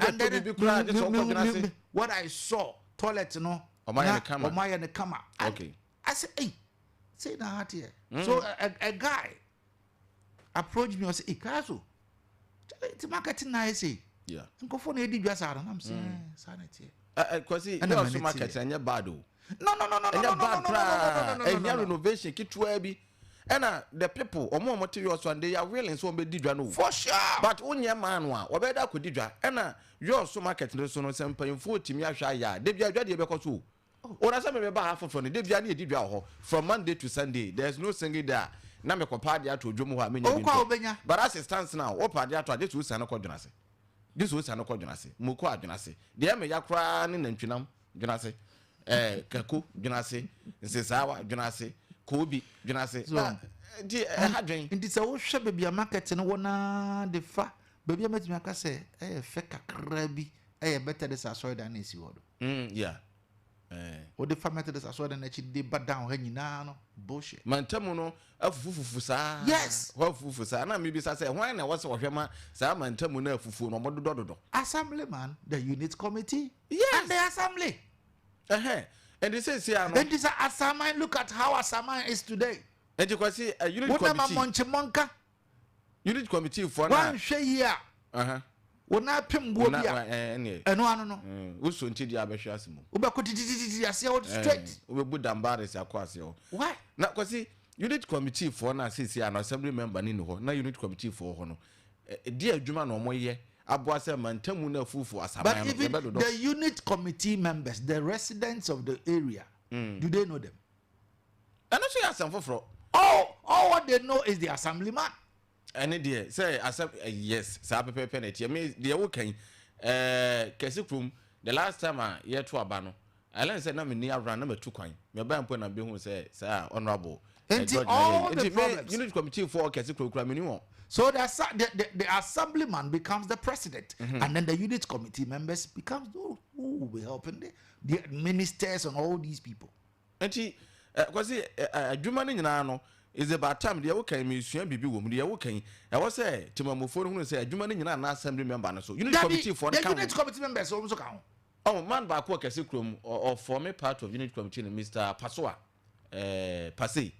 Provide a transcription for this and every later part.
And then what I saw, toilet, no. Omaya the camera. Okay. I said, hey, say that here. So a guy approached me and said, hey, Kayaso, it's marketing nice. Yeah. And go for the just out. And I'm saying, sanity. Because you also market and you're bad. No. And your renovation, keep to and the people or more materials one they are willing so be didra for sure. But when your man one or better could didra and you also market no so no sample 40 me ya they be ready because who or as I remember half of they be any didra from Monday to Sunday. There's no singing there. Na me compared to Jomo Hamini. But as it stands now, what part there to this was an accordance. This was an accordance. Muko Junase. The me yakran in Chinam Junase. Kaku Junase. Sawa Junase. Kobe, you know, say, and it's a ocean baby a market and one the fa baby. I met me, I say, fake a crabby, better this as well than is you. Yeah. What the family is as well than that they but down hanging now, bullshit. Mantamuno, a fufusa. Yes, what fufusa, and maybe I say, why I was a Hema, Sam Mantamuno fufu, no more dodo. Assemblyman, the unit committee, yes, and the assembly. And it says here, and this Asaman, look at how Asaman is today. And you can see a unit committee. Unit committee for one share here. When I pim go and one, who's soon to the Abashasmo. Straight. We would embarrass our quasio. Why? Not because unit committee for an assembly member in the no unit committee for Hono. Dear Juma no more year. But even the unit committee members, the residents of the area, do they know them? I know she has some for all what they know is the assemblyman. And dear, say yes, Sape Penalty. I mean, the okay, Kesikrum, the last time I hear to Abano, I learned that I'm near run number 2 coin. My bank when I'm being say, sir, honorable. And all the unit committee for Kesikrum. So the assemblyman becomes the president, and then the unit committee members becomes who will be helping the ministers and all these people. And she, because Jumani is about time the okay, Monsieur Bibi woman, the okay. I was say to my phone who say Jumani and assembly member, so unit committee for the unit committee members also count. Oh, man, back work as or form a part of unit committee, Mr. Passoa, Passy.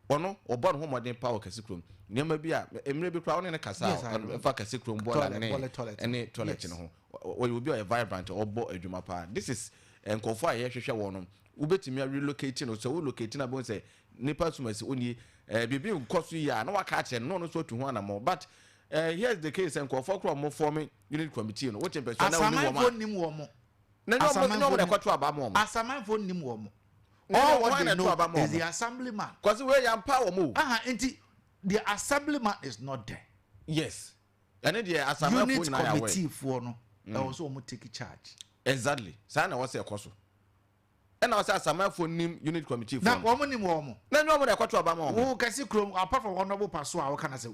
Or no, or born home or power Cassicrum. Never be a maybe crown in a casa and fuck a sick room, toilet, and toilet in home. Or you will be a vibrant or boy a Jumapa. This is and Kofa, Yasha one. Ubeti me relocating or so locating about say, Nipasumas only be being cost ya, no catch and no so to one more. But here's the case and Kofa more forming unit committee, what a person. As a man for Nimwomo. No, I got to about more. As a man for Nimwomo. All what they know is the assemblyman. Because where you power move. The assemblyman is not there. Yes. And then the assemblyman unit committee for no. I also want to take charge. Exactly. Sana was a cost. And I was assemblyman for unit committee for. Now, woman in warm. No, I got to about more. Oh, Cassicrum, apart from honorable Passoa, how can I say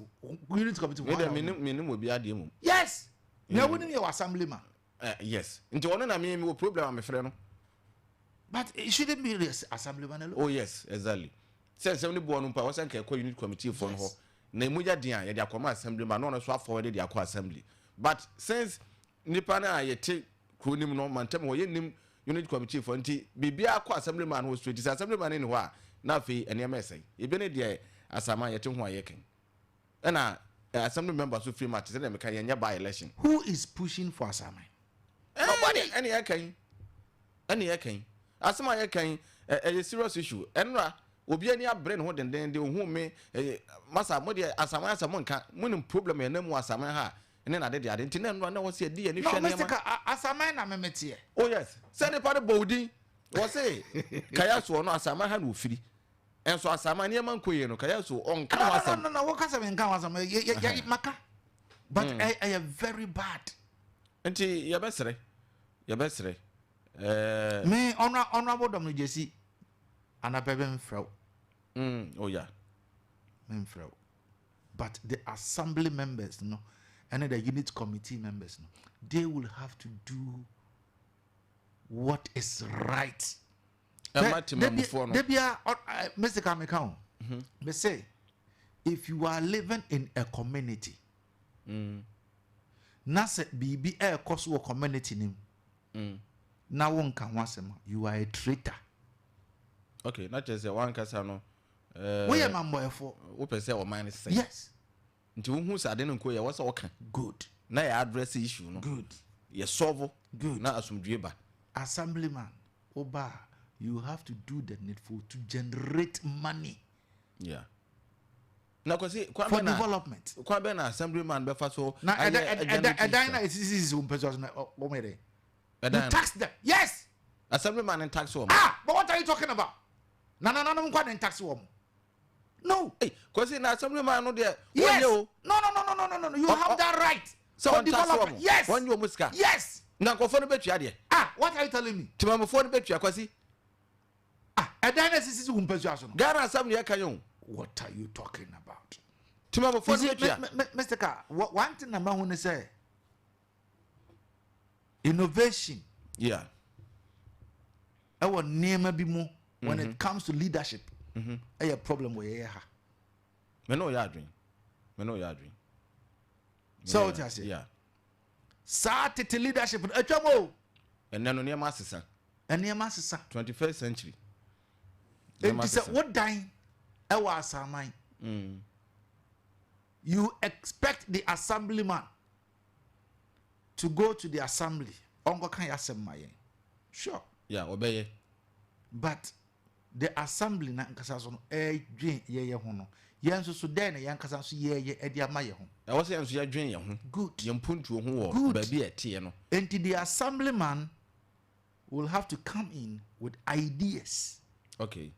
unit committee? Minimum will be a demo. Yes. No, wouldn't your assemblyman. Yes. Into one I mean, problem, my friend. But it shouldn't be the assemblyman alone. Oh, yes, exactly. Since only born power and unit committee for her. Nemuja Dia, their command assemblyman, no swap forwarded their assembly. But since Nipana, ye take Krunim no Mantem or unit committee for Bibia assemblyman who street is assemblyman in Wa, Nafi and MSA. Even a dear as a man yet in Wayaking. And assembly members who free matches and them by election. Who is pushing for assignment? Nobody, any aking. As my can a serious issue. Enra will be any brain hold and then they whom me Massa Modia as a man, someone can win problem and no more Samaha. And then I did the identity and run was a dear and as a man, I'm a métier. Oh, yes. Send a part of body was say Kayaso no Samaha will free. And so as a man, Yaman Kueno, Kayaso on Kayaso. No, what can I Maka? But I am very bad. And your best, me honorable Dom Jesse and a baby fro. Oh, yeah. Fro. But the assembly members, no, and the unit committee members, no, they will have to do what is right. Mr. Kamekao, they say, if you are living in a community, na se bibi e koso wo community nim na won kan wasem you are a traitor. Okay, not just one kasa no we am moefo wo pese o man say yes nti wo hu sa de nko ye wo se wo kan good na ya address issue no good ye solve good na asumdue ba assemblyman oba you have to do the needful to generate money na kwasi for development kwa be na assemblyman be fa so na edina is umpeso na o mere you tax them yes assemblyman and tax wo but what are you talking about no nkwa den tax wo no hey kwasi na assemblyman no de yes no you have that right for development yes when you muska yes na nkofo no betua de what are you telling me timamofo no betua kwasi edina is umpeso aso no Ghana assembly kan yo what are you talking about timamofo no betua Mr. Ka one thing na ma hu say innovation our name be more when it comes to leadership a problem where you me know ya dream so what I say start the leadership atwamo and then near masisa 21st century and say what dying our assignment you expect the assemblyman to go to the assembly ongo kan yasem maye sure obey but the assembly na nkasa so no dwen ye ho no yen so den na yen kasa so ye edi amaye ho e wo se yen so ye dwen ye ho good ye mpuntuo ho wo ba bi etie no and the assemblyman will have to come in with ideas okay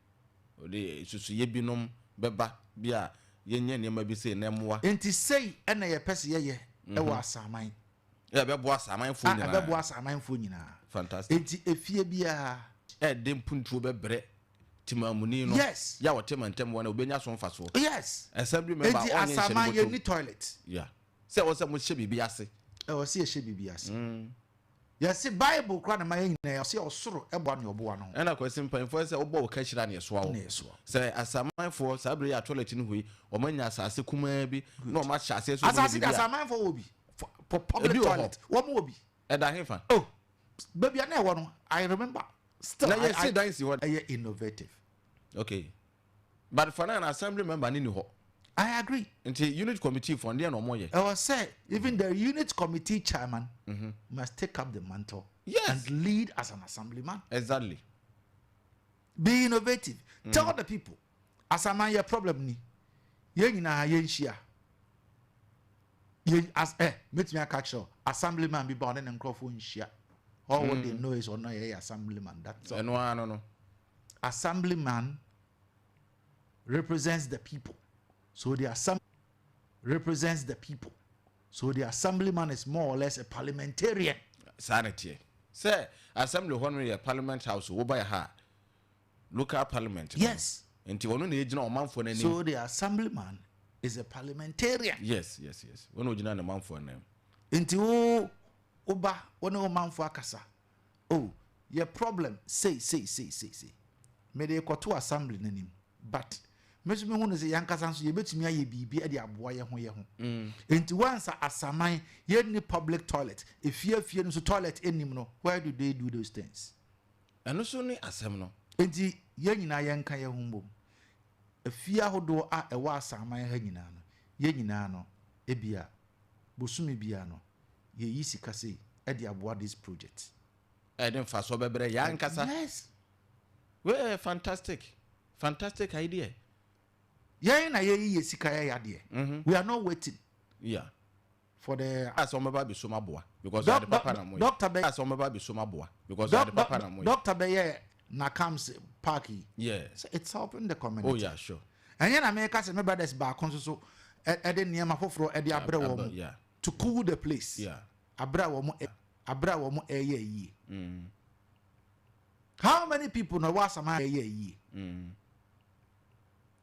ode susu ye binom beba bia ye nya ne ma bi se na moa enti sei na ye pese ye e wo asaman be bo asaman fo nyina be bo asaman fo nyina fantastic enti efie bia de mpuntuo bebre timamuni no yes ya wote mantem wona obenya so mfa so yes assembly member on yen asaman ye ni toilet se wo se mo hye bibi ase wo se hye bibi ase yes bible kra na ma yin na se osoro ebo na obo no na kwesi mpanfo se obo wo ka hira na yeso awo se asamanfo sabre ya toilet ni hui o manya asase kuma bi na o ma hye ase so asase asamanfo obi for public toilet wo mo obi da hefa baby na e wo no I remember still na yes dance what innovative okay but for an assembly member ni ho I agree until unit committee for there no more ye I was say even the unit committee chairman must take up the mantle and lead as an assemblyman exactly be innovative tell the people asaman your problem ni ye nyina ye nhia ye as meet me catch assemblyman be born and crofo nhia all what they know is or no ye assemblyman that's all no assemblyman represents the people so the assembly represents the people so the assemblyman is more or less a parliamentarian sanity say assembly honorary parliament house wo buy ha local parliament yes enti wono na ejina omanfo na ni so the assemblyman is a parliamentarian yes wono ejina na omanfo na enti wo oba wono omanfo akasa oh your problem say me dey koto assembly nanim but mesu me hunu se yankasa so ye betumi aye bibi e de aboa ye ho enti once asaman ye ni public toilet efie no so toilet enim no why do they do those things eno so ni asem no enti ye nyina ye nka ye ho mbom efie ahodo a ewa asaman ha nyina no ye nyina no ebia bosumi bia no ye yisika se e de aboa this project e den fa so bebre yankasa yes we fantastic idea yeah na ye sika ya yade we are not waiting for the asomeba be so maboa because the papa na moy doctor be asomeba be so maboa because the papa na moy doctor be na comes parky yes it's helping the community oh yeah sure and you na me ka say me brothers ba kon so e de niam afoforo e de abre wo mu to cool the place abra wo mu yi how many people know what sama ye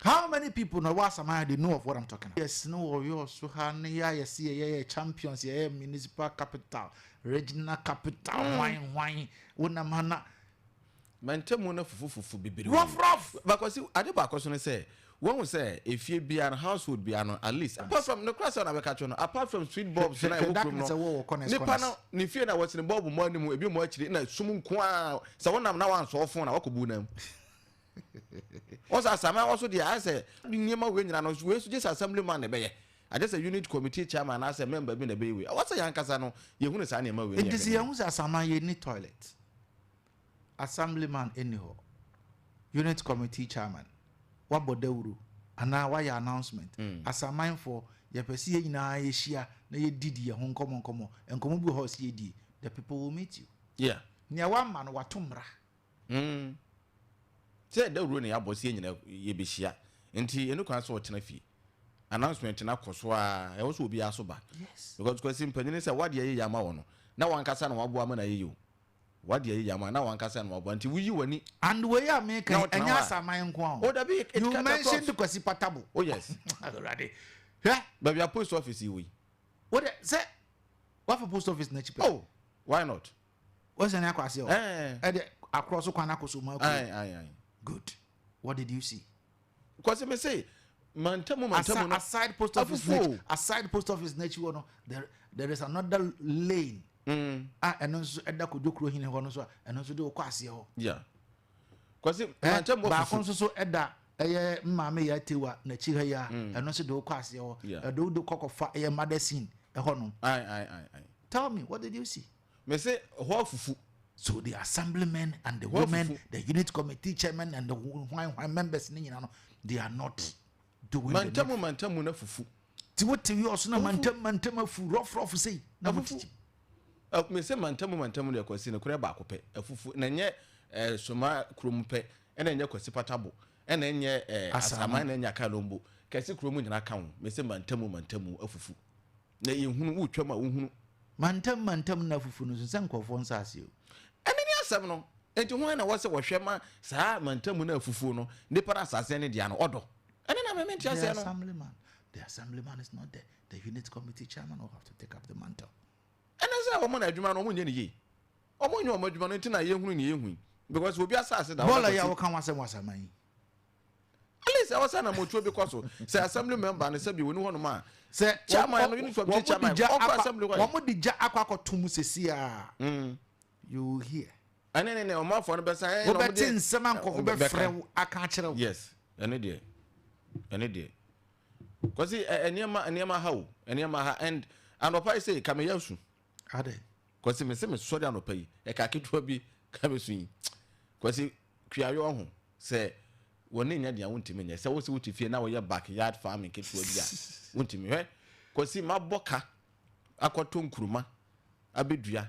how many people know what sama they know of what I'm talking about yes no you so han ya yes ye champions ye municipal capital regional capital wine wona mana mantemu na fufufu bibiri rough because ade ba koso ne say one will say if you be an household be an at least apart from the class on a apart from street bulbs and I no ni fear na what's in the bulb money mu ebi mo akiri na sum nko so one am na wan so phone na wakobu nam also asama also the answer niema we nyina no we so just assemblyman na be ye I just a unit committee chairman as a member be na be we what's a yankasa no ye hu ne sa niema we it is ye hu asama ye ni toilet assemblyman anyhow unit committee chairman wabodawuru ana why announcement as a mind for your pesi nyina ye hia na ye didi ye ho nkomo bi ho se ye di the people will meet you yeah nia one man watomra say the rule na abosi nyina ye be hia enti enu kwan so otena fi announcement na koso a e wo so obi aso ba yes because kwasi mpanyine say wade ye yama wo no na wankasa na wabo ama na ye yo wade ye yama na wankasa na wabo anti wuyi wani and we are make enya saman nko o da be you mentioned kwasi patable oh yes already yeah but your post office yi what say what for post office na cheap oh why not what's an akwase o across kwana koso ma ai good what did you see kwasi me say mantamu no aside post office na chiwo no there is another lane eno so eda kodokro hine ho no so eno so de okwase ho yeah kwasi mantamu ba kon so eda eye mmame ya tewa na chi ha ya eno so de okwase ho edo do kokofa eye medicine ho no ai tell me what did you see me say ho fufu so the assemblymen and the women the unit committee chairman and the members ni nyina no they are not doing mantamu na fufu ti what you also na mantam afu rough say na fufu me say mantamu de kwasi na kure ba akopɛ afufu na nye soma krom pɛ ena nye kwasi patabo ena nye asama na nya kalombo kasi krom nyina kan me say mantamu afufu na yehunu wutwam a wohunu mantam na fufu no so nkofo nsase o ene ni asem no enti ho na wo se wo hwe ma saa mantamu na afufu no ne para asase ne dia no odo ene na me mentia se no the assemblyman is not there the unit committee chairman will have to take up the mantle ene se wo mo na adwuma no mo nye ne ye o mo nye o mo adwuma no enti na yehunu ne yehun because obi asase da bola ya wo kan wasaman Alice I was na mo tuo bi kwaso say assembly member na say bi woni hono ma say chairman no uniform chairman o assembly wo mo dija akwakotum sesi a you hear ne o ma fo no be say no mo de nsema nkofo be frɛ aka kire yes ene de kwasi eniema ha and anopa say kameyasu ade kwasi me se me sori anopa yi e ka ketua bi kamesu yi kwasi kuayo ho say woni nya dia wontimi nya se wo se wutifie na wo ye backyard farming ketua bia wontimi hwe kwasi maboka akoto nkuruma abedua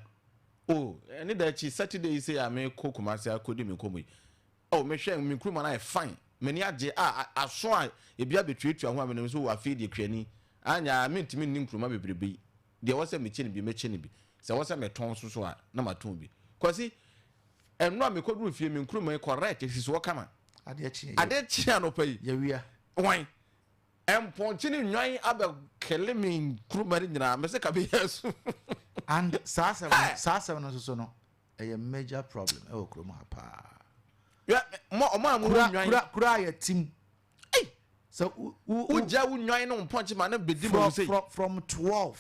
oh ene da chi Saturday say ame kokuma se akodi me komo oh me hwe me nkuruma na fine meni age aso a ebia betwetua ho amene so wa feed ekwani anya mentimi nni nkuruma bebrebe de wo se meche ne bi se wo se meton so a na maton bi kwasi enno a mekoduru fie me nkuruma correct sisi wo kama Adeakyia no pay ya wia wan emponchi ni nwan aba kelemi nkuruma ni nyina me se ka be yesu and sasa no so no a major problem e okroma pa yeah mo kura ya tim eh so uja unwan no mponchi ma na bedi mo say from 12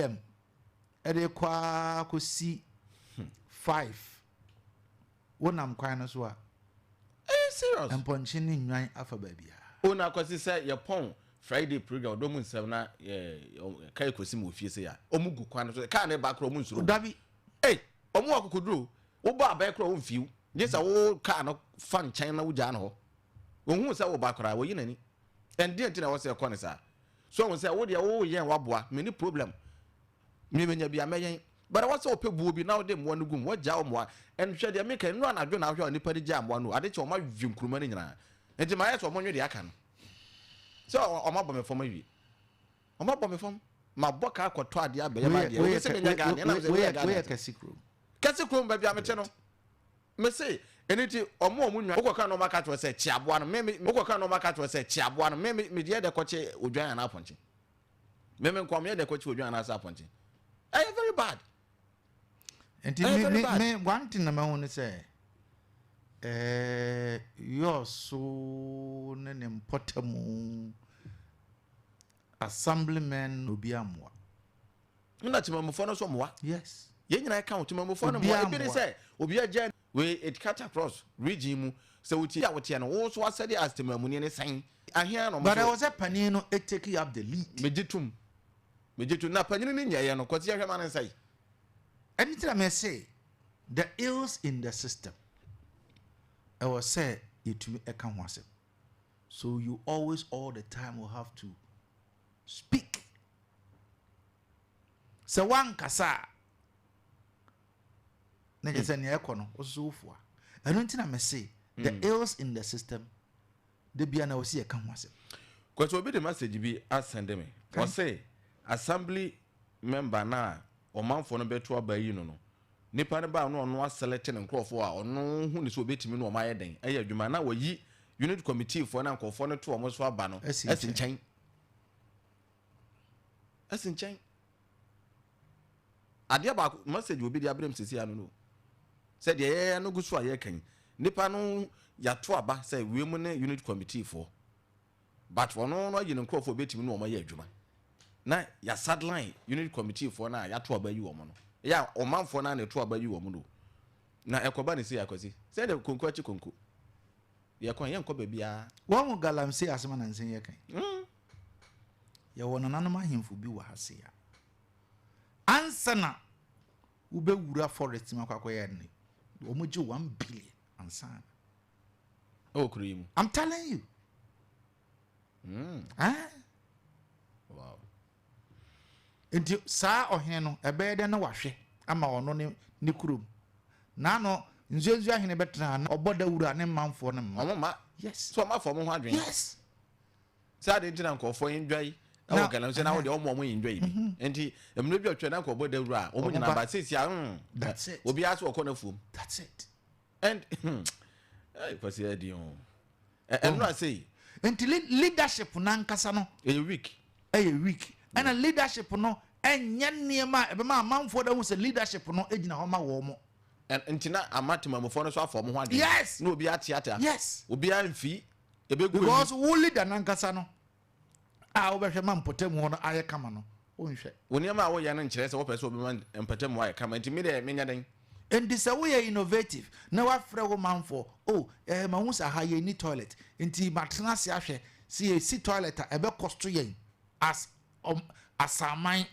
am ede kwa kosi 5 wonam kwan no so a serious mponchi ni nwan afa babia ona kwasi say ye pon Friday program odomu nsem na kai kosi mo fie say ya omugu kwan so ka na ba kro omu nsuro dabi omu akokoduro wo ba ba kro wo mfiu je sa wo ka no fan chan na wo ja na ho wo hu say wo ba kra wo yinani ende enti na wo say kone sa so wo say wo de wo yen waboa me ni problem me menya bia meyen bara wo say opebuo bi na wo de mo no gum wo ja wo mo en hwe de me kan no anadwo na hwe onipa de ja mo no ade che o ma hwe nkuruma ni nyina enti ma yeso mo nwe de aka no so o ma bɔ me fom awie o ma bɔ me fom ma bɔ ka akɔtɔ ade abɛyɛ ma de we se menya ga ne na se we ga kasikro ba bia me te no me say eniti omo nwa okɔka no maka to se chiaboa no me okɔka no maka to se chiaboa no me de de kɔche odwan na aponche me nkɔm ye de kɔche odwan na sa aponche very bad and me one thing na ma hu ne say you're so important assemblyman obiamwa. Una timamufo no so mwa. Yes. Ye nyina account timamufo no mwa. Ebi ni say obi agya we it cut across region mu say wuti ya wote no wo so asade as timamuni ne san. Ahia no. But there was a panini no taking up the lead. Mejitum na panini ni nyaye no kwati ahwe man say. Anything I may say, the ills in the system. I was say it will come once. So you always all the time will have to speak. So one kasa. Neje say ne ekono osofo a. Eno nti na me say the ills in the system de bia na osi e kan once. Kwati obi the message bi asende me. O say assembly member na omanfo no beto abayi no no. Nipa ne ba no ono aselect ne nkrofo a ono hu ni so obetimi no omaye den eya adwuma na wayi unit committee for na nkrofo no to omo so aba no esinchen adia ba message obi di abrem sisi anu no said ye no gusu aye kan nipa no ya to aba say we mu ne unit committee for but for no yi ne nkrofo obetimi no omaye adwuma na ya sideline unit committee for na ya to aba yi omo no ya omanfo na ne to abayi wo mu do na ekoba ne se yakosi se de konko achi konko ye kon ye nkoba bia won galamse asema na nsen ye kan ye wono nanom ahemfo bi wa hase ya ansana ube wura forest makwakoye ne omoje 1 billion ansana o kurimu I'm telling you wow enti saa ohene no ebede na wahwe ama ono ne kurom na no nzuenzu ahene betra na oboda wura ne manfo ne ma yes so ma fo mo ho adwen yes saa de ntina nkofo indwai awo kana se na wo de omo indwai bi enti emre bi otwe na nko oboda wura omo nyina ba sesi a that's it obi aso okona fum that's it and ai kwasi adi on emra say enti leadership na nkasa no a week and a leadership no enya niema ebe ma manfo da hu se leadership no egina ho ma wo mo entina amatima mofo no so afo mo ho ade yes no obi atiata yes obi amfi ebegu because wo leader na nkasa no a wo behwe ma mpotem ho no aye kama no onhwe woniema a wo ya no nkire se wo pese obi ma mpotem aye kama enti me de menya den and this way innovative na wa frɛ wo manfo ma hu sa ha ye ni toilet enti matena se ahwe si toilet a ebe cost yen as asaman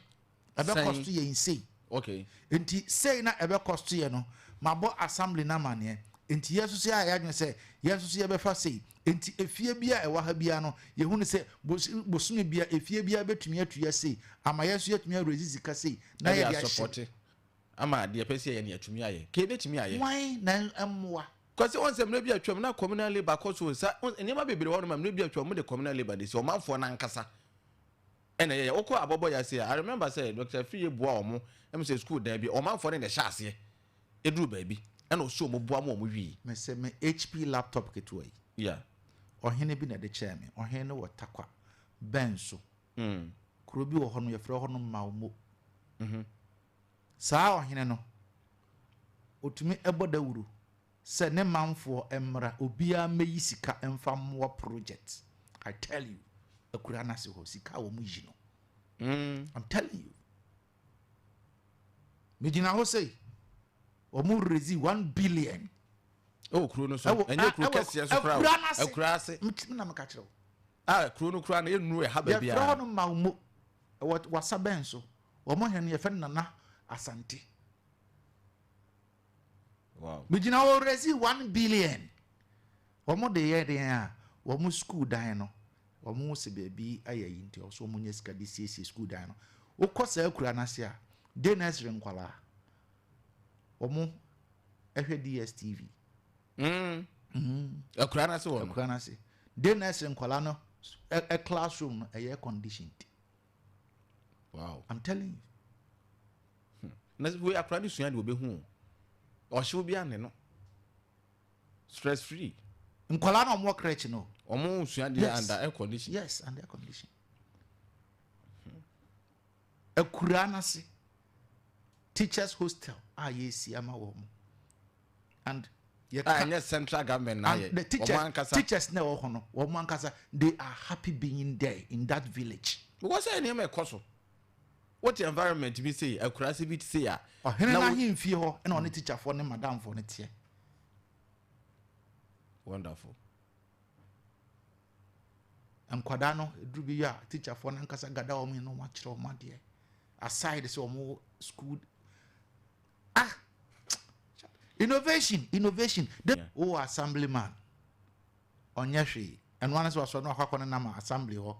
ebe cost yen say okay enti say na ebe cost yen no mabo assembly na mane enti yesu se ya adwen se yesu se ebe fa say enti efie bia e wa ha bia no ye hu ne se bosumi bia efie bia betumi atuya say ama yesu yatumi arezi ka say na ye dia support ama de pese ye ne atumi aye ke betumi aye why na amwa kwase on se mre bia twam na communal labor koso sa enema bebere wo no mre bia twam de communal labor de se o manfo na nkasa ene ye okọ abobo ya se I remember say Dr. Fiye bua omo em say school da bi o manfo ne sha ase eduru ba bi ene o so mo bua mo wi me se me HP laptop ketoi yeah ohene bi na de chairman ohene wo takwa benso kuro bi wo ho no ye frɛ ho no mawmo saa ohene no otumi eboda wuru se ne manfo emra obia meyi sika emfa mo project I tell you akura na se ho sika wo mu yi no I'm telling you me gina ho say o mu rezi 1 billion kuro no so enye kuro kese so kura akura ase na me ka kire kuro no kura na enu e ha ba bia ya fro no mawmo wasa benso o mo hene ye fe nana asante wow me gina ho rezi 1 billion o mo de ye de a o mo school dan no o mo se baby ayayi nti o so mo nya sika de CC school dan no o kosa akura na se a de nursery nkwala o mo ehwe DSTV akura na se wo akura na se de nursery nkwala no a classroom no air conditioned wow I'm telling you na we akura ni suya de obehu o hye bi ane no stress free nkwala na mo crèche no omo suya de under air condition yes under air condition akura na se teachers hostel yesi ama wo mo and yes, central government now. The teachers now, they are happy being there in that village. What's the name of Koso? What the environment we say? A crazy say. Now him fear and on the teacher for them, madam for it here. Wonderful. And Quadano, Drubia, teacher for Nankasa Gadaomi, no much of my dear. Aside, so more school. Innovation. The assemblyman on Yashi, and one is also no Hakon Nama assembly or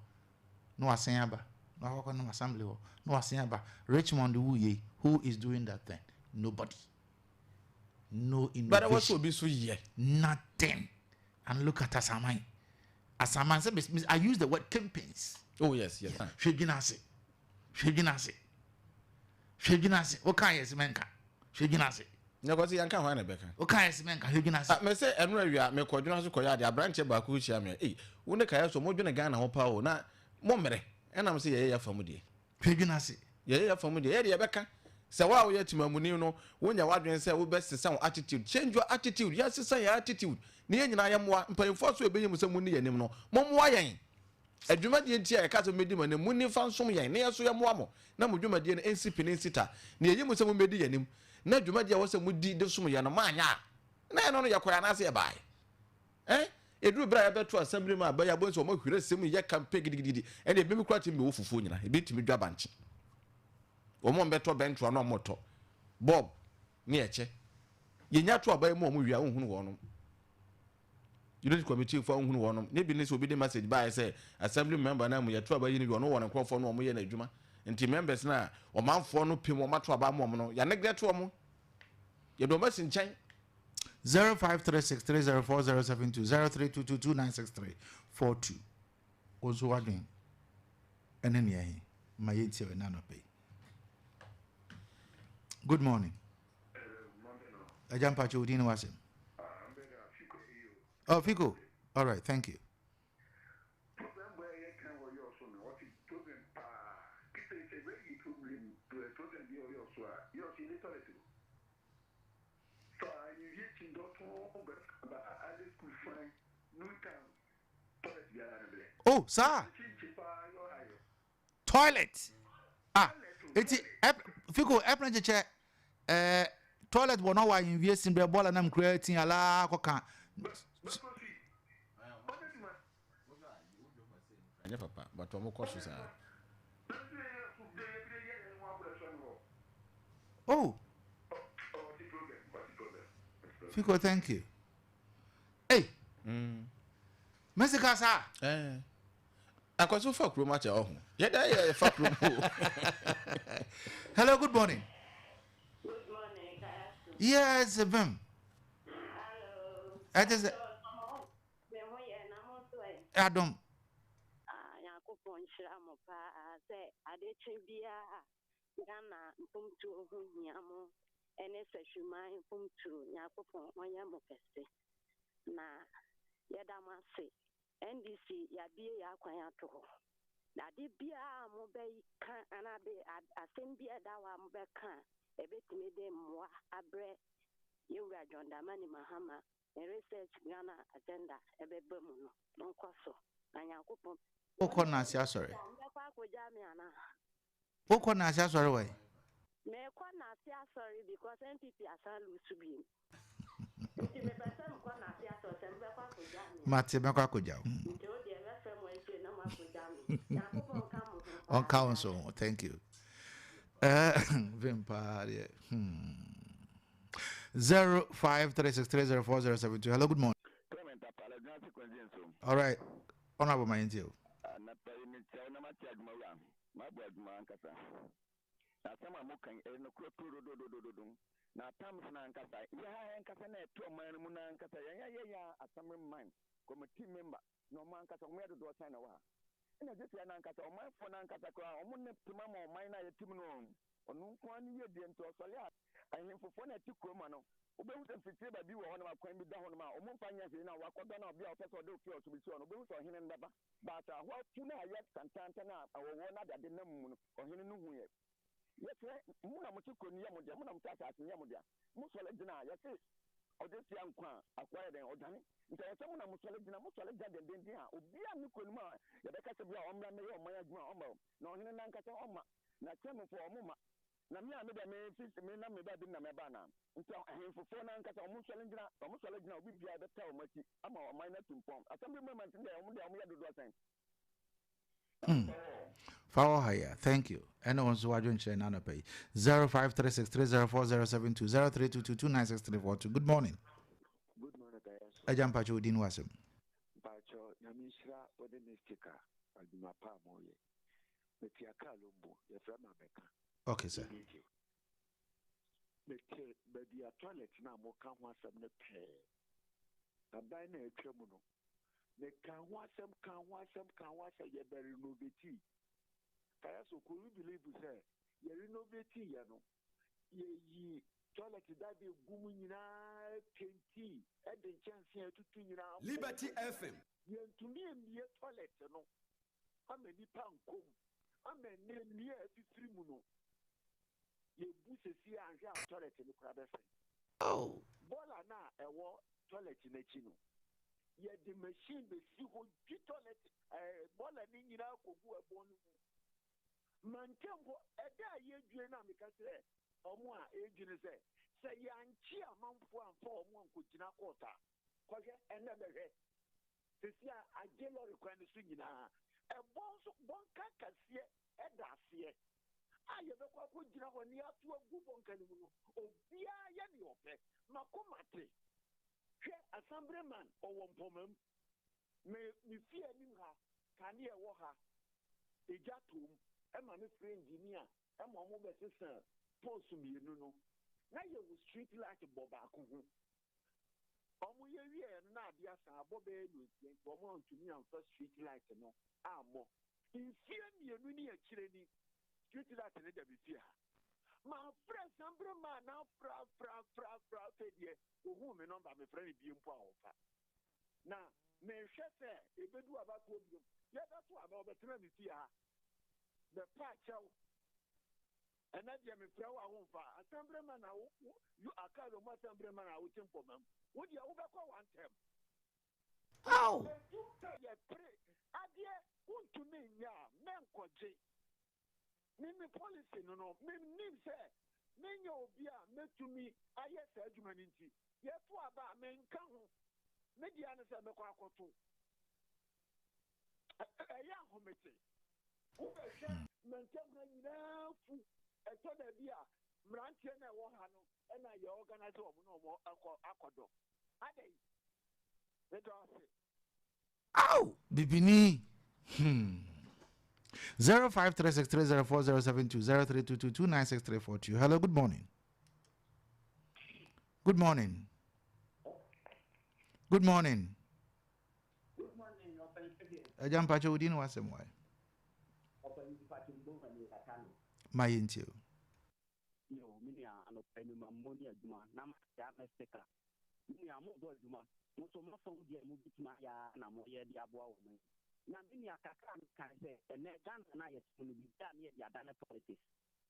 no Asayaba, no Hakon assembly or no Asayaba. Richmond Wuye, who is doing that thing? Nobody. No innovation. But what will be so yeah? Nothing. And look at Asaman. Asaman said, I use the word campaigns. Oh, yes. Shejinase. Okay, yes, Menka. Shejinase. Because you can't find Becca. Okay, yes, Menka. Shejinase. I say, and we are make Quadras Koya, the branch of Bakuchia. Eh, when the Kayaso more than a gun or power, not Momere. And I'm saying, yeah, for me. Shejinase. Yeah, for me, yeah, Becca. So while we are to Mamunino, when you're wondering, say, we best sound attitude, change your attitude. Yes, say attitude. Near I am one, paying force will be some money and no more. Why? A Jumadian tea, a cat of medium and the money found some young near so yamamo. No Jumadian and sipping in sitter. Near you with some medium. No Jumadia was a moody de Sumyana Mania. None on your Koyanasi by. Eh? It drew brother to assembly my by a bunch of more similar yak can peg it, and a baby quite me for Funya, a bit to me drabanch. Or more better bench or no motor. Bob, near che. You not to obey more movie own one. You don't committee for one. Maybe this will be the message by say assembly member now we are trouble you no one call for no more in a juma. And team members now or man for no pim or matter about mono. You neglect to a you don't mess in chain. 0536304072 0322296342. Also again. And then yeah, my 8 nano pay. Good morning. I jump at you, Dino Wasim. Oh, Fico. All right, thank you. Oh, sir. Toilet. It's Fico, apron check. Toilet will not why invest in the ball and I'm creating a la coca. But I'm cautious. Oh, Fico, thank you. Hey, Mr. Casa. I got so fuck room at your home. Yeah, fuck room. Hello, good morning. Good morning, Kayaso. Yes, Vim. Hello. It is Adam. Adeakyia Ghana mpumtu hunyamu ene seshuma mpumtu nyakopon onyamo kese na yedamase NDC yabie yakwan ato ho na de bia mo be kan anabe asembia dawa mo be kan ebetime de mwa abre yewura jondamani mahama research Ghana agenda ebebemu no nkoso na nyakopon Oko na sia sorry. Oko na sia sorry why? Me kwa na sia sorry because NPP asan lusu bi. Nti me pese mo kwa na sia sorry se mbe kwa koja mi. Mate me kwa koja. Nti o de me fe mo eche na ma koja mi. Na ko on ka mo. On council, thank you. Vampire. 0536304072. Hello, good morning. All right. Honorable my NTO. Na tam na nkasa ya nkasa na eto man mu na nkasa ya asamre man committee member no man nkasa mo yedo do sign wa ina je tia na nkasa o man fo na nkasa ko o mo ne pima ma o man na yetim no onu nko ani ye de nto sole ahin fofo na ti kroma no obehu se fitie ba bi wo ho na makwan bi da ho no ma o mo mfa nya hwe na wakodo na obi a opeso de ofi oso bi ti no obehu so hene ndaba ba ta ho tu na ya tantanta na awowo na dade na mu no ohene no hu ye yes muna muchiko ni yamudia muna mtata asi yamudia musole jina yesi Odesi ankwa akwara den odane nti e semu na musole gina den ha obi a mikonu ma ye be ka se bia omra me ye oman adwuma omma na ohene na nkata omma na chemu fo omma na me a me da me fisi me na me ba bi na me ba na nti ahemfofo na nkata omusole gina obi bia be ta omati ama oman na tumpom assembly moment nde omo ya dodo asan Follow higher. Thank you. Anyone who watching share nana pay 0536304072 0322296342. Good morning. Good morning, Kayaso. Ajam Pacho Udin Wasem. Pacho Yamishra Odenistika Adumapa Moye. Metiaka Lumbu, the Frama Beka. Okay, sir. Media toilet now more can want some pay. A bine tremuno. They can want some ye very no beti. Kayaso, could you believe you say? Ye renovate yano. Ye toilet that be gumina kenti and the chance here to Liberty FM. Yen to me near toilet no. I'm a nipan kum. I'm a near 3 muno. Ye buses here and here toilet in the crab. Oh, Bola na a war toilet in a chino. Yet the machine the see who toilet bola in a kubu a bonu. Mantembo a day ye drena because Omwa agent say Yanchi a month for 4 months could not quarter. Cause another head. This year I get a requirement swinging a bon cacasia and dacia. I have a quack near to a good one can oh, Bia Yaniope, Macomate. Assemblyman or one poem may me fear her, can hear her. A jatum, and my friend engineer, and my mobile sister. Post me, no. Now you will street like a bobaku. Omu ye na dia sa bobe no tie omo to me on first street light no amo. In fear me no ni akire ni street light na da bi fia. Ma friend sambre ma na fra fedie. Ohu me number me friend bi mpo awofa. Na me hwese ebedu abato obi. Ye da to aba obetena me fia. The patch and that Jimmy Flower won't far. Assemblyman, you are called a assemblyman. I will temple them. Would you overcome one time? oh, Pray. Adia, want to me, yeah, man, coche. Mimi policy, no, Mimi say, Menyo Bia, met to me, I yes, humanity. Yes, what about men come? Mediana said, the Quacoto. A young committee. Who maintain enough. I told her, dear, Mrantian and Wahano, and I organize no more Aquado. Ade, the door. ow, Bibini. 0536304072 0322296342. Hello, good morning. Good morning. Good morning. Good morning, Ajam Pacho Udin Wasem. Why? My into Yo, Minia, and Penny Mammonia Juma, Namaka, Mestica. Minia Modo Juma, most of my phone, dear movie to my Namoya Diabo. Naminia Kakan can say, and then Gan and I will be done yet Yadana politics.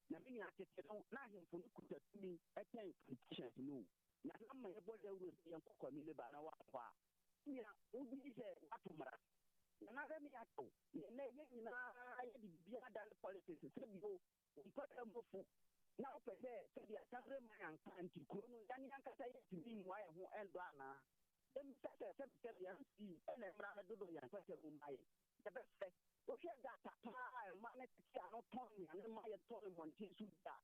Naminia said, not him for to me, I can't competition to know. Nama body will be a cocoa milibana. Mia, who be said, Atumara. Another me at all. I be done politics. Now, per se, the assemblyman and to Kuno, Yanaka to be why who and Dana. Then, see, and I'm rather do the my. The best say, if you got a time, man, not Tony, and then my Tony one to that.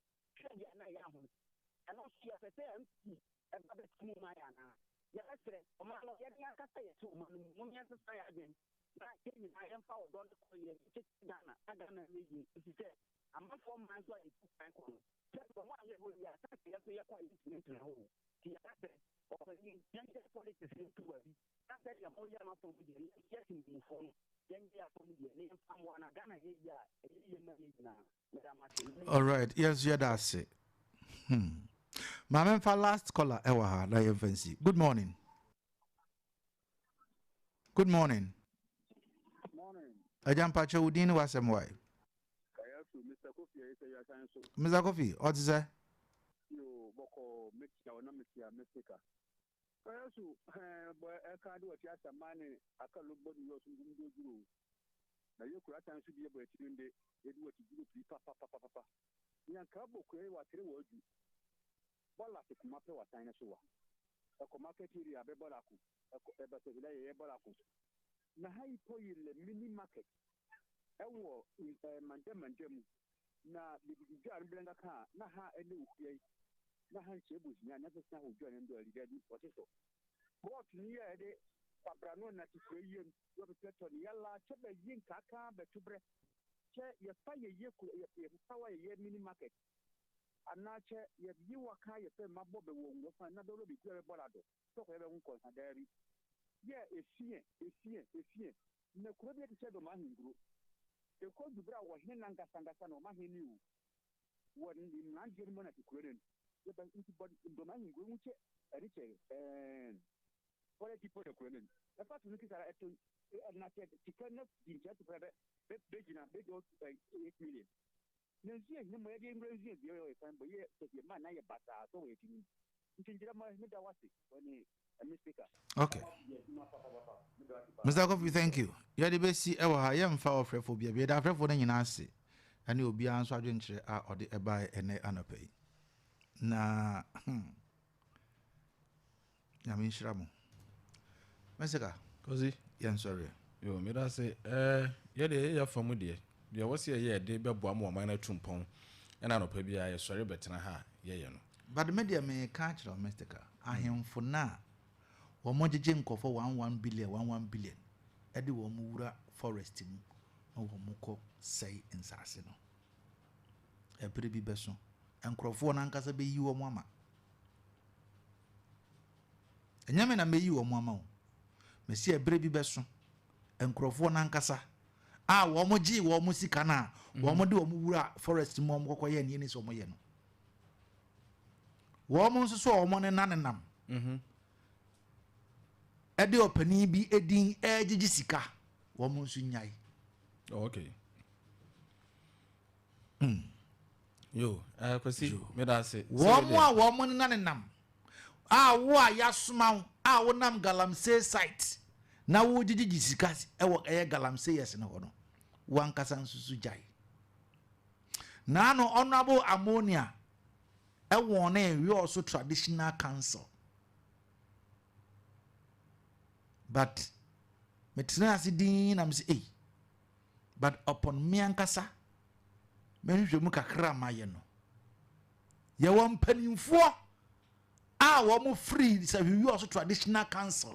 And not see as a MC, and other to my Anna. Yes, Omano, Yanaka say to Munya again. I am found on the Korea, Ghana, I don't know, she said. I'm not for my life. Just for 1 year, we are quite listening to the whole. He said, or the young politics into it. I said, I'm all young from the getting the phone. Then they are from the name of someone. I got a now. all right. Yes, yeah, that's it. Mama, for last caller, Ewa, fancy. Good morning. Good morning. Morning. Ajam Pacho Udin Wasem. Why? Mr. Kofi, Mr. Kofi, what is that? You boko mixture or not mixture, Mexica. Kayaso boy I can't do a theater money I can look body your do. Now you could attend to be able to do it what you do papa. Yan kabo kwe wa tere woju. Bola se kuma pe wa tanya so wa. E ko market area be bola ku. E ko e ba se bila ye bola ku. Na ha ipo ile mini market. E wo mandem na bibi jar blenga ka na ha ene ukye. Na ha nche bu nya na pesa ho jwa ndo ali gadi what so. What ni ye de pabrano na ti kwe yem yo be peto ni yalla chebe yin kaka be tubre. Che ye fa ye ye power ye mini market anache ye biwa ka ye pe mabobe wo ngo fa na dolo bi kure bolado to ko ye be nko sa dari ye efie ne kuro bi te do ma hinguru e ko dubra wo hin nanga sanga no ma hin ni wo ni na jeri mo na ti kure ni ye ba nti bod do ma hinguru mu che eri che pole tipo de kure ni e fa tu ni kisara eto na te tikana di je to prebe begina be do 8 million nenzie ni mo ye ngrenzie bi yo fan bo ye te man na ye bata so we tin ntinjira ma mi da wasi woni speaker. Okay, Mr. Kofi, thank you. Ya de be si e wa ha ye mfa ofrefo bia bi da ofrefo na nyina ase ani obi an so adwenkyere a ode e ba ene anopai na ya min shiramu meseka kozi yan sorry yo me da say ye de ya famu de wose ye de beboa mo man na tumpon ena anopa bia ye sori betena ha ye no but the media me catch the meseka ahemfo na wo mojeje nkofo 11 billion e de wo mu wura forest mu na wo mu ko sei nsase no e pere bi beso enkrofo na nkasa be yi wo mu ama enyame na me yi wo mu ama o me si e pere bi beso enkrofo na nkasa wo mo ji wo mo sika na wo mo de wo mu wura forest mu mo kokoye ne ni so mo ye no wo mo nso so wo mo ne nanenam ede opani bi edin ejiji sika wo mo nso nyai okay yo kwasi me da say wo mo ne nanenam wo ya soma wo nam galamsey site na wo jiji sika e wo galamsey yes ne ho no wan kasa nsusu jai na no honorable ammonia e won na we also traditional council but metina asidin na me say but upon me ankasa me hwehwe mu kakra maye no ye won panimfo wo mo free say we also traditional council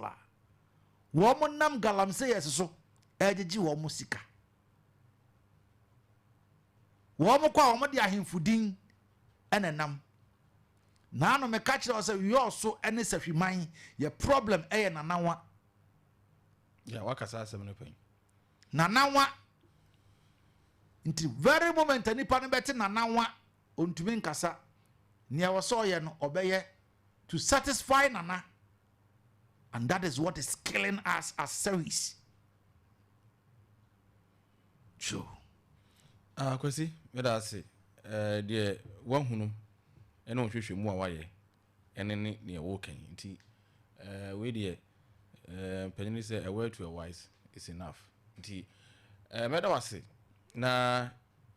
wo mo nam galamsey yes so ejiji wo mo sika wo mo kwa wo mo de ahemfudin enenam na no me catch us say we also ene sahwiman ye problem eye nanawa ya wakasa asem no pen nanawa nti very moment anipa no beti nanawa ontumi nkasa ne wo so ye no obeye to satisfy nana, and that is what is killing us as service. Sure. Kwesi me da say de wan hunu ene o hwehwe mu a waye ene ne wo kan nti we de penny say a word to a wise is enough nti me da wase na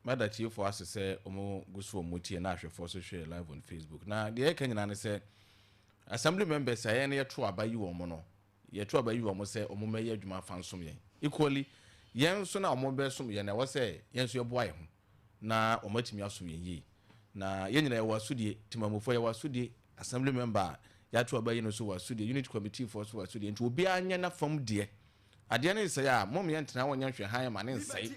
mada tie for us say omo guso omo tie na ahwefo so share live on Facebook na de kan nyina ne say assembly members aye na yeto abayi wo mo no yeto abayi wo mo say omo meye adwuma fansom yen equally yen so na omo be som yen na wo say yen so yeboa ye ho na omo atimi asom yen yi na yen nyina ye wasudie timamofo ye wasudie assembly member yato abayi no so wasudie unit committee for so wasudie nti obi anya na fam de ade na say ya mom yen tena wonya hwe han ma ne nsai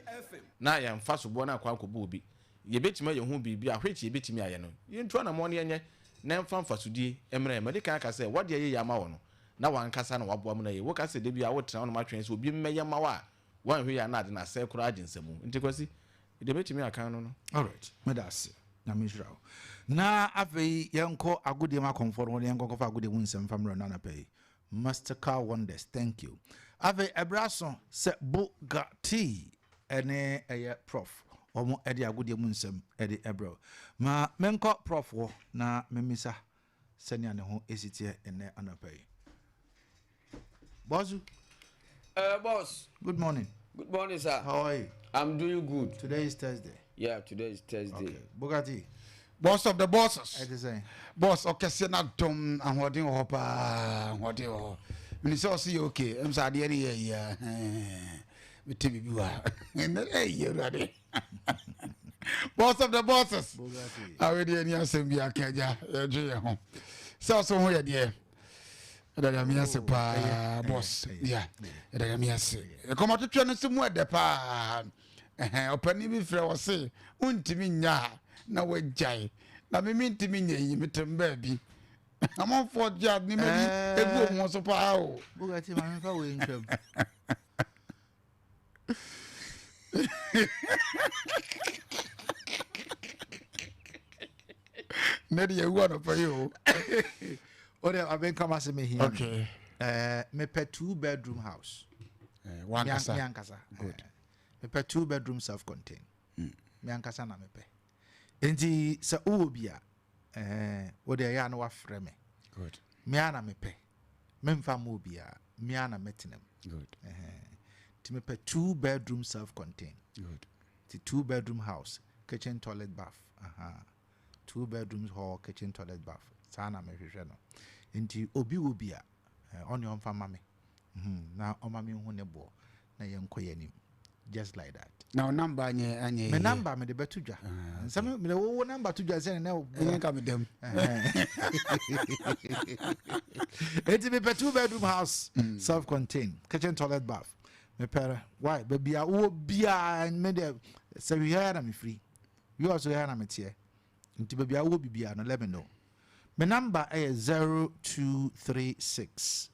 na ye mfa so bo na akwa akobo obi ye betima ye ho bibia hwechi ye betimi aye no yentu na mo ne yenye na mfa mfasudie emre medika aka say wode ye ya ma wo no na wankasa na wabo am na ye wo ka say de bia wo tena no ma twen so obi mmeye ma wa wan hwe ya na ade na say kura aginsemu nti kwasi de betimi aka no no. All right, medase na misrao na afei yenko agudie ma comfort yenko kofa agudie wunsem famro na na pay Mastercard Wonders, thank you. Ave ebrason se Bugatti ene eye prof omo ede agudie munsem ede ebro ma menko prof wo na memisa senia ne ho esitie ene anapai. Bozu. Boss. Good morning. Good morning, sir. How are you? I'm doing good. Today is Thursday. Yeah, today is Thursday. Okay. Bugatti. Boss of the bosses. I say. Boss, okay, see not dumb and what you hope, what you. When it's all see okay, I'm sorry, yeah. With TV, you are. And hey, you're ready. Boss of the bosses. Bugatti. I already any answer me, I can't, yeah. So, where, dear. That I mean, pa boss. Yeah. That I mean, come out to train somewhere the pa. Open me for was say, untimi nya na we jai. Na me mean to me ye mitem baby. I'm on for job ni me ebu mo so pa o. Bugatti man ka we ntwam. Nedi you want for you. I've been come as me here. Okay. Me pay 2-bedroom house. One casa. Good. Me pay 2-bedroom self-contained. Me ankasa na me pay. Enti sa ubia wo de ya na wa frɛ me. Good. Me ana me pay. Me mfa mo ubia, me ana metenem. Good. Ti me pay 2-bedroom self-contained. Good. Ti 2-bedroom house, kitchen, toilet, bath. 2 bedrooms, hall, kitchen, toilet, bath. Sana me hwehwɛ no. Enti obi on your family. Now on my hu ne bo na yenko yanim. Just like that. Now number anye me number me de betudwa. Nsame me wo number tudwa say na ka me dem. Enti me pe 2-bedroom house, self-contained, kitchen, toilet, bath. Me pere why baby a wo bia me de say we here na me free. You also here na me tie. Enti baby a wo bibia no let me know. My number is 0236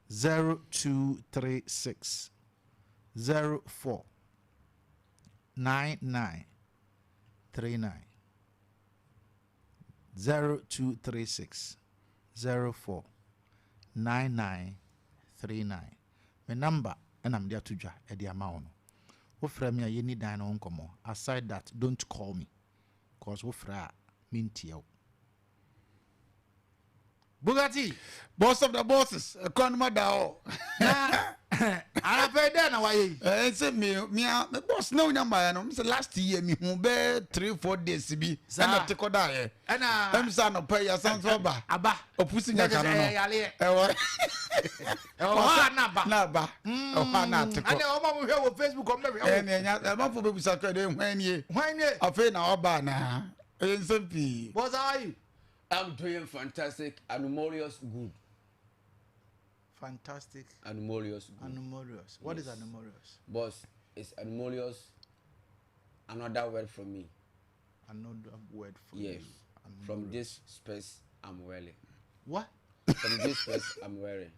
0236 04 9939 0236 04 9939. My number and I'm there to ja at the amount. What from me you need dine on come. Aside that, don't call me. Cause what fra minty out. Bugatti, boss of the bosses, a conma dao. I pay then why? Say me, boss no number. I'm last year me who be 3-4 days be. And I take oda. And I'm son of pay your son's over. Abba, or pussy na canano. Naba. Oh, not to. I know mama here on Facebook on every. And I'm for baby Saturday when ye. I feel now bana. And simply. What are you? I'm doing fantastic, anomalous good. Fantastic. Anomalous good. Anomalous. What is anomalous? Boss, it's anomalous. Another word from me. Another word from yes. you. Anomalous. From this space I'm wearing. What? From this space I'm wearing.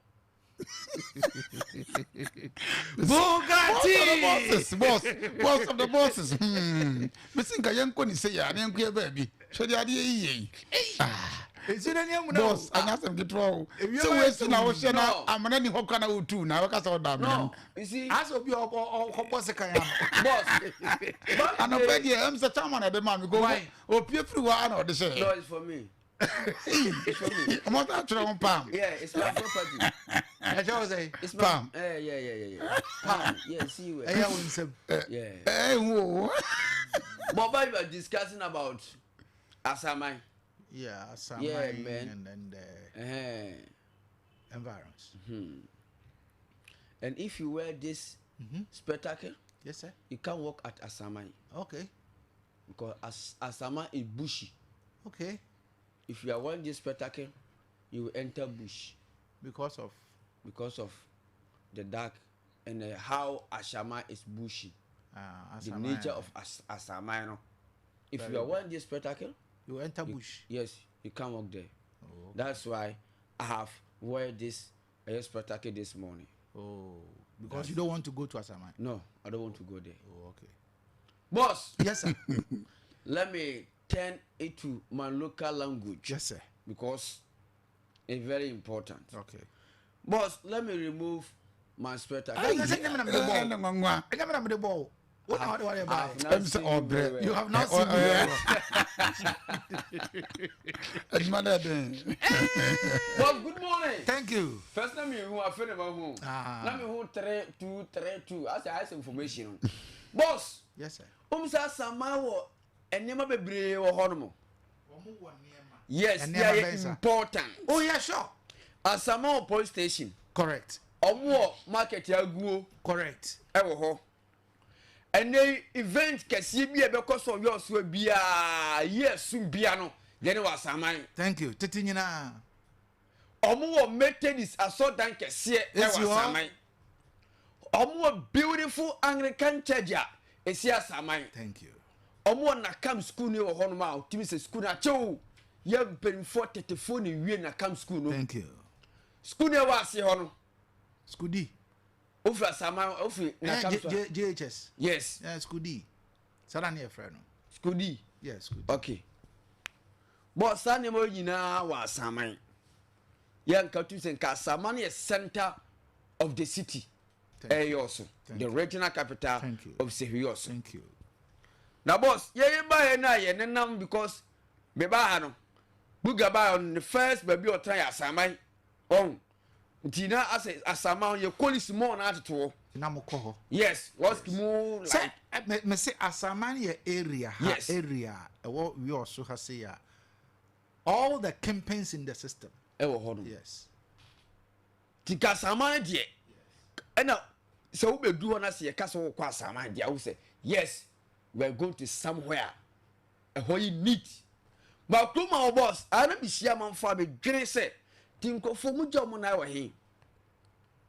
Bugatti! Boss of the bosses. Missing a young pony say, I didn't care, baby. Show the idea. Is it any boss? I got some control. So, wasting our share now. I'm an any hokana too. Now, I saw that. No, you see, as of your boss, boss. And I beg you, I'm the chairman at the man. Go away. Or peer through one or the share. No, it's for me. It's for me. I'm not actually on palm. Yeah, it's my property. It's palm. Yeah. Palm. Yeah, see you. Yeah. Hey, whoa. But we were discussing about Asamai. Yeah, Asamai. Yeah, man. And environs. And if you wear this spectacle, yes, sir, you can't walk at Asamai. Okay. Because Asamai is bushy. Okay. If you are wearing this spectacle, you will enter bush. Because of the dark and how Asama is bushy. The nature of Asama. No? If you are wearing this spectacle, you enter bush. Yes, you can't walk there. Oh, okay. That's why I have wear this spectacle this morning. Oh, because you don't want to go to Asama. No, I don't want to go there. Oh, okay. Boss. Yes, sir. Let me turn it to my local language. Yes, sir. Because it's very important. Okay. Boss, let me remove my spectacle. What are you about? You have not seen me. Well, good morning. Thank you. First time you are feeling about home. Let me hold 3-2-3-2. As I ask information. Boss. Yes, sir. Umsa Samawo and Yama Bebre or Honomo. Yes, they are important. Oh, yeah, sure. Asamo police station. Correct. Omo market yaguo. Correct. Ewo ho. And the event kesi bi because of your so bia yes bia no then was aman. Thank you. Titinyina. Omo Methodist asodan kese e was aman. Omo beautiful Anglican church esi asaman. Thank you. Omo na kam school ni wo hono ma timi se school na chew ye ben 44 ni wie na kam school no. Thank you. School ni wa ase hono. School D. Ofi asaman ofi na kam JHS. Yes. Yeah, school D. Sada na friend no. School D. Yes, school D. Okay. But Sunday morning na wa asaman. Yan ka tu sen ka asaman is center of the city. Also the regional capital of Sehuyoso. Thank you. Now boss, ye buy na ye nenam because me ba no. Buga ba on the first baby or try asaman. On. Ntina asaman ye police more na to. Na moko. Yes, what's more like me say asaman ye area, yes. Area. What we also have say all the campaigns in the system. Yes. Tika asaman die. And so we do want to see a castle kwa asaman die. I will say yes. We are going to somewhere where you need. But to my boss, I don't be sure man for me. Gene say, "Tinko for mu job na wa hin."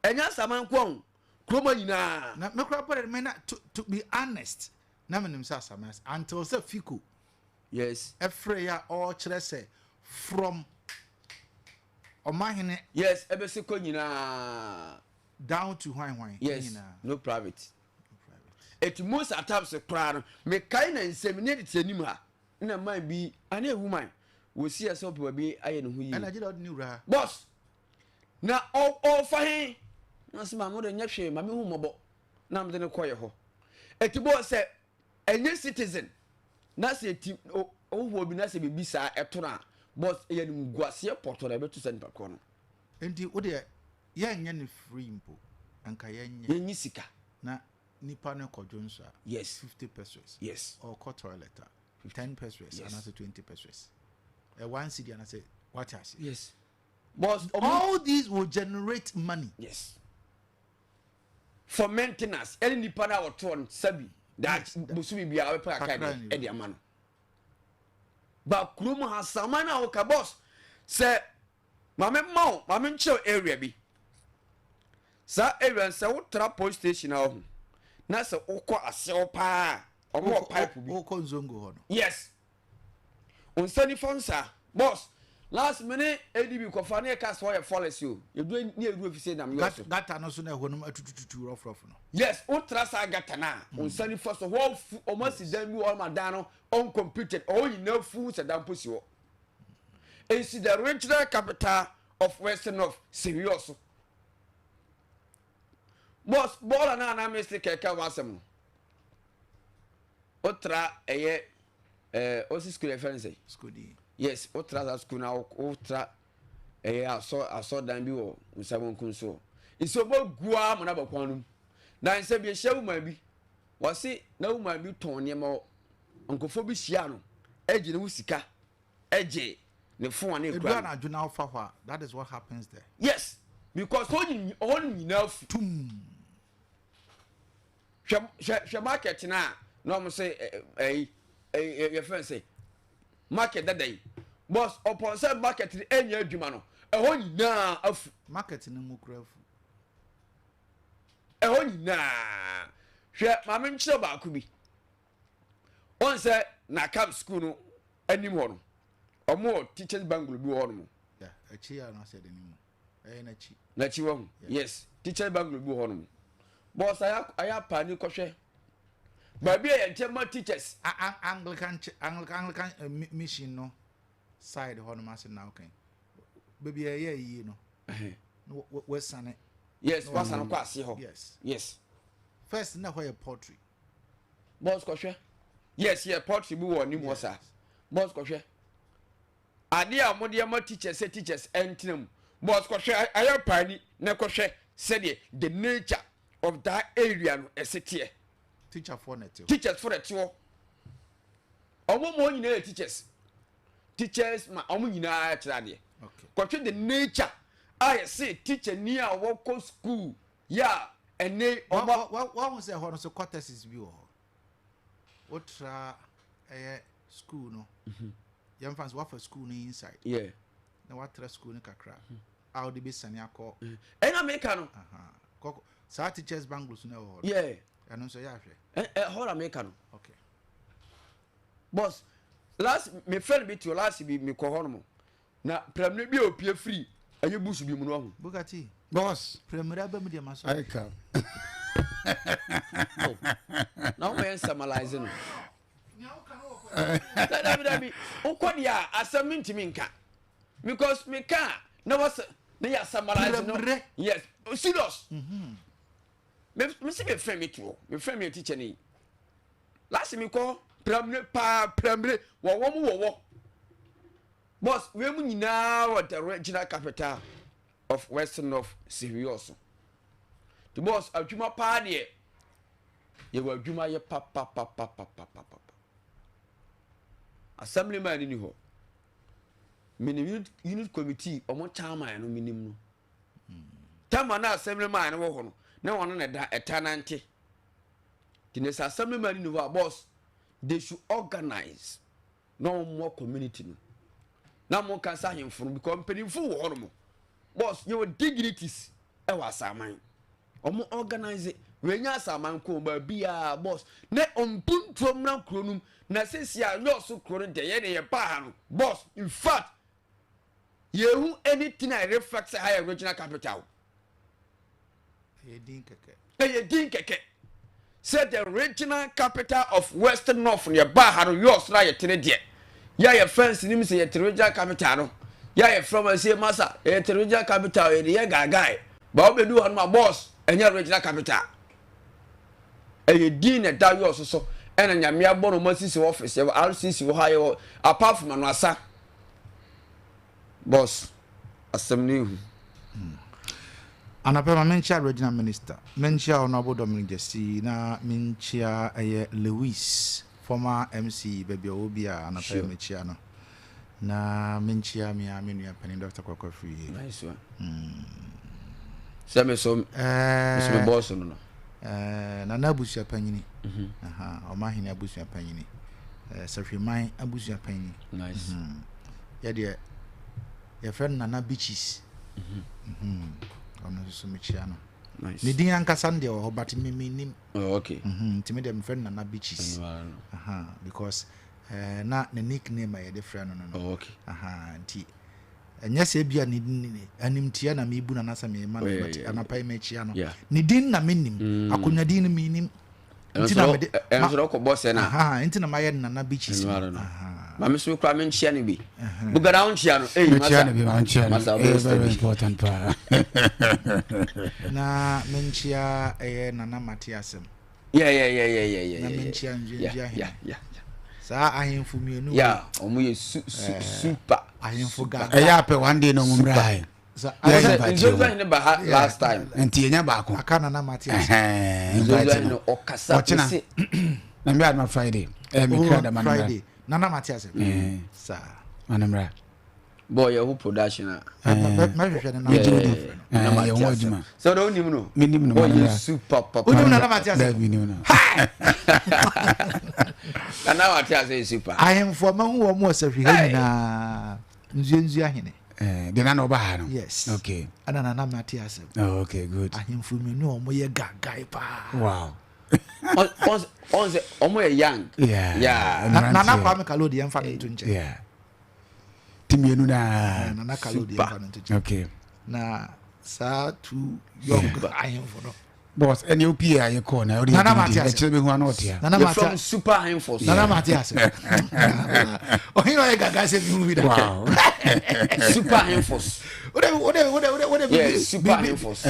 Enya saman kwon, kroma nyina. Na me kra pare me na to be honest. Na me nim say asaman until say fiku. Yes. Efreya all chere say from Omahene. Yes, ebe se ko nyina down to hwan. Yes. No private. It most at times a crowd, make kind and seminate tenim ha. Na man be an a woman. We see us up be I know who you and I did not know. Boss. Now all for him. That's my mother and your mammy who mobile. Now I'm going to call ho. Et boss said, a new citizen. That's a team. Oh, will be nice to be beside a tona. Boss, a guasia porto, I bet to send per corner. And you would young free impo and Kayen Nisika. Na nipa no kojonsa. Yes. 50 pesos. Yes. Or quarter letter. 10 pesos. Yes. And I say 20 pesos. One city and I say, what I say. Yes. But all these will generate money. Yes. For maintenance, any nipa na woton sabi that busumi bia we pa kai e de amano. But krum ha samana o ka boss say mame nche area bi. Sa area say wo tra police station na ho. Na say ukọ asew pa omo pipe bi. Ukọ nzongo ho no. Yes. On sani fonsa boss last minute ADB ko fa na ka so ye policy o. You do ni edu ofisi na me so. Gata no so na ho no atututu rough no. Yes, ultra sa gata na. On sani first of all almost dan bi all madano uncomputed all you know food and dan pusi wo. It's the regional capital of Western of Sehuyoso. Boss, ball na mistake keka wasem. Otra eye osi school reference. School D. Yes, otra that school na ultra eye aso dan bi wo nsabon kunso. Isobo gua mo na bakwanum. Dan se bi hyewu ma bi. Wose na wu ma bi ton ne ma onkofo bi hia no. Eje ne wusika. Eje ne fon na ekura. Na adwuna ofa hwa. That is what happens there. Yes, because on enough tum. She market na no mo say your friend say market that day. Boss upon say market ni enya adwuma no. Ehon nyina afu market ni mu kura afu. Ehon nyina hwe mame nkyere ba ku bi. On say na camp school no anim ho no. Omo teachers banglo bi ho no. Yeah, achi ya na say the nim. Na chi. Na chi wo. Yes, teachers banglo bi ho no. Boss aya pani kohwe. Baby e ntema teachers Anglican mission no side ho no mas na okay. Baby e yi no. No wesane. Yes, wasane kwa ase ho. Yes. Yes. First na where poetry. boss kɔhwɛ yes yeah pottery bi wɔ ni mo sa boss kɔhwɛ ade a mo de ma teachers entinam boss kɔhwɛ ayɛ pani na kɔhwɛ said the nature of that area no esete teachers for the team omo mo nyina teachers ma omo nyina kyerɛ ade kɔhwɛ the nature I say teacher near work school yeah and they what was say hono so courtesies bi what tra school no young fans what for school no inside yeah na what tra school no kakra how the be sani akọ and America no sa teachers banglos no yeah and so yeah hwe hold America no okay boss last me friend be to last be me ko hono na premier bi opie free aye busu bi mu no ho Bugatti boss premier ba mu de maso I come now we summarize no that be ukwadia asem nka because me can no was they are summarizing no yes serious me see me friend me too me friend me teacher ni last me call premier wo boss we mu nyina what the regional capital of Western North serious the boss adwuma pa de ye wa adwuma ye pa assemblyman ni ho minim unit committee omo chairman no minim no tama na assemblyman wo ho no na wono na da etanante the assemblyman ni ho boss they should organize no more community no na mo kan sa hemfo because penifo wo ho no boss your dignities e wa saman omo organize we nya saman ko ba bia boss ne ompuntom na kronum na sesia yo so kron de ye ne ba ha no boss in fact yehu anything I reflect higher regional capital e din keke said the regional capital of Western North ne ba ha no yo so na ye tene de ya ye fence nim se ye regional capital no ya ye from say massa ye regional capital ye gagai ba obedu han ma boss enya regional capital e din na da yo so ena nyame agbo no masisi office ye RCC wo ha ye apart from no asa boss assembly anapema menchia regional minister menchia honorable Dominic Jesse na menchia Lewis former MC baby obia anapema menchia no na menchia mi amenu ya pani Dr. Kwakwa Free nice one same so me boss no na nabusu apanyini omahini abusu apanyini safrimai abusu apanyini nice ya de ya friend na beaches ono so mechia no nice ni din ankasa nde o but me nim okay timi dem friend na beaches because na the nickname I different no okay nti enya se bia ni animtia na mebu na nasa me man but anapai mechia no ni din na menim akonya din mi nim nti na me enso ko boss na nti na maye na beaches ma me so kra me nchia ne bi bugara nchia no masa very important pa na menchia nana Matiasem yeah na menchia njia yeah sa ahemfu mienu yeah omo ye super ahemfu ga ya pe one day no mumra sa nzoza ne ba last time enti enya ba ko aka nana Matias nzoza ne okasa se na me adma Friday me kra da man Friday nana Matias sa manamra boy who production ma hwehwe na ya wo aduma so do nim no minim no boy super papa udim nana Matias minim no nana Matias is super ahemfu ma hu wo mo safri ha nyina nzu ahene de na oba ha no yes okay nana Matias okay good ahemfu menu o mo ye gagai pa wow on omo ye young yeah nana kwa me kalodi yemfa ntu nche yeah timienu na nana kalodi yemfa ntu nche okay na sa tu young ahemfu no boss any OPA you call now Nana Matias Nana Matias from Super Infos Nana Matias oh you know guys say movie that wow Super Infos what Super Infos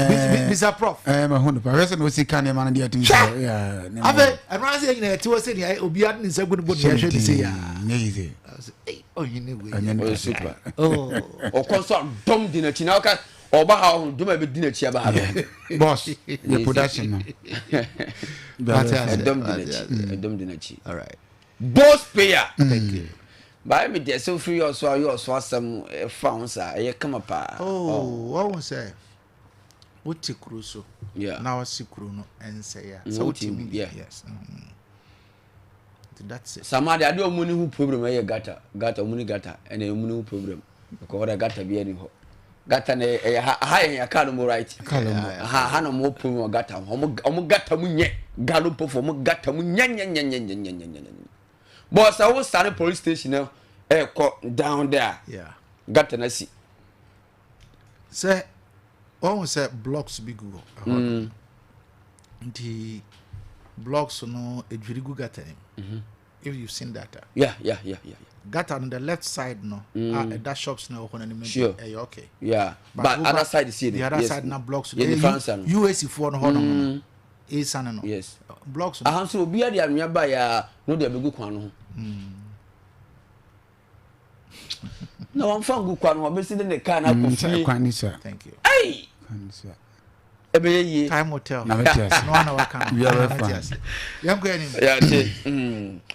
Mr. Prof my home person no see can man there to yeah ave I ran say you to say obi ad nse good board ya say ya easy oh you know we super oh o consult dom di na china ka oba ha ho dom be di na chi aba ha boss the production no dom di na chi all right boss player thank you by me there so free also some founds e come pa oh what was say what tikruso yeah now sikru no ense ya so what you mean yes that's it samadi ade omuni hu problem e gata omuni gata ene omuni hu problem ko wada gata bi ani ho gata ne ha ya ka no right ha no mo problem gata omo gata mu nye galo pofo mo gata mu nya boss I was starting police station now down there yeah gata na si say one say blocks big go the blocks no edwirigu gata if you've seen that yeah gata on the left side no that shops no on any sure okay yeah but other side see the other side na blocks USC for no hono is no yes blocks so obi ade anwea ba ya no de begu kwan no no one fan gu kwan no be see the car na kofi kwan sir thank you hey kwan sir ebe time hotel na metias no one wa kan we are fine yam go any yeah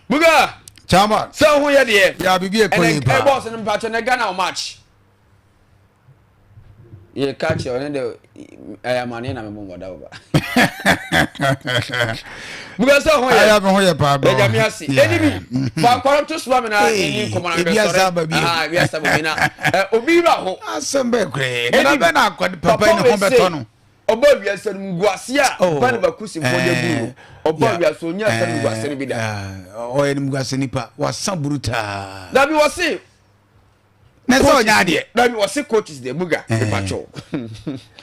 buga chama so hu ye de ya bibi e koyi pa boss no mpacho na Ghana match ye catch on the ayamane na me moda ba buga so hu ye aya me hu ye pa ba ya mi asi enibi fa kwaro to so me na ni komana be sorry bi asa ba na obi ra ho asembe kre na be na akwade papa ni ho beto no oba wiase nguase a ba ne bakusi fo de buru oba wiase onya sa nguase ni bi da o ye nguase nipa wasan buruta da bi wase na so onya de da bi wase coaches de buga e pacho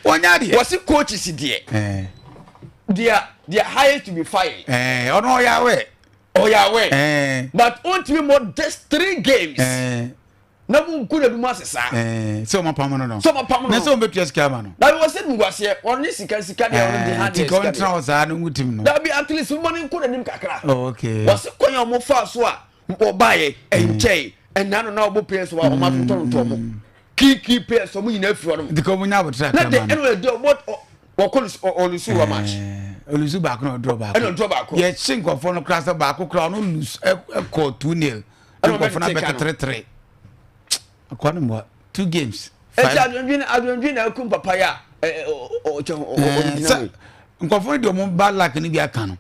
onya de wase coaches de they are hired to be fired ono ya we but only more just 3 games na bu ku na du masesa so ma pam no so ma pam no na so betu esika ma no da bi wase nguase on ni sika de on the hand ti control za no ngutim no da bi at least money ku na nim kakra okay wase konya mo fa so a obaye enchei enna no na obo pay so o ma tonto mo key pay so mo nyina afiro no di ko mo nya botra ka ma na de do what olusu wa match olusu back no draw back ye chinko for no class back kra no lose call 2-0 ko for na bet 3-3 akwani mo 2 games adwendwin na akum papa ya nkofo de mo bad luck ni bi aka no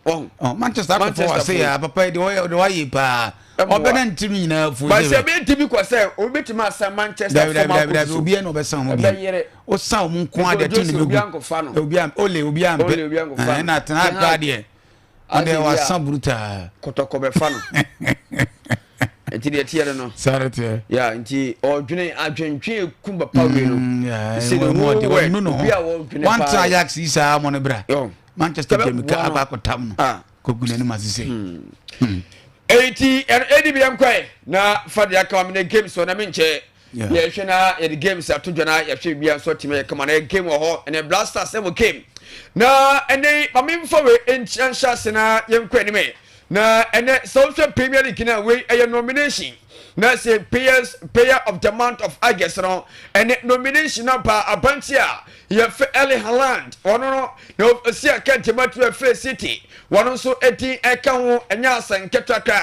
Manchester ko say ya papa de wa yi pa obena ntimi nyina fu ba se be ntimi ko say obetima asa Manchester for obi na obesan mo bi o san mo nko ade tini be obi am obi am na tana ka de ade wa san bruta kotoko be fa no enti de tiere no sarete ya enti odwene adwentwe kumba pawe no se no de no one time Ajax isa mo ne bra Manchester game ka abakotam no ko gune ni masise ADBM kwai na fadi aka amene games so na menche ye hwe na ye games atodwana ye hwe bia so time kama na game ho ene blasters e game na ene pamemfa we enchansha sena ye kwai ni me na ene social premier league na we a nomination na say player of the month of August no ene nomination na pa abantia ye fe Erling Haaland ono no si akante matu fe City wono so eti eka ho enya asanketaka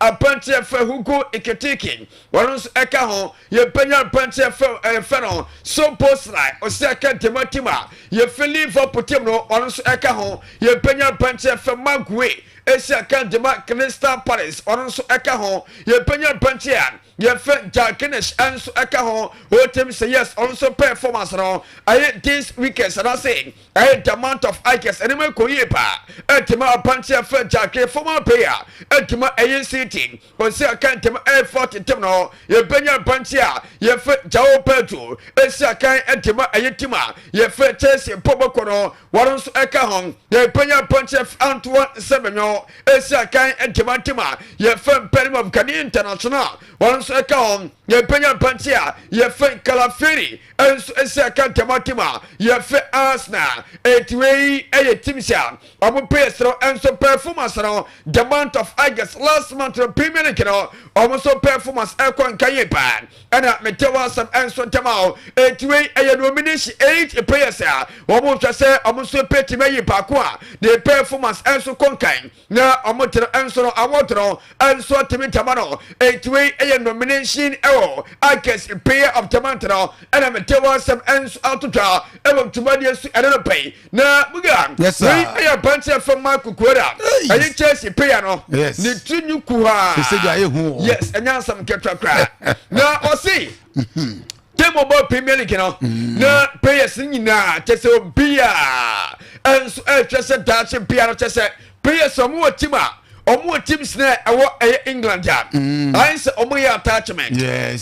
abantia fe Hugo Ekitike wono so eka ho ye penya abantia fe no so postline o si akante matima ye fe Liverpool team no wono so eka ho ye penya abantia fe Maguire Asia kan dema Crystal Palace ono nso eka ho ye penya panchia ye fe Jalkinish enso eka ho o team say yes also performance no aye this weekend and I say aye the amount of ikes enema koye pa etima panchia fe Jalkinish former player etima aye city o say kan tema A40 team no ye penya panchia ye fe Jao Pedro Asia kan etima aye tima ye fe Chelsea Poboko no waron so eka ho ye penya panchia Antoine Semenyo Asia kan etima tima ye fe Perim of Kani International waron so eka ho ye penya panchia ye fe Calaferi enso Asia kan tema ye fe Arsenal etwei eye timsia omo pestro enso performance no the month of August last month of Premier League no omo so performance ekon kanye pa ana metewa sam enso temao etwei eye nomination 8 players a omo twase omo so petima yi pa ko a the performance enso konkan na omo tro enso no awotro enso timitama no etwei eye nomination ewo August player of the month no ana metewa sam enso autotwa ewo tumadi su ene pay na buga yes sir aye panche from Marco Kwara aye Chelsea player no ni tunyu kuha yes enya sam ketwa kra na osi demo ball Premier League no na players nyina chese obia enso chese dache bia no chese players omo teams na ewo England ya I say omo ya attachment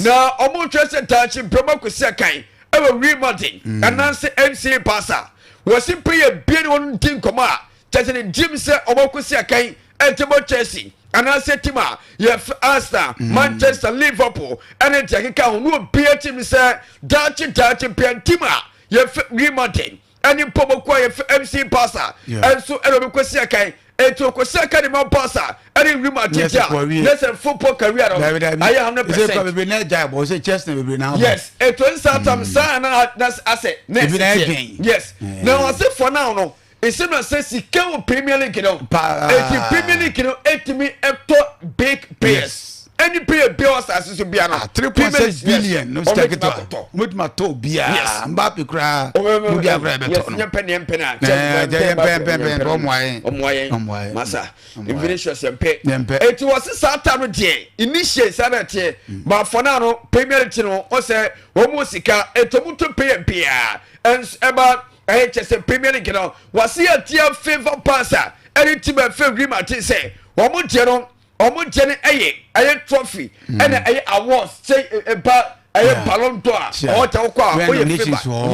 na omo chese dache promo kwesi kan ewo remodeling ananse MC pasa wasi player bien won tin koma chese ni gym se omo kwesi kan etimo Chelsea ananse tima ye Arsenal Manchester Liverpool ene jakeka ho no bia team se dache tima ye remodeling ene pobokwa ye MC pasa enso ero kwesi kan eto kwesi kan ma pasa ene remodeling yes football career no I 100% yes eto insatam sa na ase yes now I say for now no ese no say sika wo Premier League no Premier League no etimi eto big players any player bills as so bia no 3.6 billion no stake to mutma to bia Mbappe kra bia kra beto no nyempena omwaye masa Vinicius yempe it was sata no de initiate sanate but for now no Premier League no o say wo mu sika etomuto pia and about HSM Premier League no wasi atia favor passer any team favor Martin say omo jeno aye trophy and aye awards say about aye Ballon d'Or or ta kwa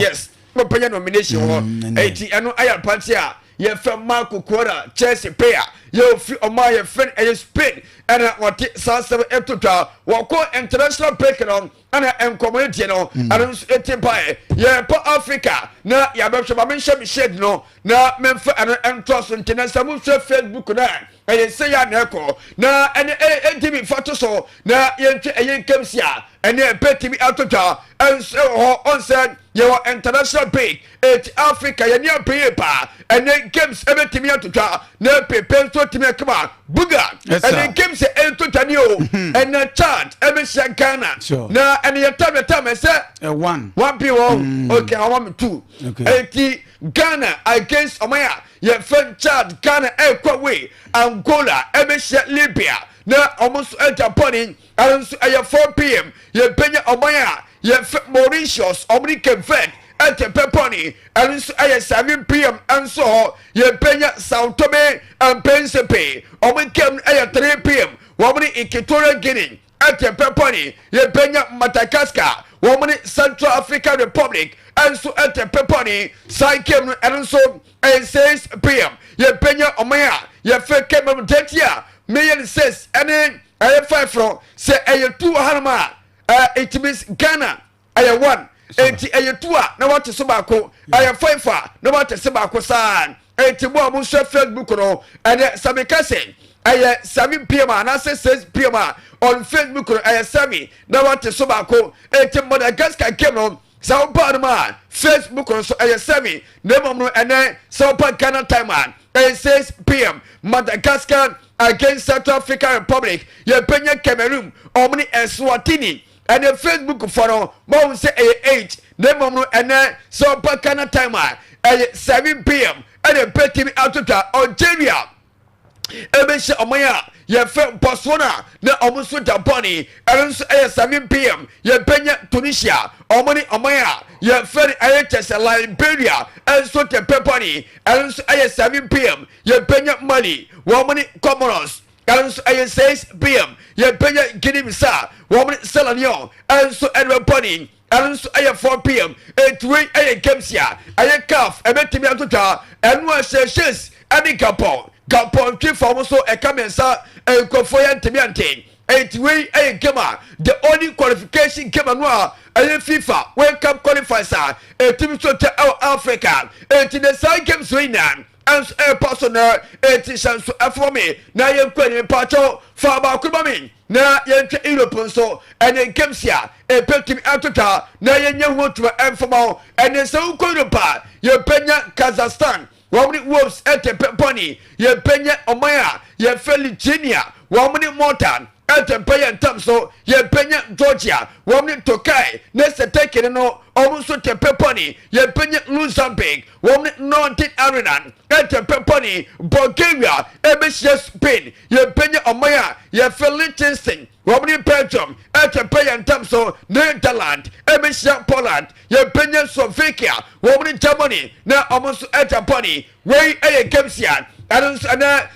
yes no pay nomination ho eti eno aye party a ye fam Marco Kwara Chelsea player ye fi oma ye friend aye Spain and what sansem etotwa wako international break no ana encommodity no ana etimpa ye pa Africa na ya be hweba menhye shed no na memfa ana entroso international mu Facebook na aye say ya na eko na ene edimi fato so na ye ntwe aye kemsia ene petimi atotwa enso ho onse ye wa international break et Africa ye ne pay pa ene games ebetimi atotwa na pepe so timi kama buga ene games entotwa ni o ene chant ebe Ghana na ene ye time say 1 people okay I want 2 eti Ghana against Omaya ye fan Chad Ghana way Angola ebe Libya na almost Japan and 4 p.m. ye Benya Omaya ye Mauritius Omnican Vet at Peponi and 7 p.m. and so ye Benya Sao Tome and Principe Omnican at 3 p.m. Womani Equatorial Guinea at Peponi ye Benya Madagascar Womani Central African Republic and so at Peponi Saikem and so 6 p.m. ye Benya Omaya ye Fake Tetia million says and then I 5 from say a 2 Hanama it means Ghana I 1 80 a 2 now what to Sabako I 5 far no what to Sabako san 81 Musha Facebook no and Samikase I 7 p.m. and I say 6 p.m. on Facebook I 7 now what to Sabako 80 Madagascar came on Sao Panama Facebook so I 7 no and then Sao Panama time man 6 p.m. Madagascar against South African Republic ye Benya Cameroon omni Eswatini and the Facebook follow mo say 8 name no and Sao Panama time 7 p.m. and the betting out to Algeria ebehye omaya ye fe Botswana na omuso Japan enso 7 pm ye penya Tunisia omoni omaya ye fe ayechese Liberia enso te peponi enso 7 pm ye penya Mali womoni Comoros enso 6 pm ye penya Guinea-Bissau womoni Sierra Leone enso edweponi enso 4 pm etwe Kemsia aye CAF ebetimi atotwa enu ashes ani Gabon twi for so e kamensa enkofo ya ntemiante etwe gema the only qualification gema no a FIFA World Cup qualifiers etimi so te Africa etine sai games winan and a personal etisan so afomi na ye kwani pacho fa ba kubami na ye twa Europe so ene games ya petimi atota na ye nya hotuma enfoma ene se ukorupa ye penya Kazakhstan wamni Wolves ete peponi ye penye omaya ye Feligenia wamni Mortan ete peye ntamso ye penye Georgia wamni Tokai nese tekene no omuso te peponi ye penye Mozambique wamni Northern Ireland ete peponi Bulgaria ebeshye Spain ye penye omaya ye Liechtenstein wamni Belgium ete peye ntamso Netherlands ebeshye Poland ye penye Slovakia wamni Germany na omuso ete poni wey Kemsia and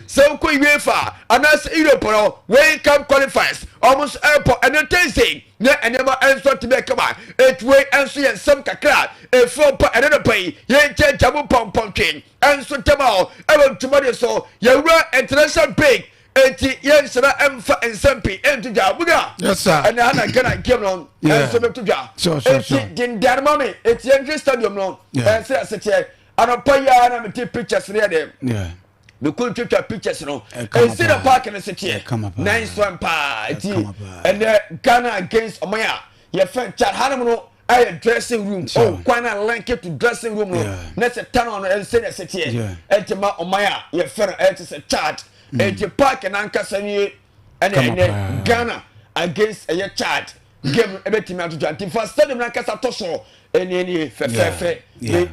so quick UEFA and as Europe way come qualifies almost airport and a tasting and never answer to make a it way answer some kakra a 4 another pay ye jamu pumpkin and so tomorrow I want to money so you were international big 80 years and Sampi and to Jabuga. Yes, sir. And I'm gonna give on and so to Jar. Sure. Din Mommy, it's Yankee Stadium no. And say I said, I don't pay ya and take pictures near them. Yeah. We could take pictures, no. And see the park in the city. Nice one, pa. And Ghana against Omaya. Your friend Chad Hanamo. I dressing room. Oh, quite a link it to dressing room. Let's a turn on and say the city. And to Omaya, your friend is a chat. And you park and anchor and then Ghana against a chat. Game everything out to 21st stadium like a tosho. Any fefe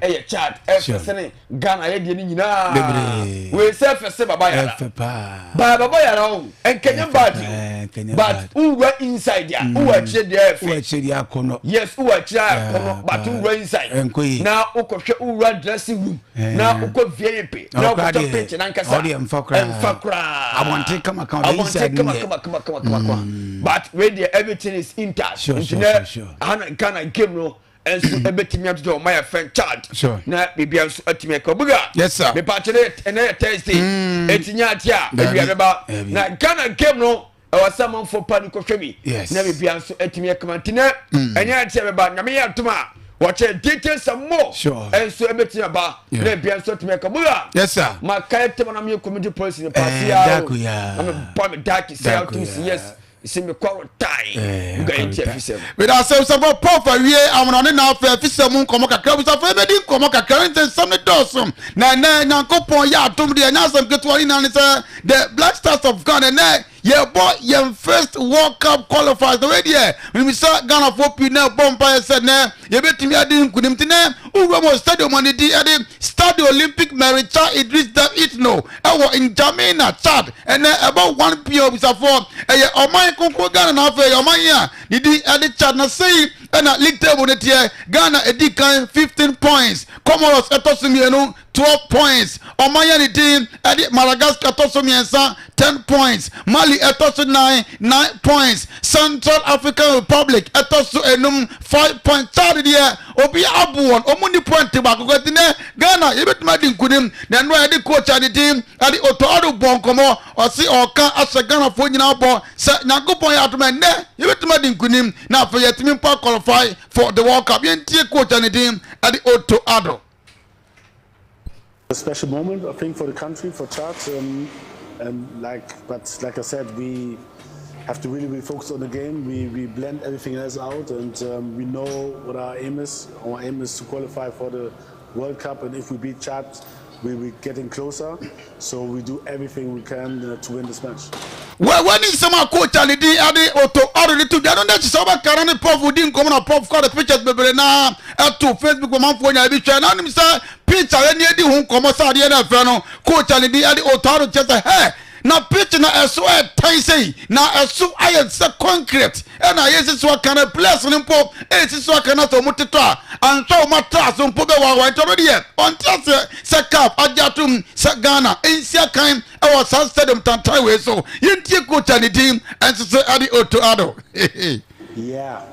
a chat sene Ghana e die ni nyina we say fese baba ya baba ya no en Kenyan but who were inside ya who were chedi akono yes who were chedi akono but who were inside now ukofwe who were dressing room now uko VIP now uko pitch na nkasa emfakra abonte kama inside but when everything is intact sure Ghana game no and so ebetimi ato my friend Chad na bibia so atimi ka buga yes sir me patche and Thursday etinya atia ebiareba na Ghana game no awasam for pan ko hwemi na bibia so atimi ka mantina enya atia beba na me atuma watch details some more and so ebetimi ba na bibia so atimi ka buga yes sir ma kayete na me community policy ne pasia am pa me daki say out to yes see me quarrel time going to FCM with ourselves about proper we am on na FCM komo kakra we say be komo kakra nten some dosum na nyankopon ya atom de nyasam ketwari na say the Black Stars of Ghana na yeah boy your first World Cup qualifiers the way there we saw Ghana for pina bomba said na ye betimi adi nkunim tena uwemo stadium on the Stade Olympic Mericha Idris David no in Jamaica Chad and about 1 p.m. is for Oman Konko Ghana na fe Oman ya didi adi Chad na say and league table net here Ghana edikan 15 points Comoros etosumienu 12 points Oman ya ni team adi Madagascar etosumiensa 10 points Mali etosu 9 points Central African Republic etosu enum 5 points Chad there obi abuon omuni point ba kokotine Ghana yebetuma di nkunim na no adi coach adi team adi otoado bonkomo osi oka asa Ghana fo nyina bo se nyagopon ya atuma ne yebetuma di nkunim na for yetimi pa qualify for the World Cup yentie coach adi team adi otoado. A special moment, I think, for the country, for Chad. But like I said, we have to really focus on the game. We blend everything else out, and we know what our aim is. Our aim is to qualify for the World Cup, and if we beat Chad, we'll be getting closer. So we do everything we can to win this match. Well, when is some coach and the auto already to the other some current prof who didn't come on a prof call the pictures now to Facebook man for your picture pizza and the home come outside the NFL coach and the auto just hey na pitch na eso e tan sei na eso aye se concrete e na yes so kana place ni mpo e so kana to muteto a anso matra so mpo be wa to de on se cap ajatum se Ghana ensia kan e wa San Stadium tantai we so yentie coach and the team and so Adeakyia. Yeah.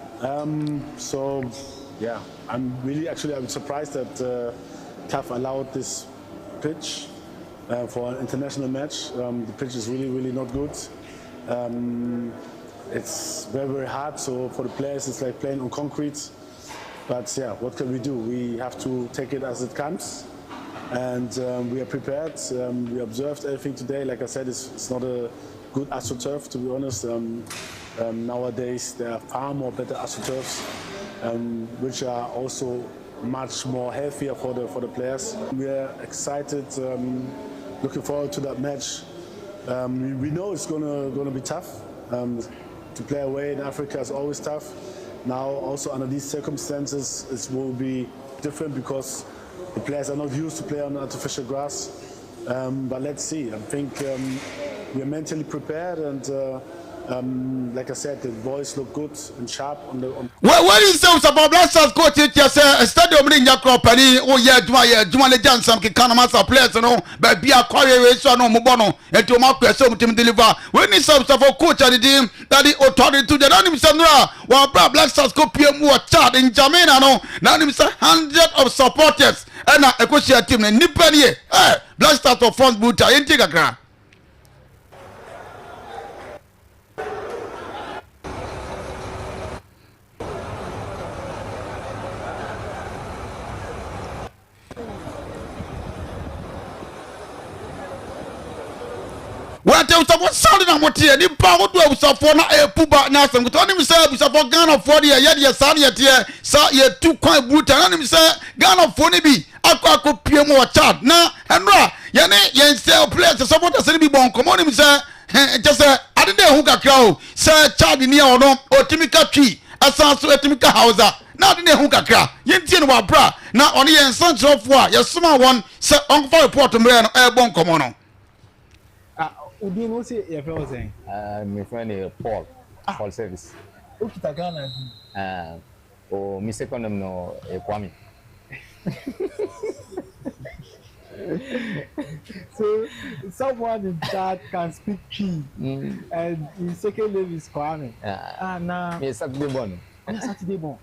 So yeah, I'm surprised that CAF allowed this pitch for an international match. The pitch is really not good. It's very hard. So for the players, it's like playing on concrete. But yeah, what can we do? We have to take it as it comes, and we are prepared. We observed everything today. Like I said, it's not a good AstroTurf, to be honest. Nowadays, there are far more better AstroTurfs, which are also much more healthier for the players. We are excited, looking forward to that match. We know it's gonna be tough. To play away in Africa is always tough. Now, also under these circumstances, it will be different because the players are not used to play on artificial grass. But let's see. I think we are mentally prepared, and like I said, the boys look good and sharp on the. What is so about Blasters coach? You say stadium in your company. Oh yeah, Juma le Jan some kind of master players, no. But be a career so no mubono. And to mark so team deliver. When is some for coach and the team that the authority to the anonymous Sandra. While Blasters go PM more chat in Jamaica, no. Now him say hundreds of supporters. And now a coach team in Nipani. Blasters of front boot. I ain't take a grand. What else was sounding on what here? The power to have for a puba nasam. But only say we support Ghana for the year, son yet here, sa ye 2 quite brutal. And him say Ghana for be aqua PM or chat. Now, and ra, yen sell players to support us and be born. Come on, him say, just I didn't know who got crow, sir, child in here or no, or Timika tree, ASANTE Timika house. Now didn't who got crow, yen tin wa bra. Now on the son of war, your small one, sir, on for a port of man, airborne common. Udi no say your friend was saying. My friend is Paul Service. Okay, Ghana. Oh, my second name no Kwame. So someone in chat can speak Chi, and his second name is Kwame. Nah. Me Saturday born. Saturday born.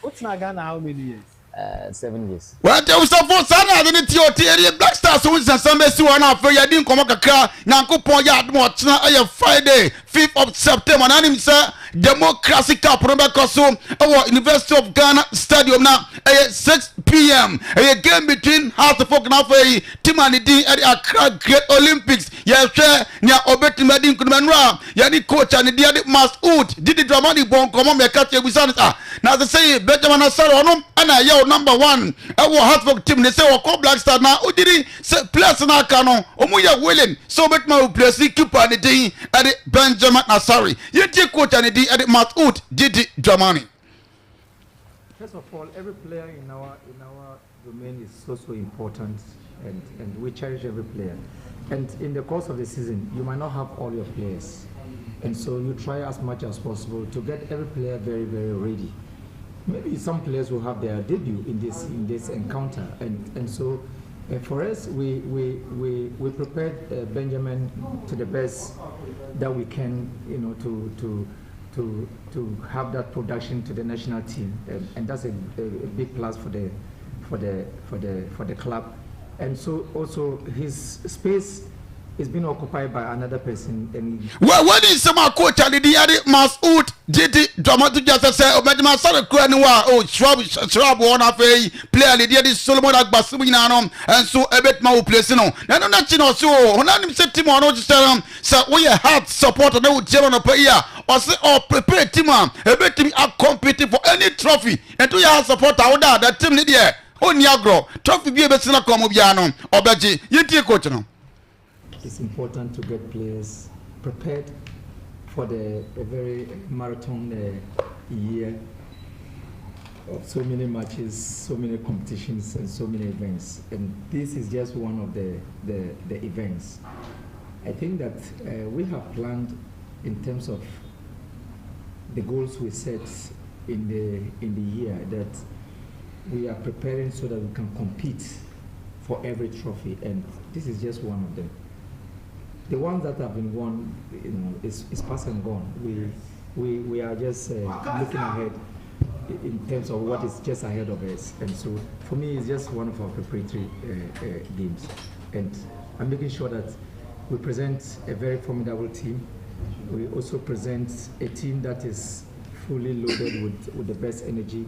What's na Ghana? How many years? 7 years. Well, there was a for Sana than the TOT Black Stars who is a Sunday to one after you didn't come a car. Nanko Poyard Watch now Friday, 5th of September. And him sir, Democracy Cup, Rebecca Coso, our University of Ghana Stadium now at 6 p.m. A game between House of Folk now for a team and the at the Accra Great Olympics. Yes, sir, near Obeti Medin Kumanra, Yani coach and the dear Masoud did the dramatic bone come on, catch a wizard. Now they say Benjamin Asaro, and I yell number 1. Our Hartford team, they say, or Black Star now, who did he say, place in our canon, Omuya willing, so bet my place, keep on the day at the Benjamin Asari. You take coach and the day at the Masoud did it Dramani. First of all, every player in our domain is so important, and we cherish every player. And in the course of the season, you might not have all your players, and so you try as much as possible to get every player very ready. Maybe some players will have their debut in this encounter, and so for us, we prepared Benjamin to the best that we can, you know, to have that production to the national team, and that's a big plus for the club, and so also his space is being occupied by another person. And well, what is some coach and the other Masoud did it dramatic just say, Benjamin Asari oh, Shrub one of a player, the dear Solomon Agbasubinanum, and so a bit more place, no. And I'm not, you know, so when I'm set him on, so we have support and no general per year, or say, or prepare team, a bit to be competing for any trophy, and to your support out there, that team there, oh, Niagro, trophy be a bit like Comobiano, or Beji, you take coach. It's important to get players prepared for a very marathon year of so many matches, so many competitions, and so many events. And this is just one of the events. I think that we have planned in terms of the goals we set in the year, that we are preparing so that we can compete for every trophy, and this is just one of them. The ones that have been won, is past and gone. We are just looking ahead in terms of what is just ahead of us, and so for me, it's just one of our preparatory games, and I'm making sure that we present a very formidable team. We also present a team that is fully loaded with the best energy,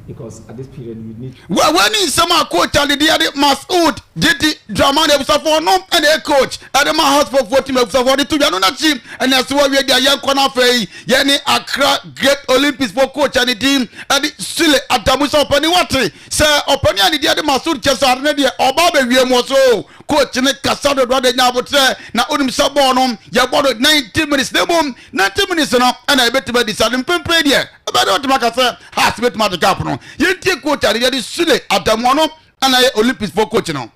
because at this period we need. Well, when is some coach and the Masoud did the drama for no and a coach at the house for 40 minutes for the 2 another team, and that's why we are the young corner fay yani Accra Great Olympics for coach and the team and the Sule at Damusa Paniwati. Sir, open and the Masoud just are ready or Baba so coach in the Casado rather now, but now Unim Sabonum, you bought 90 minutes, the boom, 90 minutes enough, and I bet to be deciding Pimple here. About what Macasa has met Mata Capital. You take coach and the Sule at Damono and I Olympics for coaching. I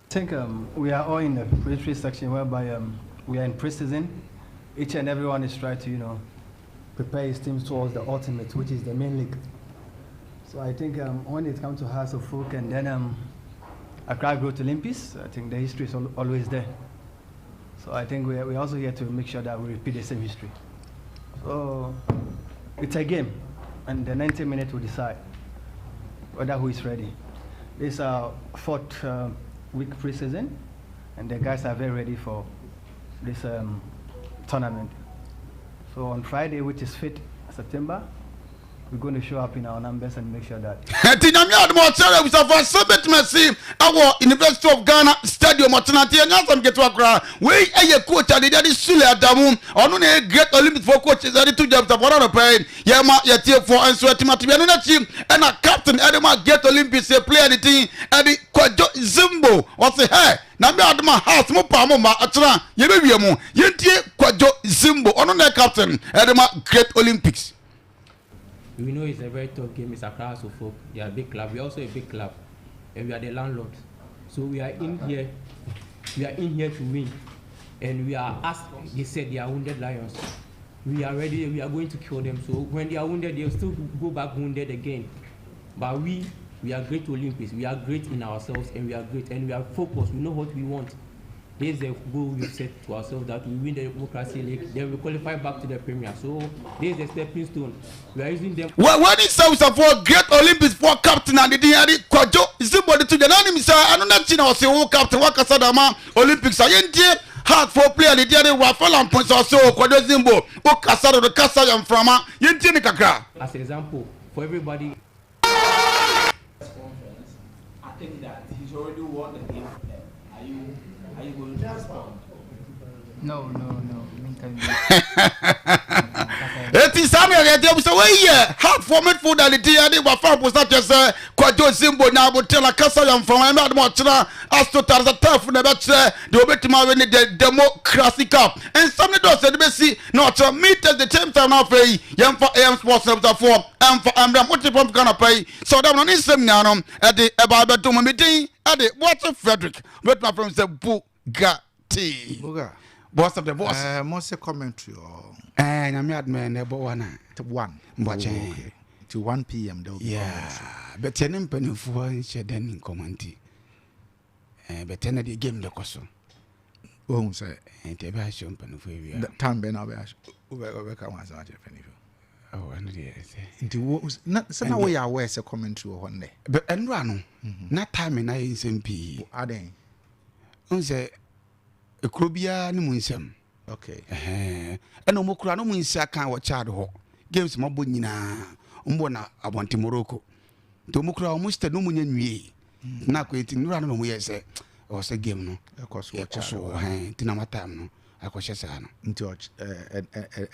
think we are all in the preparatory section whereby we are in pre-season. Each and everyone is trying to, prepare his teams towards the ultimate, which is the main league. So I think when it comes to House of Folk and then Accra Growth Olympics, I think the history is always there. So I think we're also here to make sure that we repeat the same history. So it's a game, and the 90 minutes will decide whether who is ready. This is our 4th week pre-season, and the guys are very ready for this tournament. So on Friday, which is 5th September, we're going to show up in our numbers and make sure that. Our University of Ghana Stadium Maternity and some get to Accra. We a coach and the Sule Adamu on a Great Olympics for coaches and the 2 jobs of one paying. Yama Yatia for and so another team and a captain Adama Great Olympics a player the team and the Kwajo Zimbo was a hair. Nambi Adama has more Pamoma Atra Yebiamo Yentie Kwajo Zimbo on the captain Adama Great Olympics. We know it's a very tough game. It's Accra House of Folk. They are a big club. We are also a big club, and we are the landlord. So we are in here. We are in here to win, and we are, as they said, they are wounded lions. We are ready. We are going to kill them. So when they are wounded, they'll still go back wounded again. But we are great Olympics. We are great in ourselves, and we are great, and we are focused. We know what we want. This is the goal we've set to ourselves, that we win the Democracy League, then we qualify back to the Premier. So this is the stepping stone. We are using them. Well, when it sounds for Great Olympics for captain and the Diari Kwajo Zimbo to the enemy, sir, I don't know if you captain Wakasadama Olympics. I ain't hard for player the Diari Wafala points or so, Kwajo Zimbo, Okasado, the Kasayam from Yentinaka. As an example, for everybody. I think that he's already won the game. Are you going to respond? No. It is Samuel. So hard for midfield and the day were far was not just Kwajo Zimbo now, but tell a Kasayam from my Motra as to Tarza Turf, the better the Obetima when the Democracy Cup. And some of those said, Bessie, not to meet at the same time now, pay young for AM Sports for and for Ambram, what you gonna pay. So down on this seminar at the Abia meeting at the Water Frederick, but my friend said Bugatti. Boss of the boss. Most commentary or I'm not man about 1 to 1. Okay. To 1 p.m. But ten penny for then in commentary. But ten the game the coso. Oh, say, and the bash on penny for you. The time Ben Abash. Penny. Oh, and yes. Not some way I wear a commentary one day. But and run not time in SMP. Are they? Say a crobia no munsem. Okay. And no mokra no munsa kan wa child ho. Games mabo nyina. Mbona abonti Morocco. To mokra almost no munya nwie. Na ko eti nura no mu yese. O se game no. Ekoso tinama time no. Akoshe sa no. Nti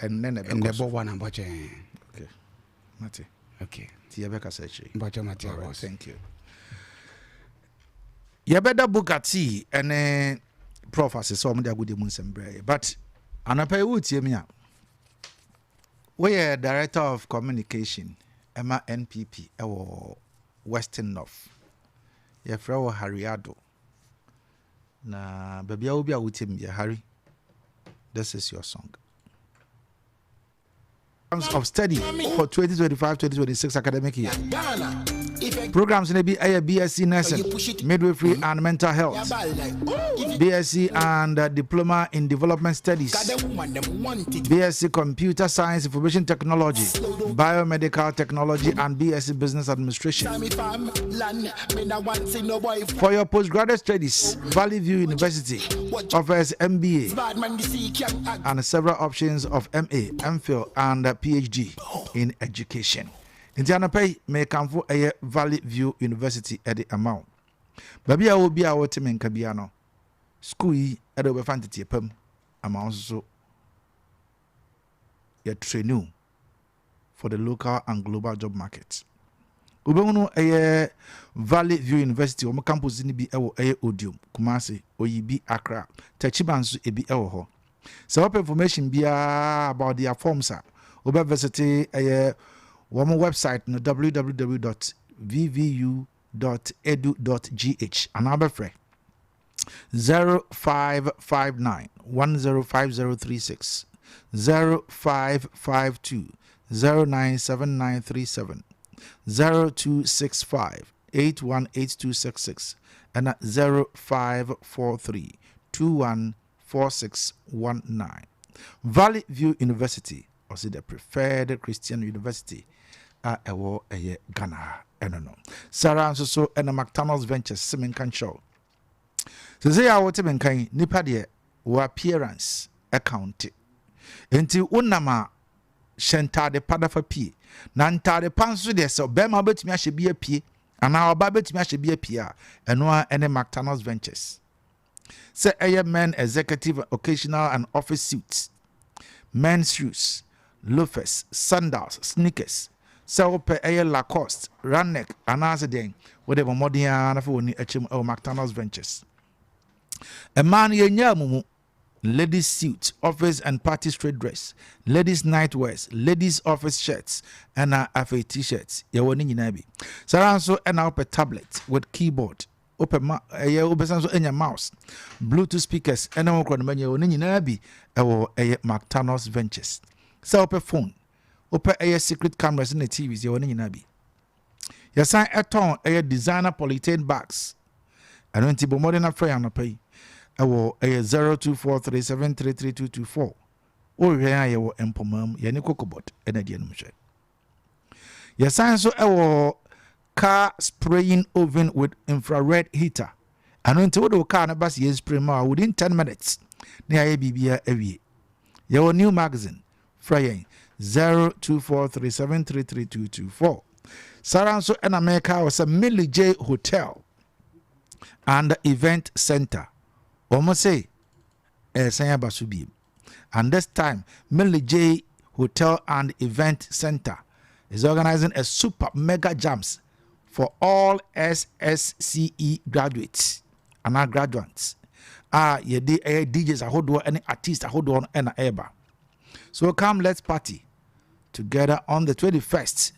and then and the one and boche. Okay. Mate. Okay. Ti yebeka sechi. Boche mate. Thank you. Yebeda Bugatti and Prof as so many good munsem but anapa wo tie me a we are director of communication Emma NPP ewo Western North ye fra wo Hariado na babia obi a wotie me Harry This is your song. Of study for 2025-2026 academic year. Programs in BSc Nursing, Midwifery and Mental Health, BSc and Diploma in Development Studies, BSc Computer Science, Information Technology, Biomedical Technology, and BSc Business Administration. For your postgraduate studies, Valley View University offers MBA and several options of MA, MPhil, and PhD in education. Indiana pay may come for a Valley View University at the amount. Babia will be our team in Kabiano. School at the fantasy pum amount so yet trainee for the local and global job market. Ubeno a Valley View University or campus in be a Odium, Kumasi, Oyibi Accra, Tachibansu ebi ewo. So up information be about their forms are over visit a one website no www.vvu.edu.gh another free 0559 105036 0552 097937 0265 818266 and at 0543 214619. Valley View University, or the preferred Christian university, ewo eye Ghana enono. Sarah so and McDonald's Ventures Simen can show. So say I want to menkan nipa de wo appearance account. Enti unama shentade pada fa pie. Na ntade panso de so be ma betumi ahye bia pie. Ana oba betumi ahye bia pie a eno a ene McDonald's Ventures. Say eye men executive occasional and office suits. Men's shoes, loafers, sandals, sneakers. So pe aye Lacoste, Ranneck, another day, whatever modern for ni McDonald's Ventures. A man ye nyamumu, ladies suit, office and party straight dress, ladies nightwears, ladies office shirts, and FA t-shirts. Ye woni nyina bi. So and a tablet with keyboard. Open mouse, Bluetooth speakers, and a McDonald's Ventures. So open phone, open secret cameras in the TVs. You nabi. You sign a ton designer polythene bags. I don't think more than a friend on pay. I will 0243733224. Or you will empomum Yanikokobot and a dianuche. You sign so I car spraying oven with infrared heater. And until the car na bus yes spray more within 10 minutes. Near ABBA every. Your new magazine, Frying 0243733224. Saranso and America was a Millie J Hotel and Event Center. Almost say Basubi. And this time, Millie J Hotel and Event Center is organizing a super mega jams for all SSCE graduates and our graduates. Ye DJs hold any artists hold on and eba. So come, let's party together on the 21st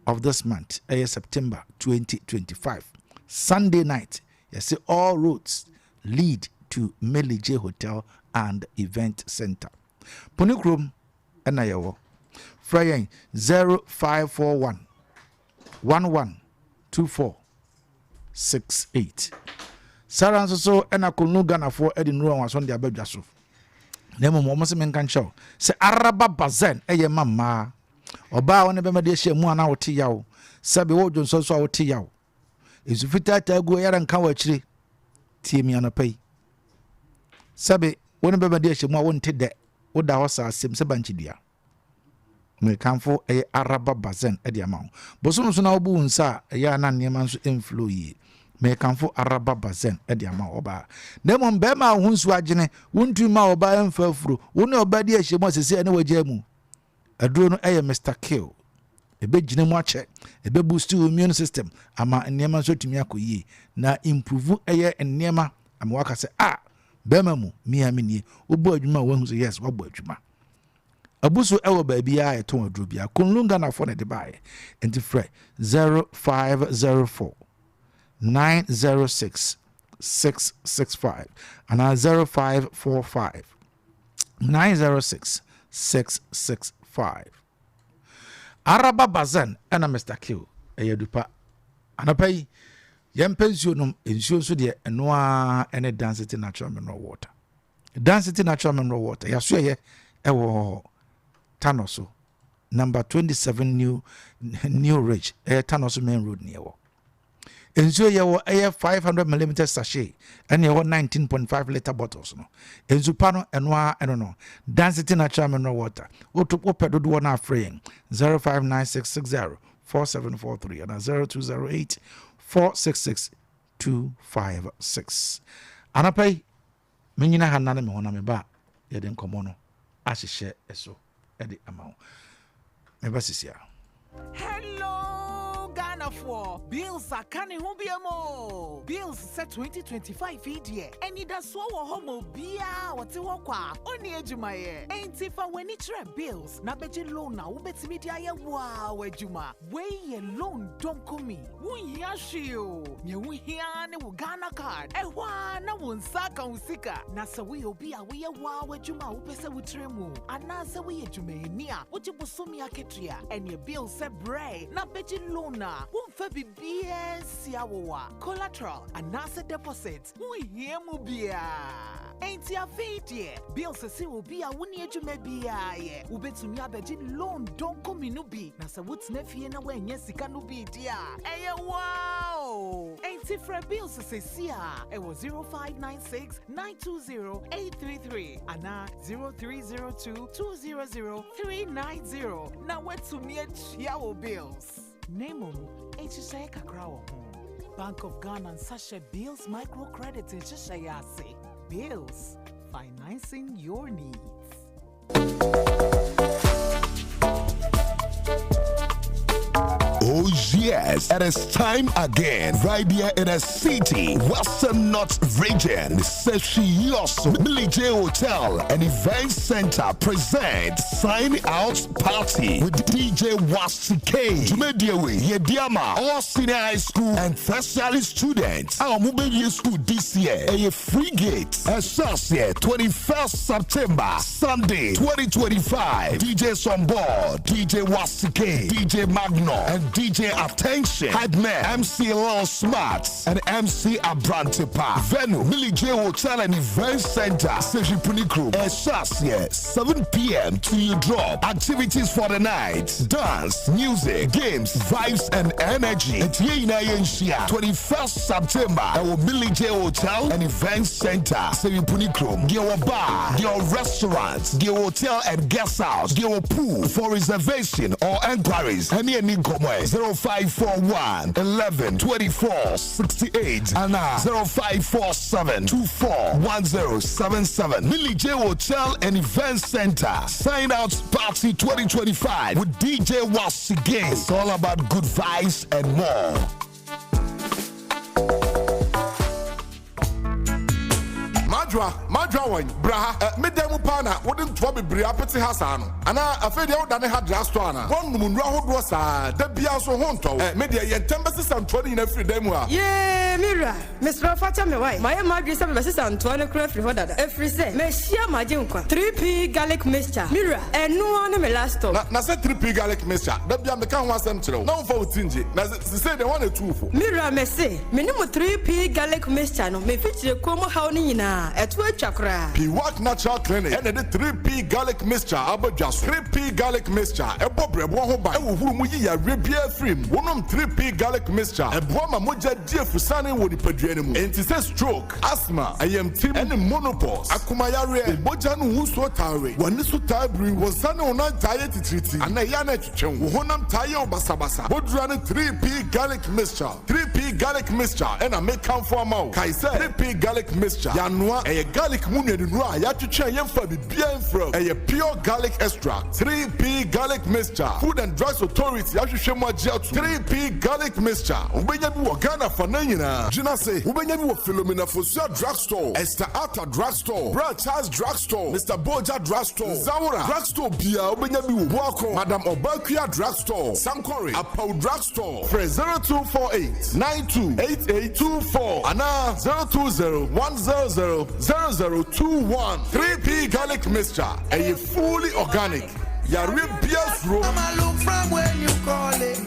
of this month, September 2025. Sunday night, you see all roads lead to Millie J Hotel and Event Center. Punikrum and Ayawo. Frying 0541 112468. Sarah so ena kunu Ghana for Edinburgh was on the Abia. Nemo momo se menkan show. Se araba bazen eye mama. Oba woni be mede hye mu ana wote yawo. Sabe wo jonso so wote yawo. Ezufita tagu yara nka wa chire. Tie mi anapai. Sabe woni be mede hye mu a wonte de. Woda ho sa asem se banchidua. Me kanfo araba bazen e de amount. Boso so na obu nsa ya na niam nso inflow yi. Me kanfo araba bazen e de amount oba. Nemo be ma hunsu agene, wontu ma oba emfa afuro. Woni oba de ahye mu asese ene wagya mu. Aduro no Mr. Kill. Ebe gine mu ache, ebe boost immune system ama niam nso tumi akoyi na improve niam am waka se be ma mu mi amini obo adwuma wo hu so yes wo bo adwuma. Abuso ewo baby a eton adrobia kunlunga na phone de bae enti frɛ 0504 906 665 and 0545 906 665. Araba Bazan and Mr. Q. Eyedupa. Anapai. Yempensionum insurance so de noa any density natural mineral water. Density natural mineral water. Yaso ye ewo Tanoso. Number 27 New Ridge. Tanoso main road near. Enzo yewo 500mm sachet and yewo 19.5 liter bottles no. Enzo pano enwa eno density natural mineral water. Otopo pedo do na fraying 0596604743 and 0208 466-256. Anapai menyina hanane me hona me ba ye den komo no ahihye eso e de amount me ba sisia. Hello, Ghana for bills are canning hubiamo. Bills set 2025 year. And it does so homo bia what you walk only ejumaye. Ain't if I when it bills. Na beji loan na ubeti media ya wow ejuma. Way loan don't come me. Wun yashio. Nye wun hiane wu Ghana card. Ewa na wun saka usika. Na sa we obia we ya wow ejuma upese wutremu. Anasa we ejume niya. Uchi busumi aketria. And your bill se bray. Na beji loan na. Wun febi BS yawa. Collateral. Anasa deposit. Wun hiemu bia. Ain't ya feet ye. Bill se si ubia wuni ejume bia ye. Ubetumi abeji loan don't come inubi. Na sa wut's nefie na wenye sika nubi dia. Eye wow. Ain't if bill se siya. Ewo 0596-920-833. Ana 0302-200-390. Na wetumi yawo bills. Name HSA Kakrawo. Bank of Ghana and Sasha Bills Microcredit in Shishayase. Bills, financing your needs. Oh yes, it is time again. Right here in a city, Western North region, Kayaso, Millie Hotel and Event Center presents Sign Out Party with DJ Wasike. Jumediawe, Yediama, all senior high school and tertiary students. Our mobile school this year, a free gate. Associate 21st September, Sunday 2025. DJs on board, DJ Wasike, DJ Magno, and DJ Attention, Headman, MC Lil Smarts, and MC Abrantepa. Venue, Millie J Hotel and Event Center, Sejipuni Group. Associate 7 p.m. till you drop. Activities for the night, dance, music, games, vibes, and energy. At 21st September, our Millie J Hotel and Event Center, Sejipuni Group. Your bar, your restaurants, your hotel and guest house, your pool. For reservation or enquiries, any 0541 11 24 68 and 0547 24 1077. Millie J Hotel and Event Center. Sign Out Party 2025 with DJ Wasige. It's all about good vibes and more. Madra one, Braha, Midemu Pana, wouldn't Bobby Bria Petit Hassan. And I feel you done had Jastrana. One moon was the Biaso Honto, Media and Tempests and 20 in every demo. Yeah, Mira, Miss Rafata, my wife, my Madrid, some assistant, 20 craft for that. Every say, Messia Majunka, 3P garlic mixture, Mira, and no one me last stop. Now, said 3P garlic mixture, that be on the can was central. No for Tingy, as they say they want a two for. Mira, me say, minimum 3P garlic mixture, no, me fit your como haunina. At work chakra. Piwak Natural Clinic and the 3P garlic mixture, Abia 3P garlic mixture, a bobre bohoba, a wumuya ribia film, one 3P garlic mixture, a boama moja dear fusani would the pedrenum. And it says stroke, asthma, I am team and monopause, Akumayare, Bojan Wuswatare, Wanisu Tabri was son on a diet treaty, and a yana chichen, Wonam Tayo Basabasa, Bodrana 3P garlic mixture, 3P garlic mixture, and I make come for a mouth. Kaisa 3P garlic mixture, Yanua. A garlic moon and raw, ya to change for the bien from a pure garlic extract, 3P garlic mixture, Food and Drugs Authority, ya to show my jet 3P garlic mixture, Ubenya Ghana for Nana, Jina say, Ubenya Philomena for Sir Drugstore, Esther Arthur Drugstore, Brad Charles Drugstore, Mr. Boja Drugstore, Zaura Drugstore, Bia, Ubenya Wako, Madam Obakia Drugstore, Sankori, Apo Drugstore, Press 0248 928824, and 020 100 0021 3P garlic mixture. And you fully organic. Yare bias room. I'ma look from when you call it.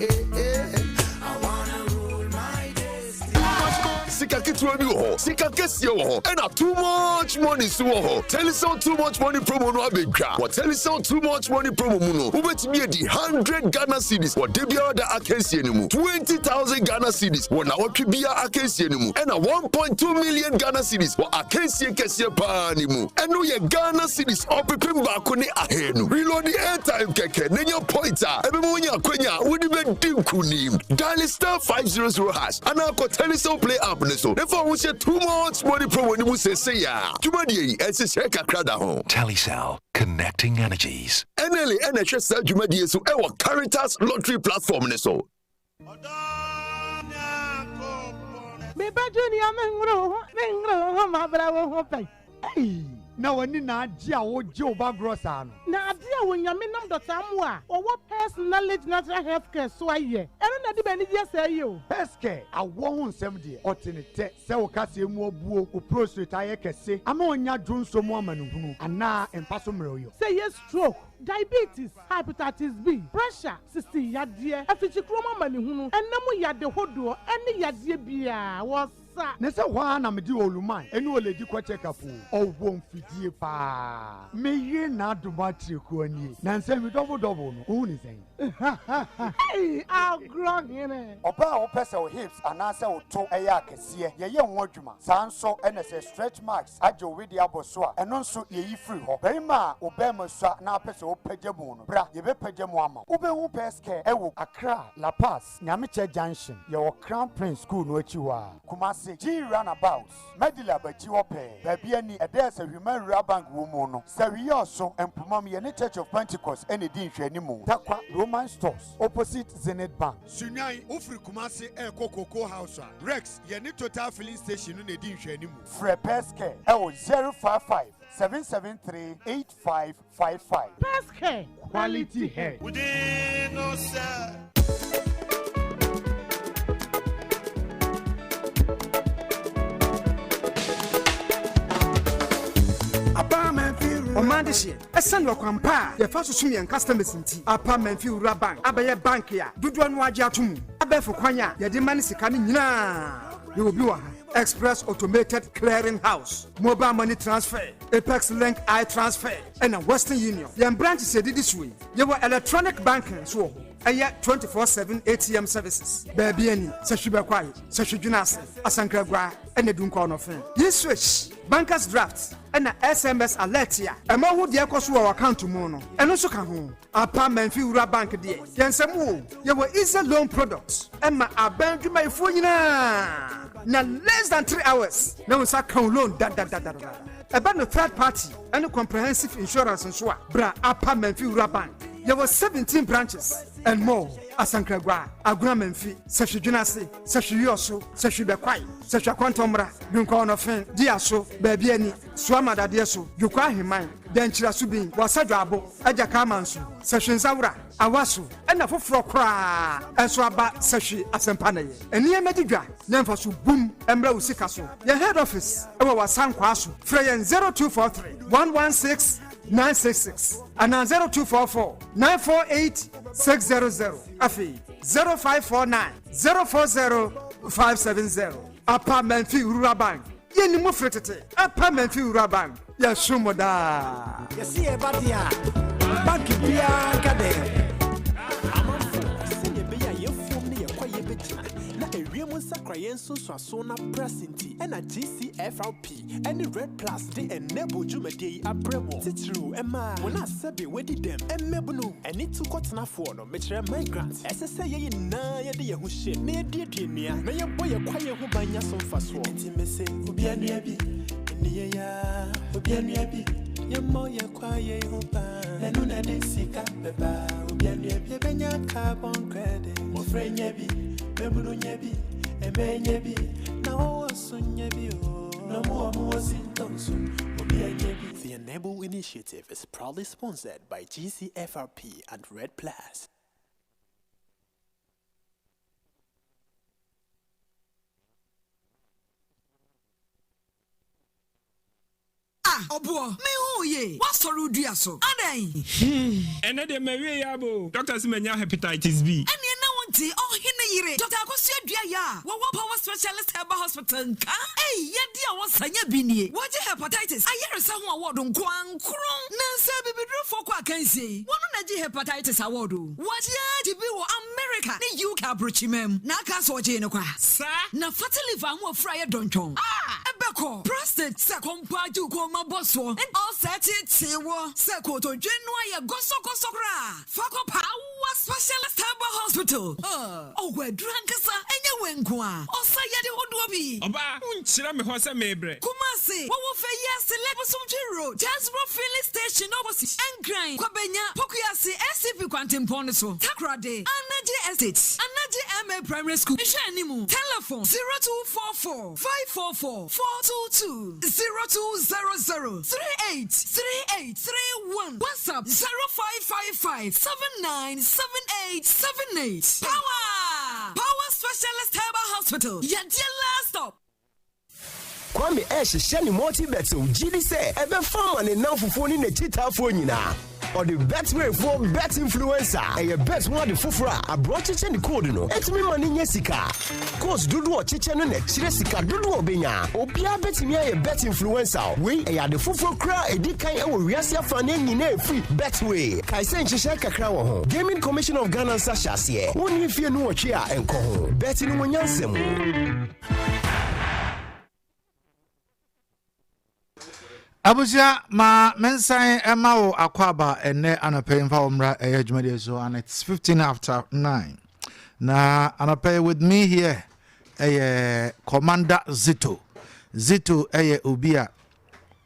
Sika kitwa bi ho, sika kesi ho, and too much money so ho. Telecel too much money promo no abedwa. What Telecel too much money promo mu no, ubetimi edi 100 Ghana cedis. What debia da akensie ni mu, 20,000 Ghana cedis. What na watwe bia akensie ni mu, and 1.2 million Ghana cedis. What akensie kese pa ni mu. Eno ye Ghana cedis opepem ba ko ni ahenu. Reload the airtime keke, nenyo pointer. Ebe mo nya kwenya, wodi be dinkunim. Dial star 500 hash. Anako Telecel play app. So therefore we say too much money promo ni mu say ya. Jumadi ense sheka krada ho. Telecel, connecting energies. NLA NHS sa jumadi so e wa Caritas lottery platform ne so. Me ba junior mengro ma brawo ho pai. Hey. Na wani na aji a woje oba grosa no na ade a wonyame nam dota mu a owo personality natural health care so aye eno na de bani je say o peske awo ho nsem de otenete se wo kase mu obuo o prostate aye kese ama onya dwonso mu amanuhunu ana empaso mreyo say yes stroke diabetes hepatitis B pressure 60 yade afichi kroma manihunu enam yade hodo ene yade bia was Nese wa na medi oluman eni oledi kwa check up owo mfidie pa meye na adomatri ko ani na nse mi double no uni sen hey I'll grow him oba o pese o hips anase o to eya akese ye ho adwuma sanso ene se stretch marks ajo we dia boso a eno nso ye yi free ho bari ma oba masua na pese o pagyamu no bra ye be pagyamu ama obe hu peske ewo Accra La Paz Nyamiche Junction ye wo Crown Prince School no achi wa Kumasi G Runabout Medila bachi wo pe baby ani ede se Human Rural Bank wo mu no sawi so empomam ye ne Church of Pentecost ene di nhwanimu takwa Roman stores opposite Zenith Bank Sunyai ofri Kumasi KOTOKO House Rex ye ne Total Filling Station no di nhwanimu Frepeske ewo 055 773-8555. Best hair, quality hair. No, sir. Omandishie, esan wa kwampa, ye fa susumi en customers nti. Apa Menfi Ura Bank, abaye bank ya, dudu anu agye atum. Abefo kwanya, ye de mani sika ni nyina. Ye obi wa Express Automated Clearing House, Mobile Money Transfer, Apex Link I Transfer, and a Western Union. Your branch is this way. You were electronic banking, so a 24/7 ATM services. Baby, any Sashiba Kwai, Sashijunase, Asankra, and the Dunkon of Fame. You switch bankers drafts and a SMS alert here. A more would the echoes our account to mono, and also come home. Apa Menfi Ura Bank, dear. Yansamu, you were easy loan products, and my abandu my phone. Now less than 3 hours. Now it's a account loan. About the third party and a comprehensive insurance and so bra Apa Menfi Ura Bank. There were 17 branches and more. Asankra, Aguna Menfi, Sashijunasi, Sashioso, Sashibekwai, Sashakwantomra, Dunkon of Fen, Diaso, Babiani, Swamada Diaso, Yukwa Himai, Denchira Subin, Wasajabo, Ajakamansu, Sashinzaura, Awasu, and a Fufrokra, and Swaba Sashi Asampane, and near Mediga, Nemfasu Boom, and Brausikaso, your head office, our San Kwasu, Freyan 0243 116 966 and 0244 948 600 Afi 0549 040 570 Apa Menfi Ura Bank Yeni Mufretete Apa Menfi Ura Bank Yashumoda Yesi Ebadia Banki Bia Kade Amanfo Sene Beya Yefum ne Yakwaye Bechema na Ewiemu Sakrayen so na Presinti and a GCFRP and the Red Plus de enable Jumadi Abremo Titru Emma when I sabi wedi them and Mebunu and need to cut na for no metre migrants SSA ye na ye de hu shit na de nia na ye boy kwaye hu banya so faso intimacy obianu bi ni ya obianu bi ye mo ye kwaye hu ba enu na de sika beba obianu bi benya carbon credit mo frenya bi mebunu nya bi emenye bi na o sunye bi o na mo sintonso obianu bi. The Enable initiative is proudly sponsored by GCFRP and Red Plus. obo me hu ye wasoro dua so adan ene de mewe yabo doctors menya hepatitis B ene na wonti ohene yire Dr. Akosia dua ya wo power specialist herbal hospital nka ye dia wonsanya binie wo je hepatitis ayeresa ho award nko ankron na se bibidru foko akansi wono na je hepatitis award wo je bi wo America ni UK abrochimem na aka so je ne kwa sa na fatty liver ho fra ye dontwon ebeko prostate se kompa ju ko maboso and all set it wo se ko to dwenu aye goso kra fako power specialist herbal hospital we drankasa enye wenko a osa ye de hodo bi oba unchira me ho se mebre kumase wo fe yes lebosomchi road Jasbro filling station opposite Enkran kwabenya pokuyase SCP kwantempon so takrade anaje estate anaje MA primary school ihanimu telephone 0244 544 422 0200 383831 WhatsApp 0555 797878 Power Specialist Herbal Hospital. Your dear last stop. Kwame sheni multi-bet so gidi say ebe farm and now for phone in the cheetah phone na. Or the bet way for bet influencer. E bet one the fufura abroad chichen the code no. Etimi mani nye sika. Course dudu o chichen no ne chire sika dudu obenya. Obia bet me e bet influencer. We e ya the fufura kra edi kan e wo wiase afa na nyina free bet way. Kai sen chiche kakra wo ho. Gaming Commission of Ghana Sashase. Woni fie no wo twe a enko ho. Bet ni wonyansem. Abuja ma mensan emao akwaba ene anapay mfa omra ejumade so and it's 15 after 9 na anapay with me here Commander Zito Obia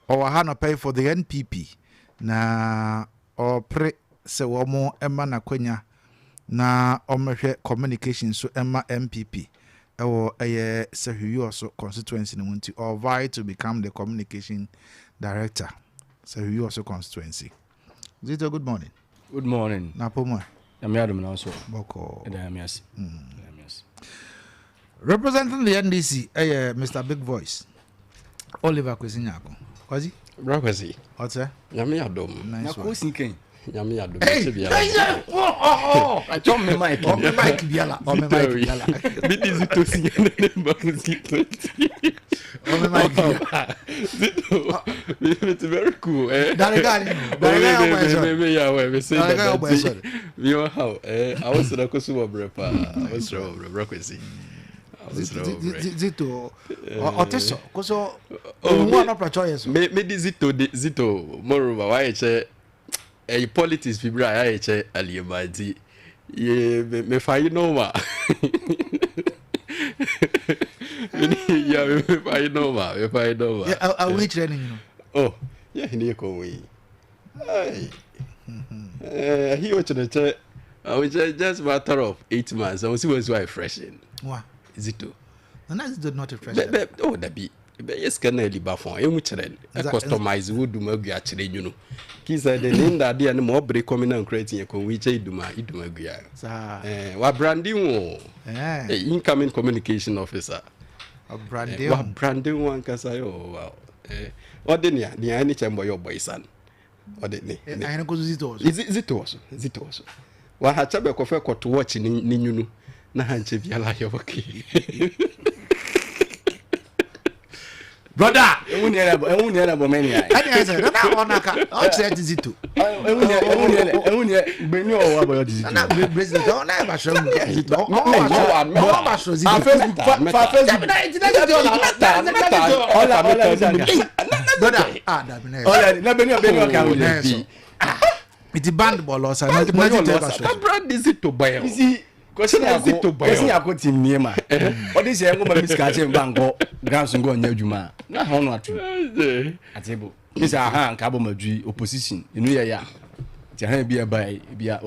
or hanapay for the NPP na or pre se womo emma na kwenya na omhwe communication so emma MPP so constituency no want to or vie to become the communication director. So you also constituency. Zito, good morning. Good morning. Napomo. Yamiadum also. Boko. Edamias. Representing the NDC, Mr. Big Voice. Oliver Kwesinyako. Kwazi? Brakwesi. What's that? Yamiadum. Nice one. Yamiadum. I don't me mic. Oh, me mic biala. Oh, me mic biala. Bidi Zito Zito. Oh, me mic biala. Zito. It's very cool. Darigari. We are how. I was na kosuwa brepa. I was Brakwesi. Zito. Oteso. Koso. One of the choices. Me Zito. Moreover, why a politics fibra I aliyemadi ye me fayi no ma yeah me fayi no ma are we training you know oh yeah he dey come we he was the I was just matter of 8 months I was why fresh in wow Zito and that's not a fresh oh that be yes can liba phone e mu chere customize would do magu a chere you know kisa the linda dia no mo break coming and creating a con we che iduma gua wa branding wo incoming communication officer branding wa branding one kasa yo wow odenia ni ani chembo yo boy san odeni I go Zito Zito wa ha chabe ko fe ko to watch ni nyunu na ha nche biala yo okay brother ehun era bomenia I said na onaka o che Zito ehun gbenu o wa boyo Zito na president o na ba show no ba show Zito Facebook brother na benu ka o le bi it band ball or na brand Zito boy Kwesi yako team niema. Odi se ngo ma miska che mbango Gans ngo nya adwuma. Na ha no atu. Atebo. Misa ha nka bo madwi opposition. Inu ye ya. Ti ha bia bai bia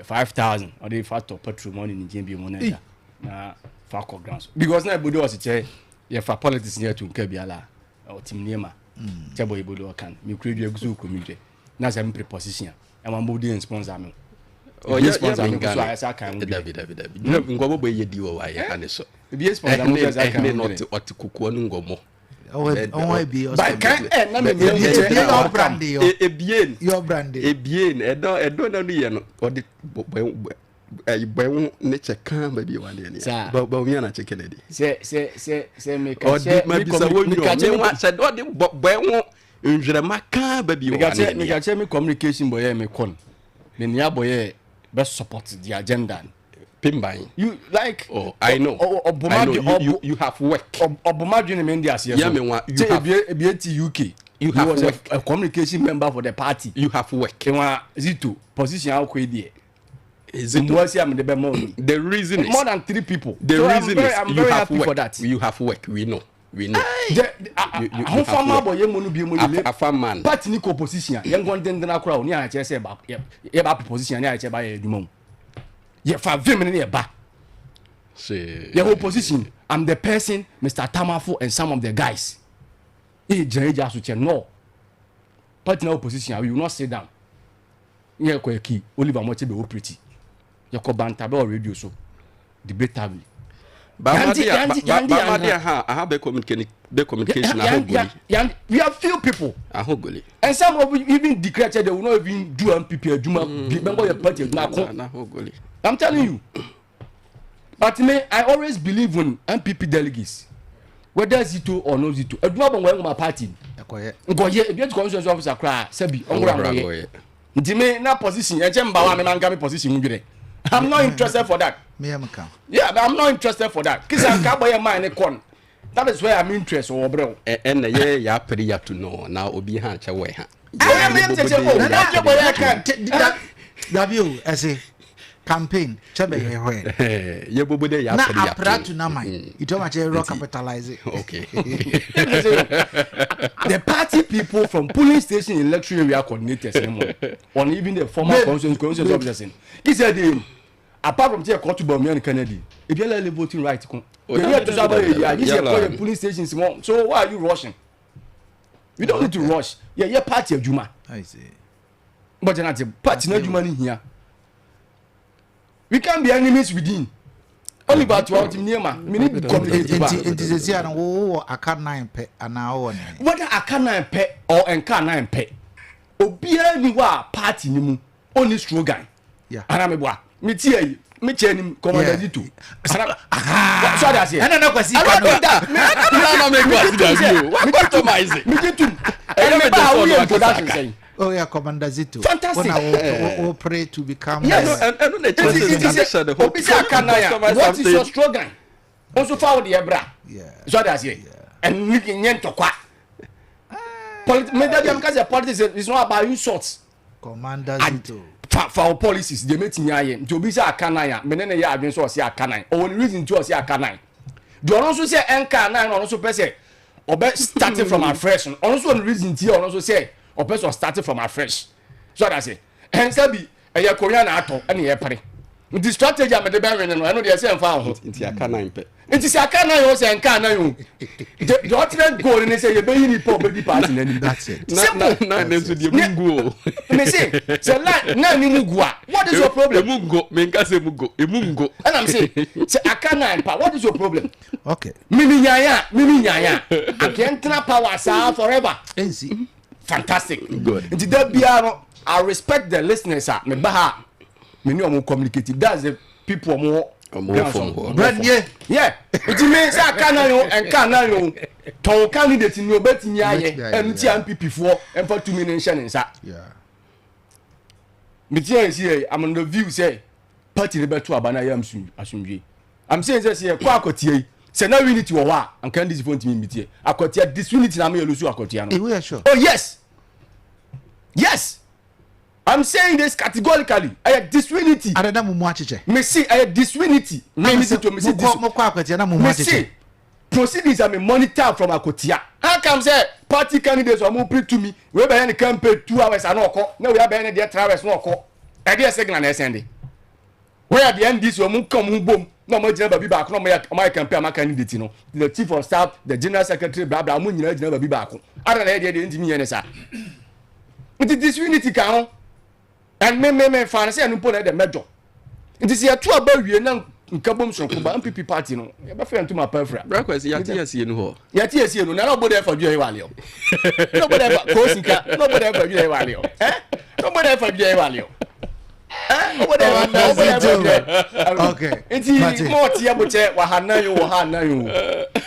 5000 odi factor patrimony ni jembi mo na. Na fa Gans. Because na bodo was che ye fa politics ni atu nka bia la. O team niema. Chebo ibodo kan. Mi create egusu komidwe. Na se mpre position. E ma bodo sponsor me. Oh yes, sponsor me so I can David. Ngobo boy ye di wo wa ye ane so. Be sponsor me as I can not what kukuo no ngomo. But can na me your brand edo na no ye no odi boy ne chekan ba bi wan de ya ba mi na chekene di se me ka che me wa se odi boy won njere maka ba bi wan de me ka che me communication boy me kon me nia boy be support the agenda Pimbai. You like? Oh, I know. You have work. Obumadri in India. Yeah, me want. You have UK. You have work. A communication member for the party. You have work. Zito position how kwedi. The reason is more than 3 people. The reason is I'm very happy for that. You have work. We know. You a farm man. Party ni opposition. Young one then na crowd. Ni a say ba. Ye ba position. Ni a say ba edumom. Ye fa vim ni ba. Say. Your opposition. I'm the person, Mr. Tamafo and some of the guys. He just to no. Party na opposition. We will not sit down. Ye ko eki. Oliver Moche be pretty. Ye ko banta be radio so. Debatable. I have a communication. We have few people. And some of you even declared they will not even do MPP. Remember your party. I'm telling you. But me, I always believe in MPP delegates. Whether Zito or no Zito. I do not want my party. If you conscience officer cry, Sebi, na position. I'm not interested for that. Yeah, I'm not interested for that. Because I'm boy mind con. That is where I'm interested or bro. And ya pretty ya to know now obi ha cha we ha. I say campaign chebe he ye bobude ya pretty ya. Na apratu na mai. Ito ma che rock capitalize. Okay. The party people from polling station election area coordinators anymore. Or even the former conscience officers. He said apart from the KOTOKO and Kennedy, if you allow voting right, you have to the police stations. So why are you rushing? You don't need to rush. Yeah, party of Juma. I see. But you're not a party of Juma in here. We can't be enemies within. Only about 12 near me. It is a I can't 9 pe an hour. Whether I can 9 pe or and can 9 pe. Obia ni wa party ni mu only slogan. Yeah. And I'm a me chenim commander Zito. So that's it. I don't know what oh yeah, Commander Zito. Fantastic. We'll pray to become. Yes. What is your slogan? Also follow the Ebra. Yeah. So that's it. And we can yen to kwa. Politics is not about insults. Commander Zito. For our policies, they make me aye. To be say akanaya, menene ya adwen so say akanai. Or reason to say akanai. Do also say enka9 or also person obe starting from afresh. Also reason to also say or person starting from afresh. So that's it. And sabi e Korean ato and e pare. The strategy am dey be no no dey say enfa ho. Nti akanai pe. Nti say akanai o say enka9 o. The ultimate goal ni say you be ni pop be party na ni. That's it. Na so dey mungo. Me say na ni mugu a. What is your problem? Mungo, me nka say mugo. Mungo. And I'm saying say akanai pa. What is your problem? Okay. Mimi nyaya. I can't power sa forever. Easy. Fantastic. Good. Nti da bia I respect the listeners me ba ha. Me ni omo communicative. That's the people more Brad, yeah. It means I can't and can't to candidate in your betting and MPP for and for 2 million shillings. Yeah. But here, I'm on the view say party rebel to Abana Yam soon. I'm saying this here, Quacotier. Say now we need to wa and can this phone to me here. I got here this unity na me lose Akotiano. We are sure. Oh yes. Yes. I'm saying this categorically. I have disunity. I don't know me see I have disunity. Me see proceedings are monitor from Akotia. How come say party candidates are more pre to me? We be any campaign 2 hours and no call. Now we have any there 3 hours no call. I dey signal na send. Where at the end this one come boom. No more general be back. No my campaign my candidate no. The chief of staff, the general secretary blah blah mo nyina general be back. Other than there dey ntimi yen sa. It is disunity kan. And me fan say no put the major. It is here to about we na nkabom so ko ba MPP party no e ba fe ntuma pafra breakfast yati no ho yati no na nobody ever do e wale o nobody ever ko sika nobody ever do e wale o nobody ever do e wale o okay it's more tia boche wa hanan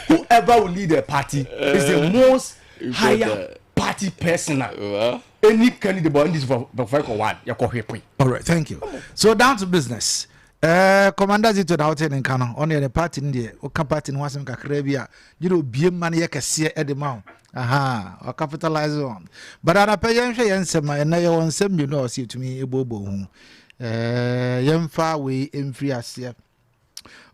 whoever will lead the party is the most higher party personnel. Any candidate but this for one you call him. All right, thank you. So down to business. Commander Zito na hotel in Kano on the party in the Oka party in Wasam Kakrabia. You know, be money you can see at the mount. Aha, or capitalize on. But I pay and some and now on some you know see to me a bobo. Young far way in free Asia.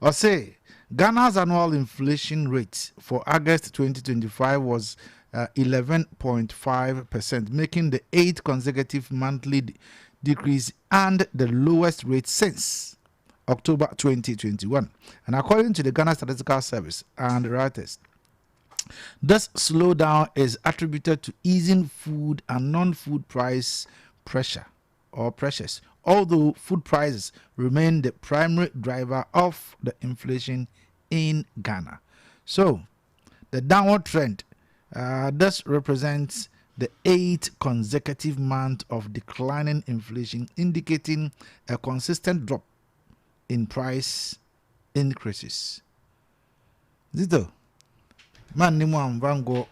Or say Ghana's annual inflation rate for August 2025 was 11.5%, making the 8th consecutive monthly decrease and the lowest rate since October 2021. And according to the Ghana Statistical Service and Reuters, this slowdown is attributed to easing food and non-food price pressures, although food prices remain the primary driver of the inflation in Ghana. So, the downward trend this represents the 8th consecutive month of declining inflation, indicating a consistent drop in price increases. Zito, man, nimu amvango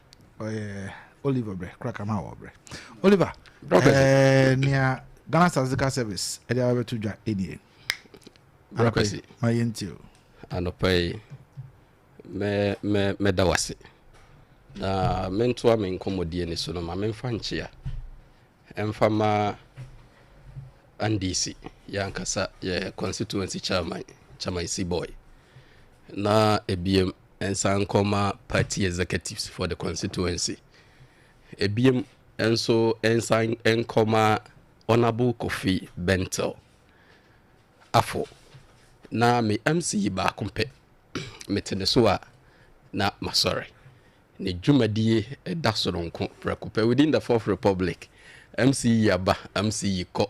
Oliver bre, crackama bre. Oliver, near Ghana Statistical Service, Edia to ja any. Brokwesi, my intio. Anopai me dawasi. Na mentoa me nkomodie ne so no ma memfa nchia emfama andisi yankasa ye constituency chairman isi boy na ebiem ensan koma party executives for the constituency ebiem enso ensan enkoma honorable Kofi Bentel afo na me MC ba kompe metene so a na masore ne dwumadie da soronko prakupa within the Fourth Republic MC Yaba MC Ko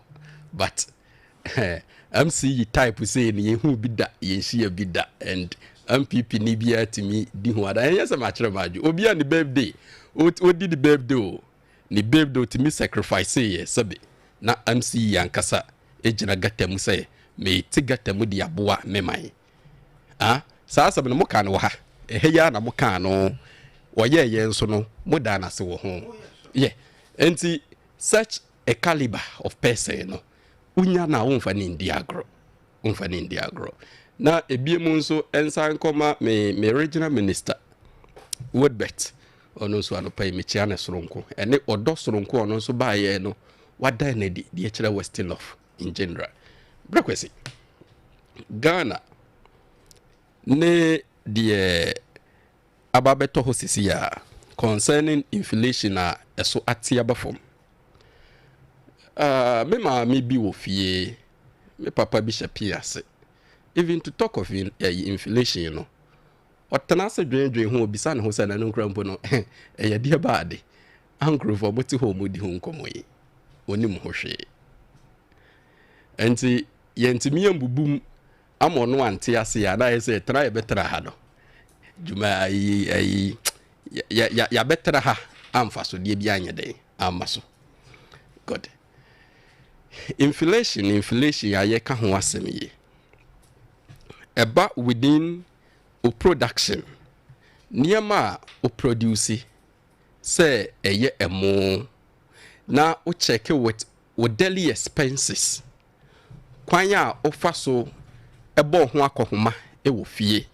but MC type say ne hu bi da yenhia bi da and MPP ni bia timi di hu ada yense ma kire maju obi an birthday odi the birthday ni birthday timi sacrifice ye sabe na MC yankasa ejina gatamu say me ti gatamu di aboa memai saa sabe no mo kan wo ha eheya na mo kan no oye yen so no moda na se wo ho enti such a caliber of person no unya na wonfa ni ndiagro na ebiemu nso ensan koma me regional minister Woodbet ono so anopai me chia na soronko ene odo soronko ono so ba ye no wada na di kire western of in general brekwesi Ghana ne die ababeto hosisi ya concerning inflation eso atia bafom me ma me bi wo fie me papa bi shapiase even to talk of inflation you know otana se dwen ho obisa ne ho se na no nkrampo no ye de baade ankro for boti ho modi ho nkomoyi onim ho hwe enti yentimi ambubum amono ante ase ya na ye tra ye betra ha no juma ya betra ha amfa so de bi anya den amaso god inflation ya ye ka ho asem ye eba within o production niema o produce say eye emo na o check with o daily expenses kwanya o fa so ebo ho akohoma e wo fie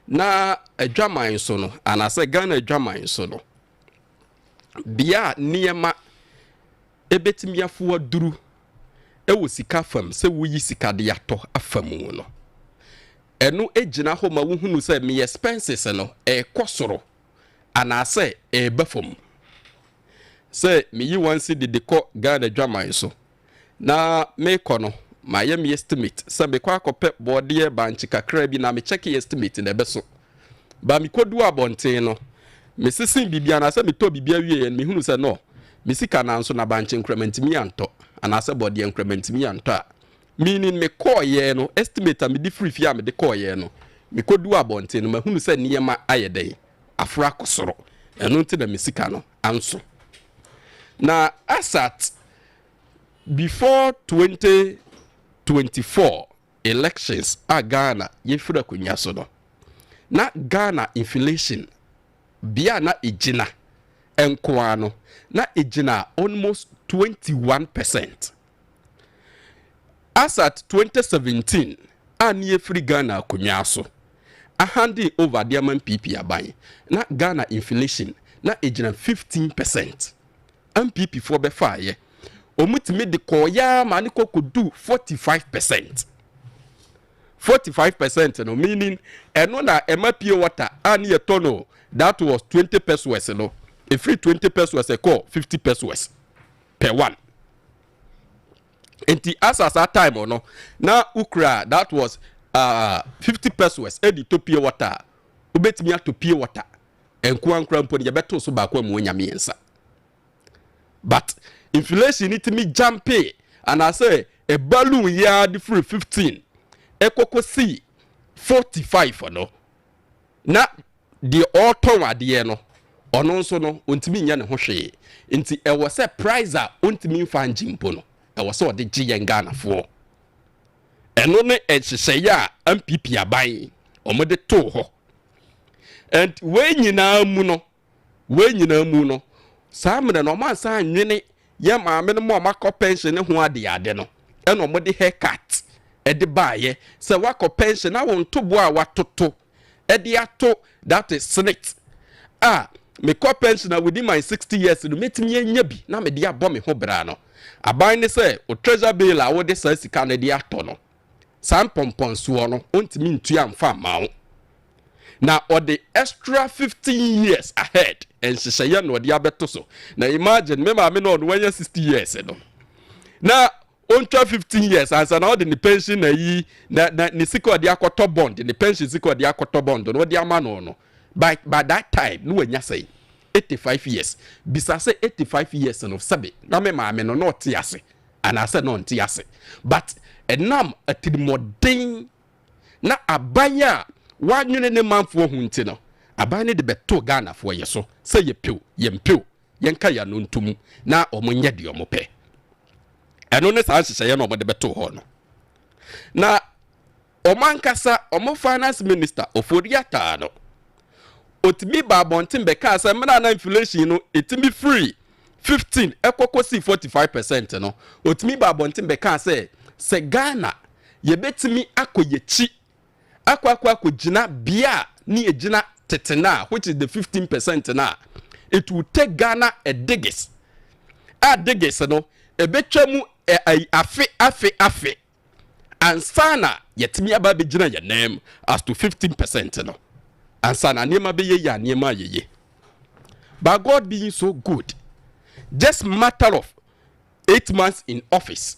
na adwaman so no anase Ghana adwaman so no bia niema ebetimi afo aduru e wo sika fam se wo yi sika de ato afamu no eno ejina ho ma wo hunu se me expenses no e kosoro anase e bafom se me yi wansi de ko Ghana adwaman so na me kono ma ye me estimate se me kwa akopɛ bode banchi kakra bi na me check estimate na beso ba mi kodu abonten no me sisin bibia na se me to bibia wie me hunu se no me sika na nso na banchi increment mi anto ana se bode increment mi anto a meaning me call ye no estimate me di free fia me de call ye no me kodu abonte no mahunu se niyema ayede afra kosoro eno nti na mesika no anso na asat before 2024 elections a Ghana yefura kunya so no na Ghana inflation bia na ejina enkoa no na ejina almost 21%. As at 2017 ani yefri Ghana kunya so a handing over diamond PP aban na Ghana inflation na ejina 15%. MPP for be faye omutimi de koya mani kokodu 45%. 45% no meaning eno na pure water ani etono that was 20 pesos no a free 20 pesos a call 50 pesos per one. Enti as that time no na ukra that was 50 pesos edi to pure water ubetimi to pure water enku ankra mpo ye beto so ba kwa mu nyamiensa. But inflation it me jump and I say a balloon yard free 15 ekoko see 45 no na the autumn ade no ono nso no ontimi nya ne ho hwe nti e was a price a ontimi mfa njimpo no e was o de giye Ghana fo eno ne ehye ya MPP aban omode to ho and we nyina mu no samre no man san nwene ye maame no mo makọ pension ne ho ade no eno omode haircut ede baaye se wakọ pension na won tobo a watoto ede ato that is snake me kọ pension na within my 60 years no metimi anya bi na me de abọ me ho bra no aban ne se o treasure bill a wo de sa sika na de ato no san pompon so no ontimi ntua amfa mawo na or the extra 15 years ahead and shishaya no de abeto so na imagine me ma me no when 60 years no na on 15 years as na all the pension na yi na ni siko de akoto bond the pension siko de akoto bond no de ama no by that time no anya say 85 years bisa say 85 years no sabe na me ma me no not ase and I said no nti ase but enam atidimodin na abanya wanyune ne manfo hunti no abane de beto Ghana fo yeso se yempew yenka ya no ntum na omonye de omope eno ne sa hyehyeye no omode beto ho no na omankasa omo finance minister oforiata no otimi ba bontin beka asa mena na inflation no etimi free 15 ekokosi 45% no otimi ba bontin beka asa se Ghana yebetimi akoyechi akwa jina bia ni ejina tetena which is the 15% na it will take Ghana a diggers no ebetwamu afe ansana yetimi aba bejina ya name as to 15% no ansana niema beye ya niema yeye but God being so good just matter of 8 months in office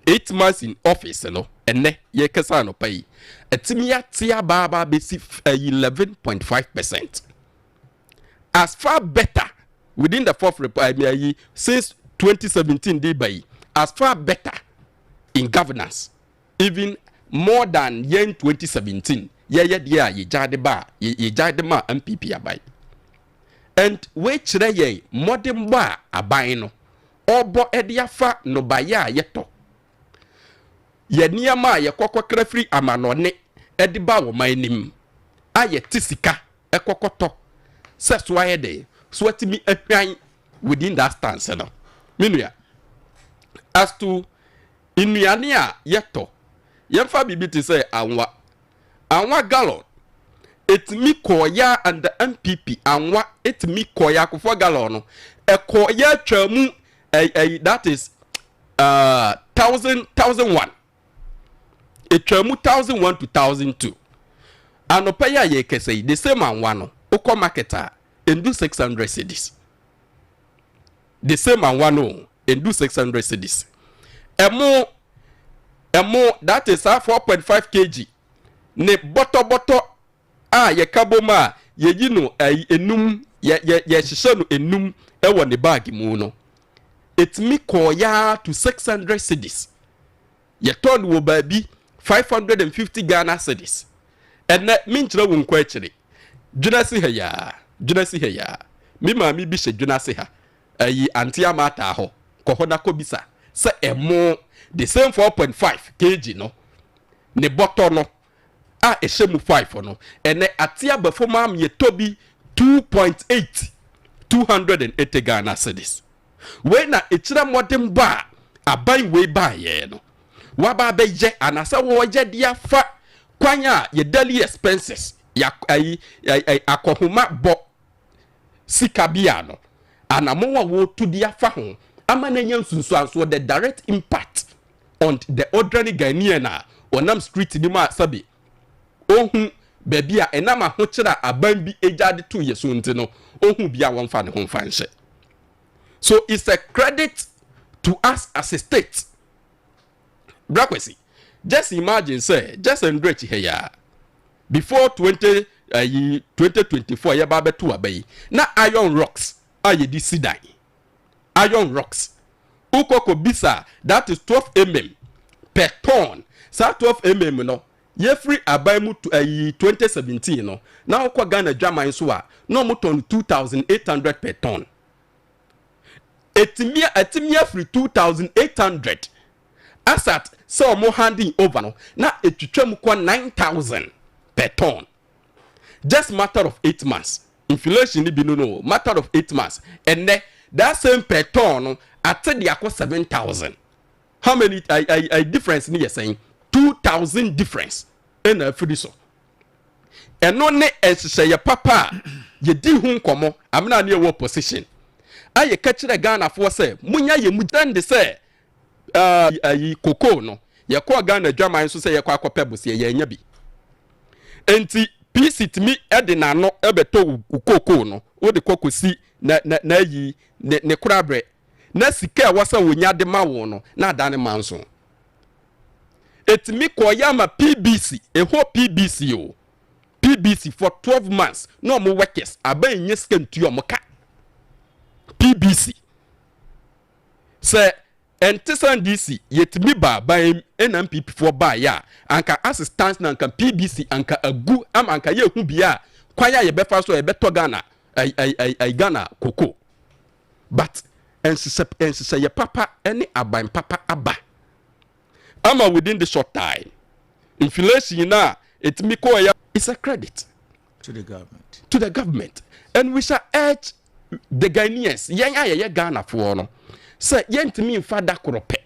8 months in office no ene ye kesa no pay etimia tia baba besi 11.5% as far better within the fourth republic since 2017 day by as far better in governance even more than yen 2017 ye dia ye jade ba ye jade ma MPP abai and we kire ye modern ba abai no obo ediafa no baya yeto ye niama ye kokokra free amanone ediba wo manim aye tisika ekokoto se so aye de so atimi ahwan within that stance no minua as to inuane a yeto yemfa bibiti say anwa gallon etimi koya and the MPP anwa etimi koya kofo gallon no ekoya twamu that is 1001 etwamu 1001 to 1002 anopa ya ye kese the same anwa no ukọ marketer endu 600 cedis the same anwa no endu 600 cedis emo that is 4.5 kg ne boto ye kaboma ye yino enum ye hihye no enum ewo ne bag mu no etimi koya to 600 cedis ye ton wo baabi 550 Ghana cedis ene minchira wo nkwa akire dwunasi ha ya mi maami bi hye dwunasi ha ayi anti amata ho kohoda ko bisa se emo the same 4.5 kg no ne bottle no a ehemu 5 no ene atia befoma ye tobi 2.8 280 Ghana cedis we na echira modern ba aban we ba ye no wa ba be je anasa wo je dia fa kwanya ye daily expenses ya akohoma bo sikabia no anamo wo to dia fa ho amana nya nsunsuanso the direct impact on the ordinary Ghanaian onam street ni ma sabi ohun baby a enama ho kira aban bi ejade to yeso nti no ohun bia won fa ne ho fa nche. So it's a credit to us as a state. Brakwesi, just imagine say just enrich here before 2024 ya ba beto abai na iron rocks aye di sidai iron rocks ukoko bisa that is 12 mm per ton. Sa 12 mm no ye free abai mu 2017 no na okwa Ghana German so a no mo ton 2800 per ton. Etimia free 2800 asat so mo handing over no na etwetwam kwa 9000 per ton. Just matter of 8 months. Inflation ni bi no matter of 8 months. And that same per ton no at the akwa 7000. How many I difference ni you saying 2000 difference in a free so. And no ne say ya papa ye di hu nkomo amna na ye position. Aye kachire Ghana for say munya ye mujande say koko no ye kwa Ghana German so say ye kwa akopebus ye nya bi. Enti PC timi edina no ebeto koko no wo de kokosi na yi ne kurabre na sika wasa wonya de ma wo no na adane manso etimi koyama PBC eho PBC o PBC for 12 months no mo workers aban nye sika ntuo mo ka PBC say entisan DC yetimi ba ban NMPP for ba ya anka assistance na anka PBC anka agu am anka ye hu bia kwanya ye befa so ye beto Ghana ai Ghana koko but ensise ye papa any aban papa aba ama within the short time inflation na etimi ko ya is a credit to the government and we shall urge the Ghanaians ye Ghana for no say yentimi mfa da korope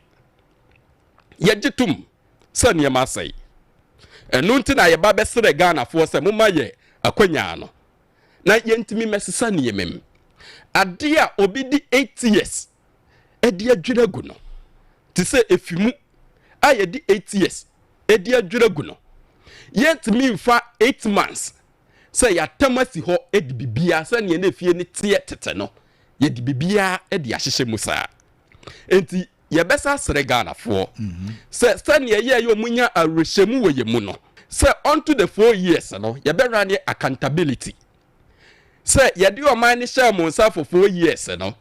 ye gitum say ne ma say enu nti na ye ba be sere Ghana for say mumma ye akwanya no na yentimi mesesa ne yemem ade a obi di 8 years edi adwiragu no ti say efimu aye di 8 years edi adwiragu no yentimi mfa 8 months say ya tamasi ho edi bibia say ne na fie ne tie tete no ye di bibia edi ahyehye musa enti ye besa sere Ghana for say ne ye munya arehemu wo ye mu no say onto the 4 years no ye be run accountability say ye di o man ni share mo nsa for 4 years no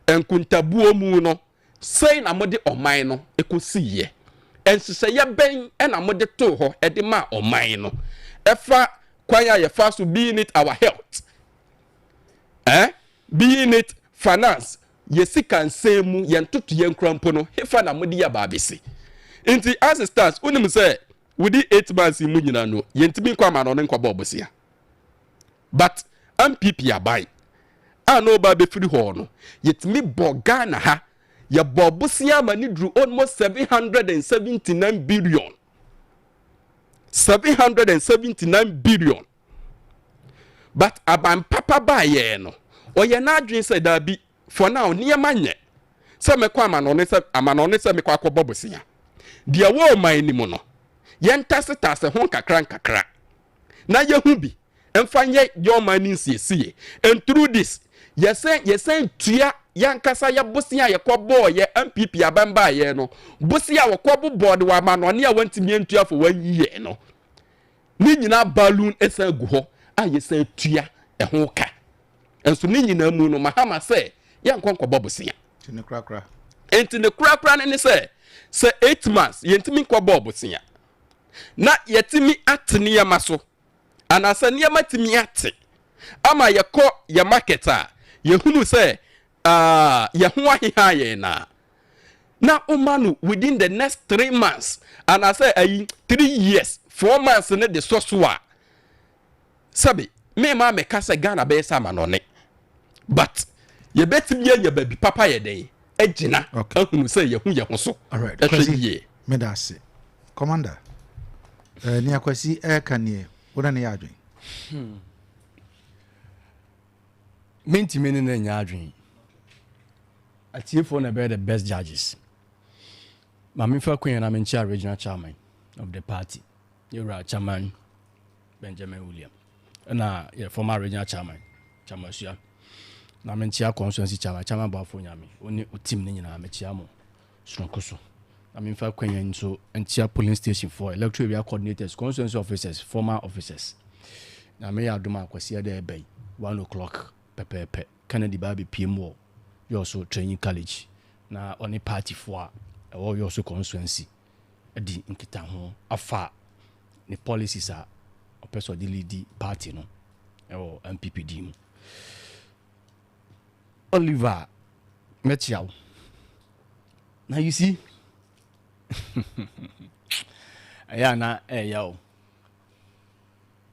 enkuntabuo mu no say na mo de o man no ekosi ye ensise ye ben na mo de to ho e de ma o man no efa kwanya ye fa so being it our health being it finance yesi kan semu yentoto yenkrampo no hefa na mo de ya ba besi enti assistance unim say wudi 8 months mu nyina no yentimi kwa ma no ne nkwa bobosia but MPP abai no ba be free ho no yetimi Ghana ha ye bobosia ma ni dru almost 779 billion 779 billion but aban papa ba ye no oye na adwen say da bi for now niema nye se me kwa amanone se me kwa bobosia dia wo man ni mu no yentase ho kakra na yehu bi emfanye your man nsiesie and through this yesen tua yankasa ya bosia ye kobo ye MPP abamba ye no bosia wo kobo board wa manone a wantimi ntua for 1 year no ni nyina balloon esa gu ho a yesen tua ho ka enso ni nyina mu no mahama se ya nkonko bobosia tini krakra enti ne kura ne say 8 months yentimi kwa bobo sia na yetimi atene yama so anasa ne yama timi ate ama yekọ ya market a yehunu say yehu ahiha ye na umanu within the next 3 months and I say 3 years 4 months ne de sosua sabi me ma me kasa Ghana be sama no ne but ye betimi ye baby papa ye den agina ahunu say yehu so all right me da say commander ni akwasi kanie wona ne ya adwen menti me ne nya adwen atiefo na be the best judges Mami fa kwen na mencha regional chairman of the party. You're chairman Benjamin William. Na former regional chairman Chamasua. Na mencha constituency chairman Bafo Nyame. Oni team ni nyina mechia mo. Sonkoso. Na me fa kwen nso entia polling station for electoral area coordinators, constituency officers, former officers. Na me ya doma kwasi ade ebe 1 o'clock pepepe. Kennedy Baby PMO. You also training college. Na oni party for or you also constituency di nkita ho afa ni policies a person di lead party no or MPPD mu Oliver Mechiao. Now you see yeah na yo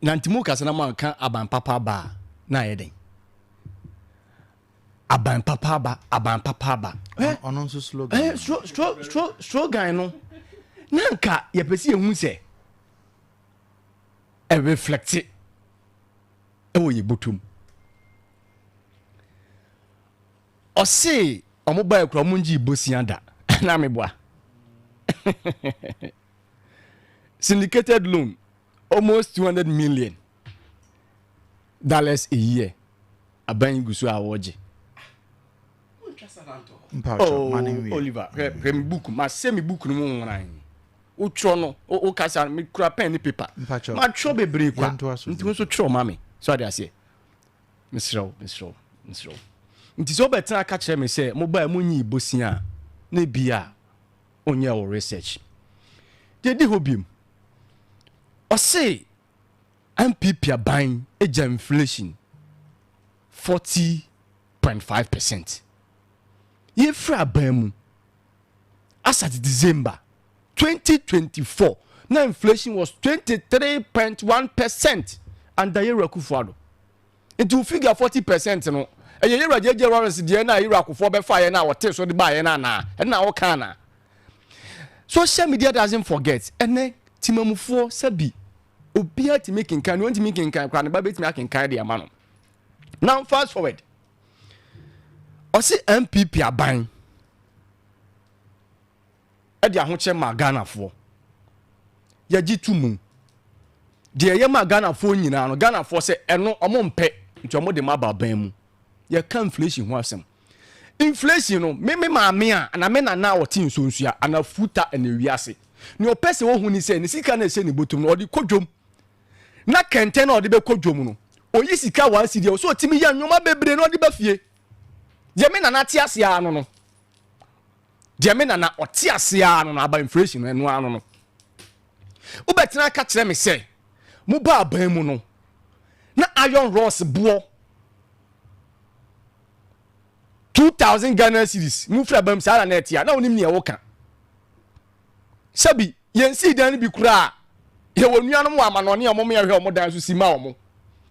nantimu kasa na man kan aban papa ba na yeden aban papa ba ono so slogan slogan no nanka ye pesi ehun se e reflect e wo ye botum o se o mo ba ekura mo nji bosia da na me boa syndicated loan almost $200 million a year aban gusu awoje. Oliver, rem book, ma semi book no mo nran. O tro no, o kasa me kura pen ni paper. Ma tro bebre kwa. Nti so tro ma me. So dey ase. Misro. Nti so better aka kire me say mo ba mo nyi bosia na bia onye o research. Dey di hobim. O say MPP aban eja inflation 40.5%. Ye fra abamu as at December 2024 now inflation was 23.1% under Yera Kufuado. It will figure 40% no. And Yera Jeje Lawrence the na Yera Kufuado be fire na what so the buy na and na okana. Social media doesn't forget ene timamufo sabi obia ti making kan want to making kan kwa na ba bet making kan dia mano. Now fast forward. Osi MPP aban e dia ho che ma Ghana fo ya gitumu de ye ma Ghana fo nyina no Ghana fo se eno omompe nti omo de ma baban mu ye ka inflation ho asem inflation no me maame a na me na wotin nsonsua ana futa ene wiase ni opese wo hu ni se ni sika na se ni botum no odi kodwom na kente na odi be kodwom no oyi sika wan sidia so otimi ya nwoma bebre na odi ba fie Jemina na tiasia no. Jemina na otiasia no aba inflation enu anu no. Ubetina ka kire me say, mu ba aban mu no. Na iron rods buo 2000 Ghana cedis. Mu fra bam sala na etia na onim ne wo ka. Sabi, yensi dan bi kura. Ye wonuanu mu ama no ne omo me hwe omo dan so sima omo.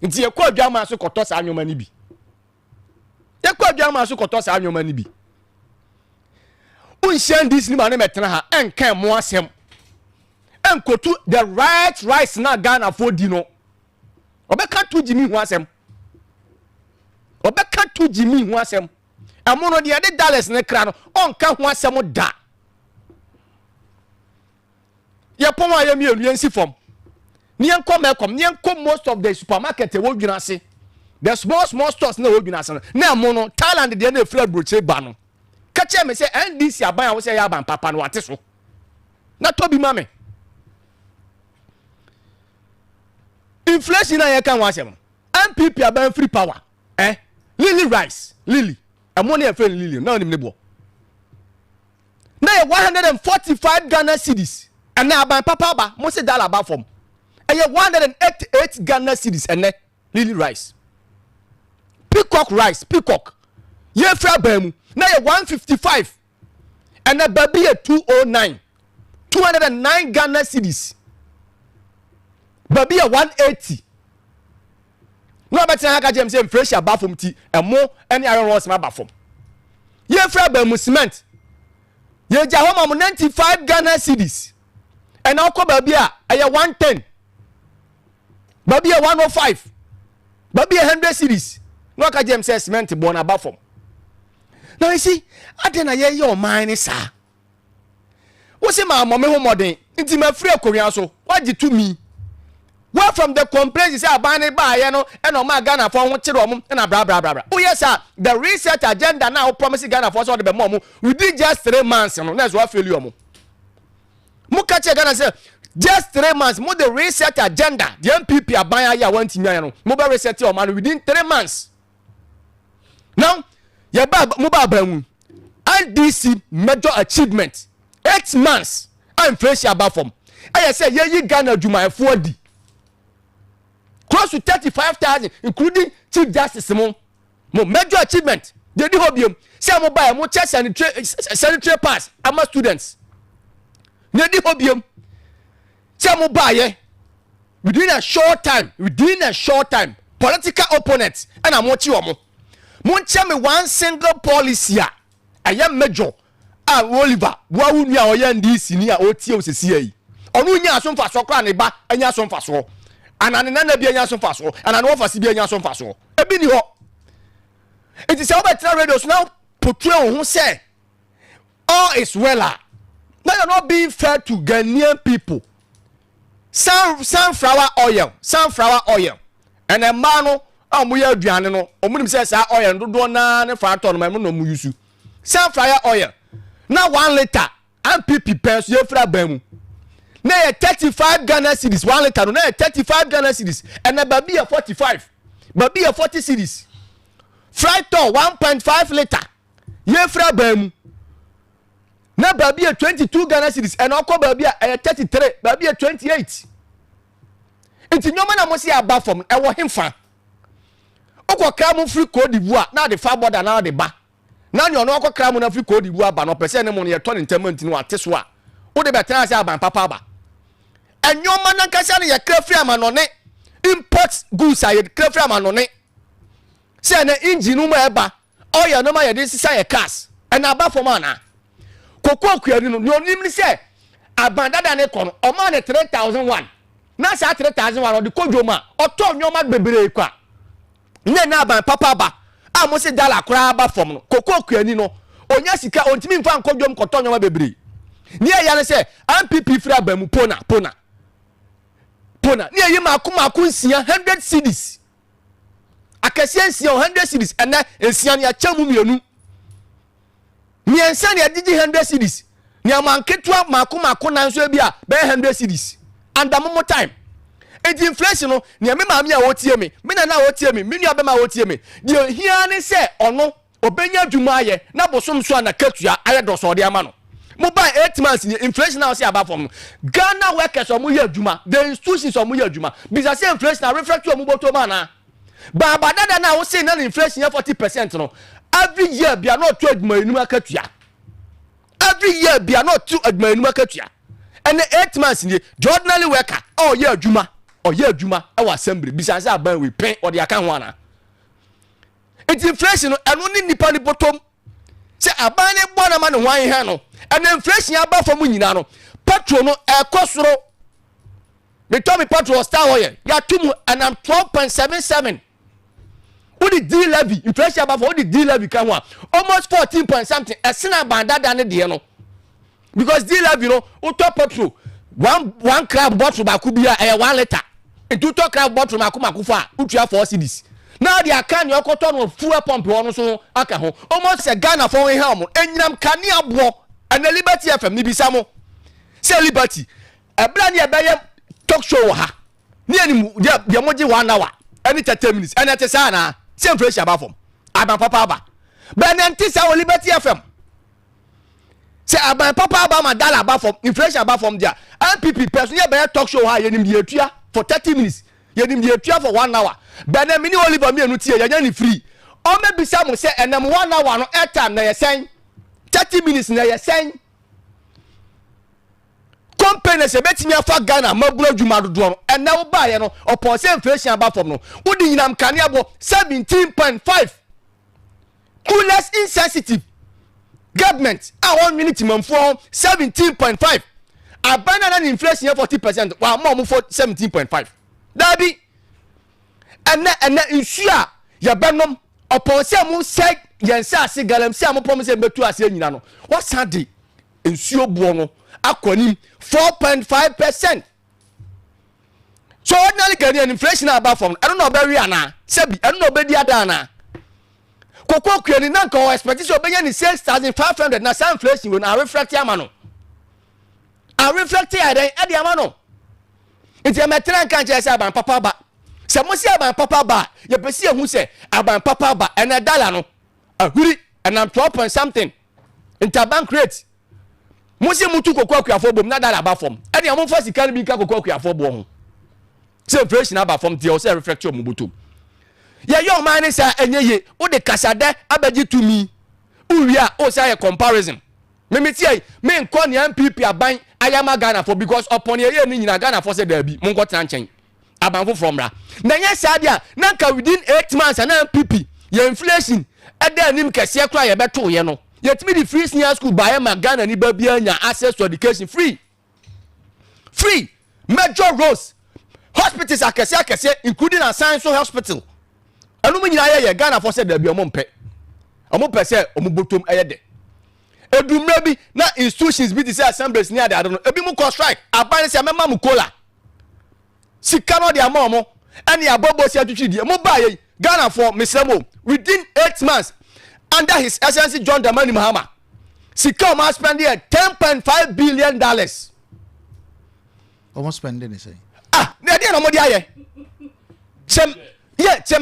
Nti ye kwa adwama so koto sa anwoma ni bi. Yakwa adwama so koto sa anwoma ni bi. Unshen this ni ma na metena ha enkan mo asem. Enkotu the right rice na Ghana for di no. Obeka to jimi hu asem. Obeka to jimi hu asem. Amono de de dollars ne kra no onka hu asem da. Ye pon wa ye mi elu ensi form. Ni enkom ekom, ni enkom most of the supermarket e wo dwuna se. The small stores na wo dwuna se na amono Thailand de na free broche ba no. Ka che me say NDC aban wo say ya ban papa no wate so. Na to bi mame. Inflation na ye kan wa asem. MPP aban free power. Lily rice, Lily. Ammonia friend Lily, na onim ne bo. na 145 Ghana cedis and na aban papa ba mo se dollar ba from e 188 Ghana cedis and lily rice peacock rice peacock ye fra ba mu na 155 and na baby 209 209 Ghana cedis baby 180 no better haka James say fresh aba from ti emo any iron rods ma ba from ye fra ba mu cement ye ja ho 95 Ghana cedis and now baby a 110 baby 105 baby 100 cedis no haka James say cement born aba from. Now you see adena ye your mind is sir what say my mama ho modern nti ma free Korean so what did to me where from the complaints say abane ba ye no e no ma Ghana for ho kire omum na bra bra bra. Oh yes sir, the research agenda now promise Ghana for so the be mom within just 3 months no that's what fail you mo catch Ghana say just 3 months mo the research agenda the MPP aban ya want nya no mo be research o man within 3 months. Now ya ba mo ba ba mu IDC major achievement 8 months I'm fresh about from I say ye Ghana adwumayefo di close to 35,000 including chief justice mo major achievement they di hobium say mo buy mo check sanitary pass ama students they di hobium say mo buy within a short time political opponents and am watch you mo nche me one single policy a ayam major a Oliver wa wunu a oya ndc ni a otie osesi yi onu nya asomfa so kra ne ba anya asomfa so anane na bi anya asomfa so anane wo fasi bi anya asomfa so ebi ni ho it is about radio so now portray who say all is well. Now you're not being fair to Ghanaian people. Sunflower oil and a mano amuya aduane no omunim say sa oil do na ne fa ton ma no mu yusu sunflower oil na 1 liter MPP pence ye fra bamu na 35 Ghana cedis 1 liter no na 35 Ghana cedis and na baby 45 baby 40 cedis fried ton 1.5 liter ye fra bamu na baby 22 Ghana cedis and okọ baby 33 baby 28 enti nyoma na mo se aba from e wo hemfa okọ kra mo free Cote d'Ivoire na de fa border na de ba na nyo no okọ kra mo na free Cote d'Ivoire ba no pese ne mo ne to entertainment ni wate so a wo de betra se aban papa ba enyoma na kasa ne ye kra free amanone import goods a ye kra free amanone se na engine mo eba oil no ma ye de sisa ye cars and aba for man na kokọ kuani no onim ni se aban dada ne kono o ma ne 3001 na sa 3001 o de kodwoma o to nyoma bebere kwa nye na aban papa ba a mo se dala kura ba fom no kokọ kuani no onya sika ontimi mfa nkodwom koto nyoma bebere ni ya ne se MPP fra ba mu pona ni yi maku nsia 100 cedis akase nsia 100 cedis ena nsia ne achamu mienu ni ensa ne adigi 100 cedis ni amanketwa maku nanso bia be 100 cedis and amomo time it inflation no ni me maami a wotie me na wotie me nua be ma wotie me de hia ne se ono obenya dwuma aye na bosom so na katua aye do so de ama no mo buy 8 months ni inflation now say about from Ghana workers omo ye dwuma the institutions omo ye dwuma bisa say inflation na reflect omo boto ma na ba dada na wo say na inflation 40% no every year bia no to adwuma enum akatua every year bia no to adwuma enum akatua and 8 months ni ordinary worker oh ye adwuma e wa assembly bisa say aban we pen or the aka ho ana it inflation eno ni nipa ni bottom say aban ni bona ma no hwan he no and inflation aba from nyina no petrol no ekosoro me to me petrol star oil ya tumu and I'm 12.77 odi D levy inflation aba for odi D levy kan ho almost 14 point something esena bandada ne de no because D levy no uto petrol one crab bottle ba ku bia 1 liter into to crab bottle maku fa utua 4 cedis now they can your cotton no fuel pump one so aka ho almost a Ghana for we helm enyam kane abo and the Liberty FM ni bisa mo say Liberty e bra ne e be talk show ha ni ani dia moji 1 hour any 30 minutes and at say na say inflation aba from aban papa aba but nanti say Liberty FM say aban papa aba ma dollar aba from inflation aba from there MPP person ye be talk show ha ye nim ye tua for 30 minutes ye nim ye tua for 1 hour be na mini Oliver me anu tie ye nya ni free o me bisa mo say enam 1 hour no airtime na ye sen 30 minutes na ye sen company se betimi afa Ghana mabura djuma dodo no ena wo ba ye no upon say inflation aba from no wo di nyinam kane abo 17.5 coolest insensitive government a 1 minute man for 17.5 abana na inflation 40% wa mo for 17.5 dabi ena insua ya benom upon say mo say yensa ase galam say mo promise betu ase nyina no what sadi insuo buo no akoni 4.5%. So ordinary Ghanaian inflation about from I don't know about Rihanna, Sebi, I don't know about the other. Koko Kweni Nanko expectation of being 6,500 na some inflation when I reflect Yamano. I reflect here at Yamano. It's a matter can't just about Papa Ba. Some say about Papa Ba, you perceive who say about Papa Ba and a dollar no. A hurry and I'm 12 point something. Interbank rate. Musi mutu kokwa kwa fo bom na dala ba fom e de amon fa sika bi ka kokwa kwa fo bo ho se inflation aba fom tie o se reflect o mubutu ye yo man ni sa enyeye o de kasade abaji to me uria o say comparison me tie me nko ne MPP aban ayama Ghana for because upon ye ni nyina Ghana for se da bi mo nko tan chen abanfo from ra na nya sa dia na ka within 8 months na MPP ye inflation e da nim kese kra ye beto ye no yet me the free senior school buy my Ghana ni babia nya access to education free major roads hospitals akese including a science hospital enu me nyina ye Ghana for said there be omompe say omobotom ayede edumra bi na institutions bi say assemblies ni ade ado no ebi mu call strike aban say mema mu kola sika no de amomo ene abobo si atwitwi die mo ba ye Ghana for mesemo within 8 months under his excellency John Dramani Mahama sika ma spend here $10.5 billion almost spending say na dey no mo dey aye chem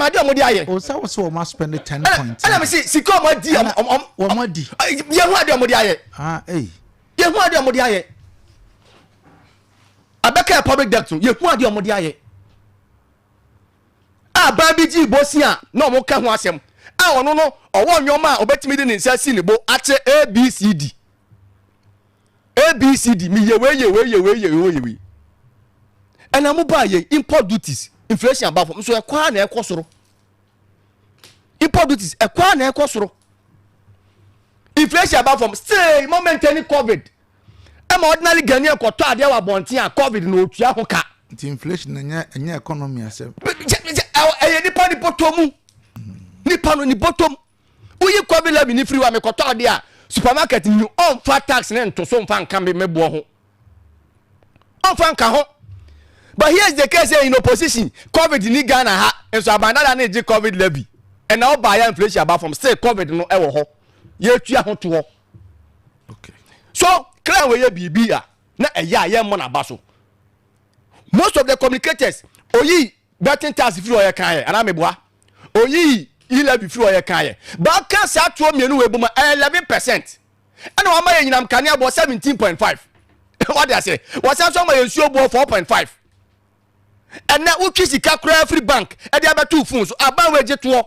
ade mo dey aye o say was o ma spend 10 points and me see sika mo di o mo di ye hu ade mo dey aye ye hu ade mo dey aye abeka public debt ye hu ade mo dey aye ba bi ji bosia na mo ka ho asem ono no owo nyoma obetimi de nsa si nebo ache ABCD mi ye ena mo ba ye import duties inflation above so e kwa na ekosoro import duties e kwa na ekosoro inflation above stay momentary covid e ma ordinary Ghanaian ko to ade wa bonten a covid na otua ho ka inflation enya economy asem e nipa ni potomu nipa no ni bottom uyi covid level ni free wa me koto ade a supermarket ni on fa tax na nto so mfa nka me mebo ho on fa nka ho but here's the case in opposition covid ni Ghana ha enso abandada na eje covid level and now buy inflation about from still covid no e wo ho ye tua ho to ho okay so clear we ye bibia na eya ye mo na baso most of the communicators oyi betting tax free o ye kan ye ana meboa oyi ile bi free o ye kan ye ba kan sa to mienu we buma 11% ana wa ma ye nyinam kane abo 17.5 what they say was so ma ye nsuo bo 4.5 and na uchi sika kra free bank e dey abetu fun so aban we jeto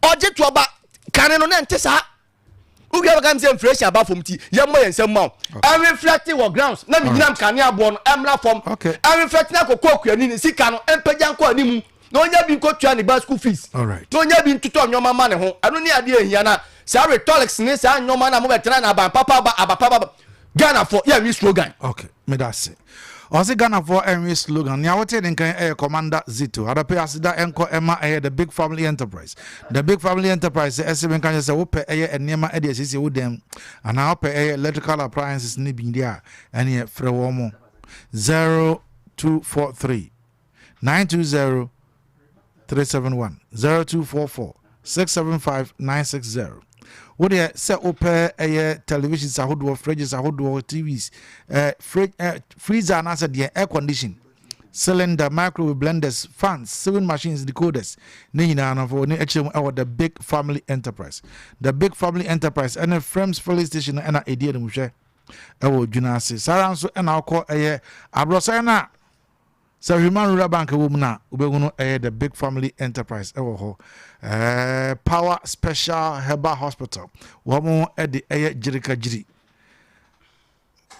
oje to ba kane no na ntesa ugi ba kan say inflation aba from ti ye mo ye nsem ma and reflecting what grounds na mi nyinam kane abo no emra from and reflecting akokọ akuani ni sika no empagyan ko animu no nya bi ko tua ni ba school fees all right no nya bi ntuto nyoma ma ne ho anu ni ade ehia na sa rhetorics ni sa nyoma na mo betena na ban papa ba abapapa Ghana for yeah we slogan okay me that say on say Ghana for every slogan nya wote den kan commander Zito ada pe asida enko ema the big family enterprise SM kan say wo pe enema e de sisi wo dem ana wo pe electrical appliances ni bi dia ene frɛ wo mo 0243 920 371 0244 675 960. What they say open televisions ahodo, fridges ahodo, TVs, freezer and answer the air condition. cylinder, microwave blenders, fans, sewing machines, decoders. The Big Family Enterprise. The Big Family Enterprise and a Frames Police Station and a idea de Mushe. Junasi. Saranso and I'll call a Abrosana. So Human Rural Bank Womana, the Big Family Enterprise. Power Special Herbal Hospital. Womo at the Jirika Jiri.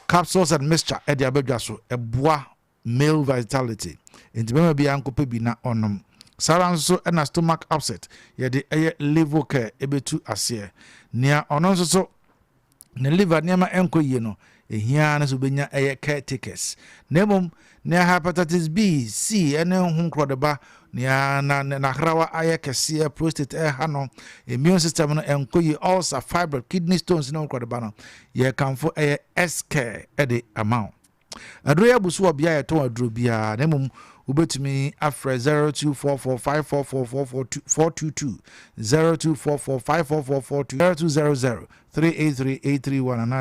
Capsules and mixture at the Abegaso, a bois male vitality. Into maybe Uncle Pebina on Saranso and a stomach upset. Yet the liver care ebe to asia. Near on so the liver near my uncle, you know, a hianas will be near a caretakers. Nemum near hepatitis B, C, and no home crowdaba. Nia na hrawa ayakese prostate hano immune system no enkoyi ulcer fibroid kidney stones no kwadaba ye kanfo SK the amount adroya busu obia ye to adro bia nemum ubetumi afre 0244544422 0244544422 0200383831 and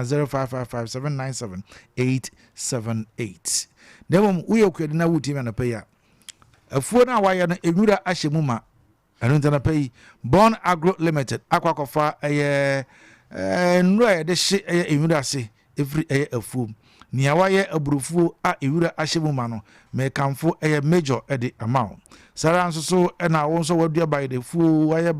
0555579778 nemum uyokwedi na wutimi na pay a phone wire na ewura ashemuma anu na pay Born Agro Limited akwakofa nro de hye ewura se every afu nia waye abrufu a ewura ashemuma no me kanfo major the amount sara nso so na wonso wadua by the fu wire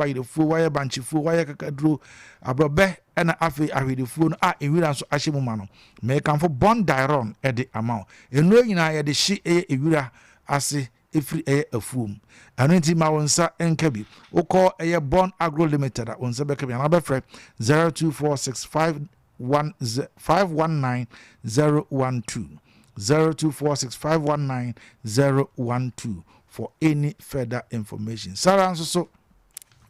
banchi fu wire kakadro abrobe na afi ahwede fu no a ewura nso ashemuma no me kanfo Born Diron the amount enro nyina ye de hye ewura ase every a foom. And in my own sa enkabi. O call a Born Agro Limited on Zabekabi and other friend 0246510519 0246519012 for any further information. Sarah so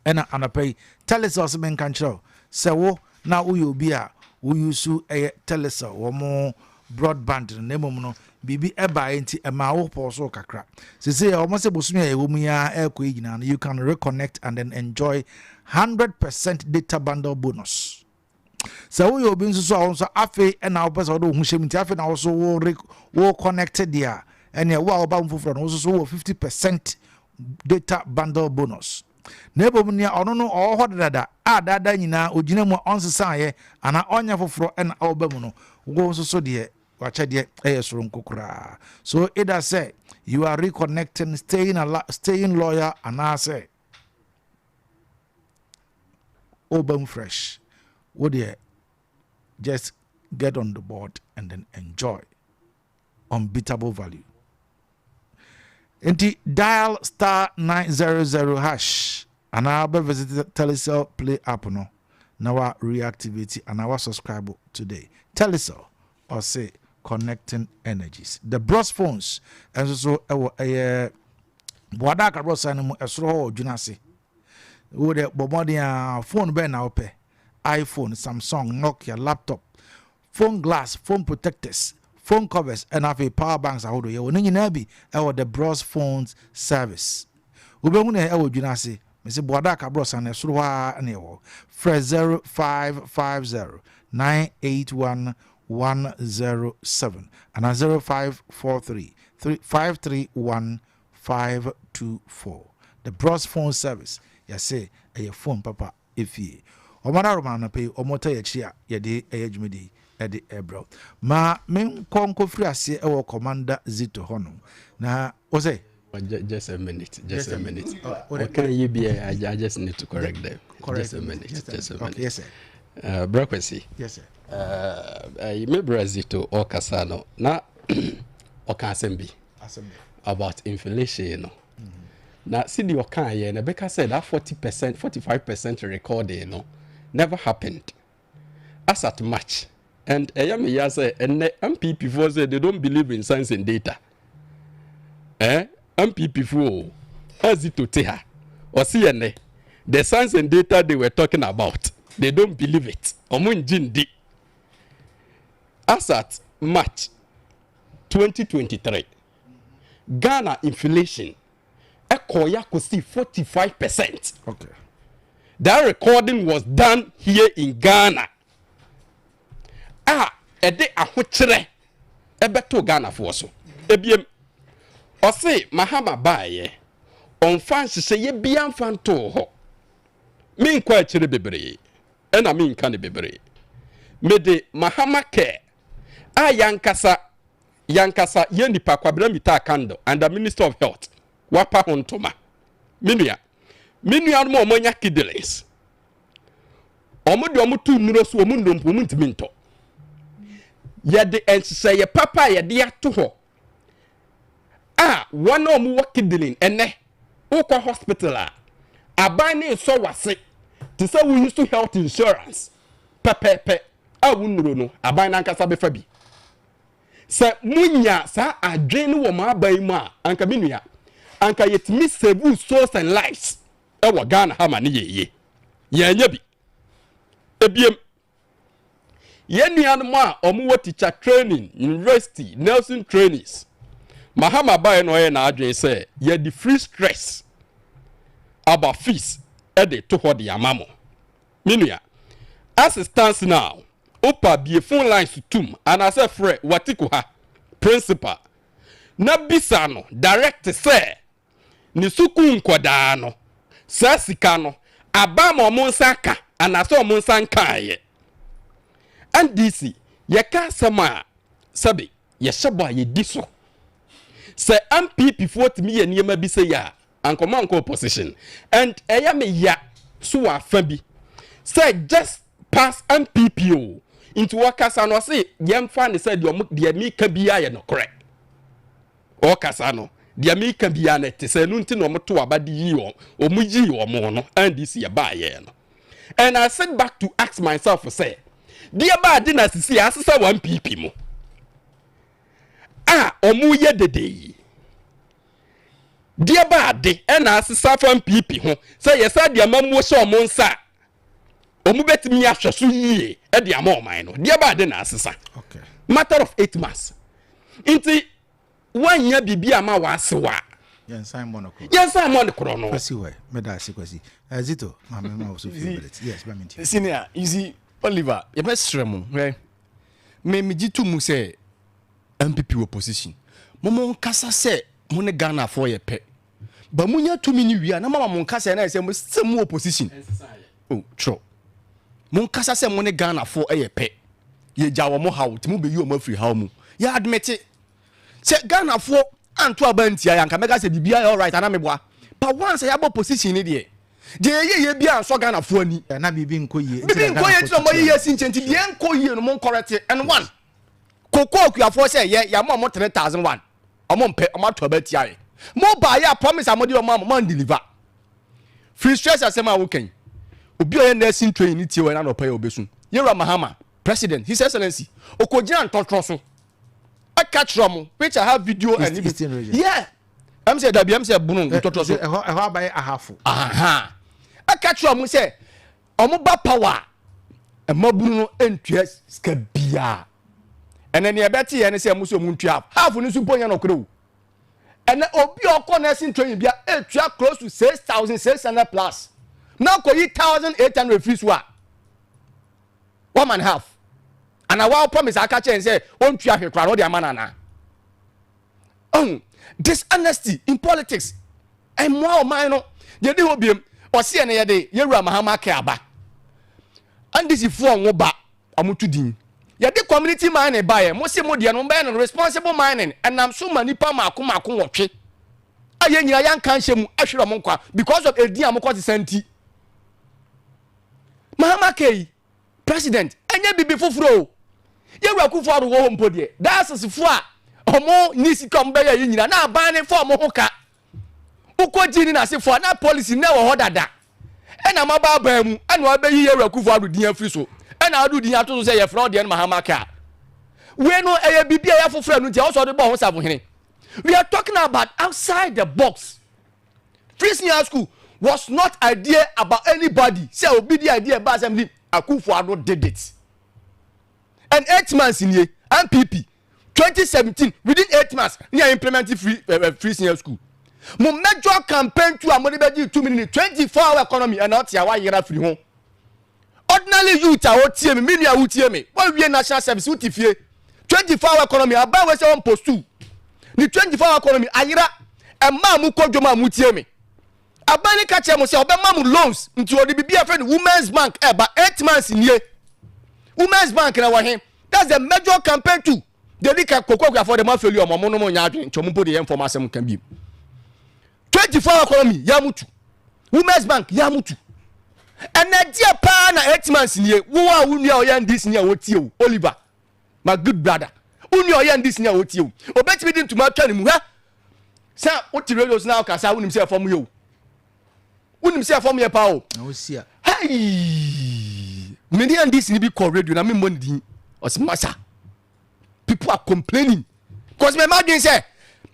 and anapay tell us also men can show. So now we will be a we use a telesa or more broadband name bibi eba enti ema wo poso kakra say almost bosumi e wo mu ya ekọ you can reconnect and then enjoy 100% data bundle bonus. So we obi nso so afi na wo pesa do hu hyem ti afi na wo so wo connected there and ya wo ba mfoforo no so 50% data bundle bonus. Nebo mu nia ono no ho dada dada nyina ogina mu onsesaye ana onya foforo na oba mu no wo so de so either say you are reconnecting, staying loyal, and I say open fresh. Would you just get on the board and then enjoy unbeatable value? Inti dial *900# and I'll be visit Telecel Play app no. Now reactivity and our subscribe today. Telecel or say Connecting Energies. The Bros phones and so Wadaka Bros and Esro Junasi. Would the Bomodia phone ben now pay iPhone, Samsung, Nokia, laptop, phone glass, phone protectors, phone covers, and have a power banks. I hold you when you nabi the Bros phones service. Ubemune Junasi. Mr. Wadaka Bros and Esro and 0550 981 107 and 0543 531 524. The Bros phone service. Ya say a phone papa if ye. Omana romana pay omota ya chia ya de ejumedi edi ebro. Ma men konko free ase e commander Zito hono. Na o say just a minute. Okay, you be I just need to correct them. Just a minute. Okay, yes sir. Brokwesi. Yes sir. You may Brazito or Casano na or Kasembi about inflation, you know. Now, see the Okanya and Rebecca said that 40%, 45% recording, you know, never happened. As at much. And Ayami say, and the MPP for say they don't believe in science and data. MPP for as it to teha or CNA, the science and data they were talking about, they don't believe it. Omun Jindi. As at March 2023, Ghana inflation Ekoya could see 45%. Okay. That recording was done here in Ghana. Ede ahokyere ebeto Ghana for so. Ebiem Ose Mahama baye. On fan se ye bian fan to ho. Min kwa chire bebre. Ena min kan bebre. Mede Mahama ke. A yankasa ye nipa kwabra mita kando and the Minister of Health. Wapa hontoma. Minua no omonya kideleys. Omo de omo tu nuro so omo ndompo omo ntimi nto. Ye de ensese ye papa ye de ato ho. One omo wa kidney ene ukwa hospital aban ne so wase. To say we used to health insurance. Pepepe awu nuro no aban na nkasa befa bi. Se munya sa adwen wo ma aban mu a anka minua anka yetimi save souls and lives ewa Ghana hama ne yeye yenya bi ebiem yenu ma omo teacher training university nursing trainees Mahama bae no ye na adwen say ye the free stress about fees e de to ho de amamo minua as it stands now opa bie phone lines tum and as a frɛ watiko ha principal na bisa no direct say ni suku nkodaa no sa sika no aba ma omonsa ka anaso omonsa nka ye ndc ye ka sama sabe ye sheba ye diso se MPP 40 million ye ma bi se ya ankoma nko opposition and eya me ya so afa bi say just pass MPPO into wakasa no say yemfa ne say de mi ka bia ye no correct okasa no de mi ka bia na te say no nti no moto abade yi o mu yi o mo no and this ye ba ye no and I sit back to ask myself say de ba de na sisi asesa 1 pp mo omu ye dede de ba de na asesa 1 pp ho say ye say de mamu so mo nsa omu betimi ahweso yie e de amoman no de ba de na asesa okay matter of 8 months inti wanya bibia ma wasewa Yensan monokro no kwasi we meda kwasi Zito mama ma also feel it yes ba minti senior easy Oliver ye be sremu me gitu mu say MPP opposition momo kasa say mo ne Ghana for ye pe ba munya to mini wi na mama mo kasa na say mo semu opposition oh true mo kasa say mo ne Ghana for ye pe ye jawo mo hawo ti mo be yi o mo free hawo mu ya admit it say Ghana for anto abantia yanka mega say bibia all right ana meboa but once ya bo position ni de ye bia so Ghana for ani na bibi nkoyie ti no mo ye sinchenti de nkoyie no mo correct and one koko kuafo say ya mo 3001 omo mpe omo to abatia mo ba ya promise amodi omo man deliver free stress asema woken obi oye nursing training tie we na no pay obesun yera Mahama president his excellency okojina ntotro so I catch from which I have video and yeah I'm say that I'm say bunu ntotro so e buy a half I catch from say omo ba power e mabunu entua ska bia ene ne ebeti ye ne say muso mu ntua half ni so ponya no kro ene obi okọ nursing training bia etua close to 6,600 plus now ko 1,800 fees wa 1 and half and I will promise I catch and say on tua hwekra no de amana dishonesty in politics and more man no ye de obiem o se ne ye de yewura Mahama ka aba and this if one wo ba amutu din ye de community mining buy mo se mo de no be no responsible mining and am so many pa mako wotwe aye nyira yan kan hyemu ahwere mo nkwa because of edin amokọ senti Mahama K president anya bibi foforo yewura kufu aru wo mpo de that's fu a omo nisi kom be ya nyina na aban ne for mo hoka ukoji ni na se for na policy na wo hodada ena maba ba mu ana obe yi yewura kufu aru din afri so ena adu din ato so say ye fraud de Mahama K we no eye bibi ya foforo nu ti o so de bo ho savo hene we are talking about outside the box. Free senior school was not idea about anybody say obi the idea about assembly Akufo-Addo did it. And 8 months in here, MPP 2017 within 8 months near implementing free senior school. Mo major campaign to amoni beji 2 minutes 24-hour economy and not ya wa yera free home. Ordinary youth are otie me media otie me. What we national service utifie 24-hour economy aba we say on post 2. Ni 24-hour economy ayira ma mu kodwoma mu tie me abani ka che mo se obema mu loans nti odi bibia friend Women's Bank eba 8 months nie Women's Bank na wa he that's the major campaign too they dey kokoko for the ma failure mo no mo nya adwen nchomo po de information kan bi 24 economy ya mutu Women's Bank ya mutu energy pa na 8 months nie wo a wunu a oyan this nie wo tie o Oliver my good brother wunu a oyan this nie wo tie o obetimi din tuma twa ni mu ha sa o ti radio na ka sa wunim se fam yo wunim se fam ye pa o na o sia hey me dey and this ni bi call radio na me mo ndin o se masa people are complaining cause me imagine say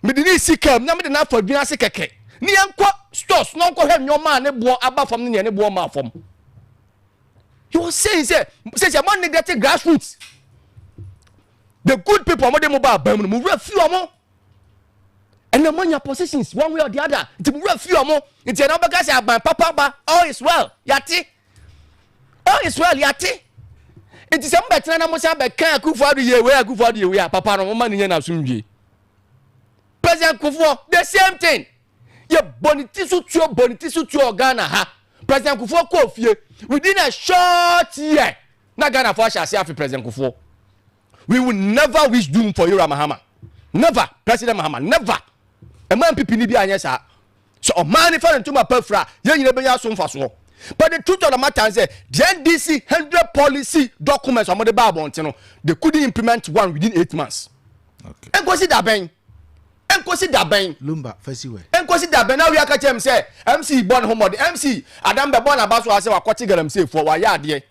me dey ni sikam na me dey na for dwuna se keke ni enko stores no nko hwe nyoma ne bo aba fam ne bo ma fam you were saying say man negative grassroots the good people mo dey mo ba bam no mo few amo and the money positions one way or the other it mo few amo it na baka say aban papa ba all is well yati it is am better na mo say be kan Akufo Addo ye we papa no mo ma ne na sumdwe President Akufo the same thing ye boniti su tuo Ghana ha President Akufo ko fie within a short year na Ghana for shall see after President Akufo we will never wish doom for you Mahama never President Mahama never a man pipi ni bi anya sa so o man fa nto ma pafra ye nyina benya so mfa so but the truth of the matter is the NDC 100 policy documents on the Bible they couldn't implement one within 8 months okay and consider ben Lumba first way and consider ben now we are catch him say MC born home the MC Adam be born abaso ase wa kwati galam say for wa ya de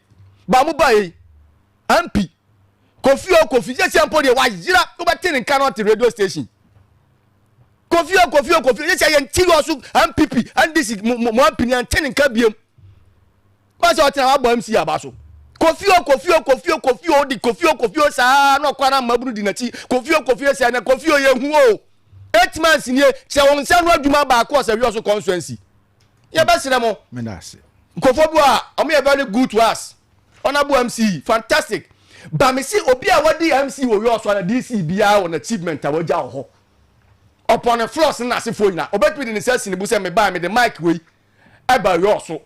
ba mu ba yi MP Kofi just ampo de wa yira go be tin cannot radio station Kofi just say yen so MPP and this mo opinion tin ka biem ba so tin wa bo MC abaso Kofi sa no kwara maburu di na ti Kofi sa na Kofi ye hu o 8 months nie che won se no adwuma ba ko se wi so constituency ye ba sire mo me na se Kofi bua o me very good to us honorable MC fantastic ba me see obi a wadi MC wo wi so na DC bia on achievement a waja ho upon the floor na se fo nyina obetwi di ne se sinibu se me ba me the mic we e ba wi so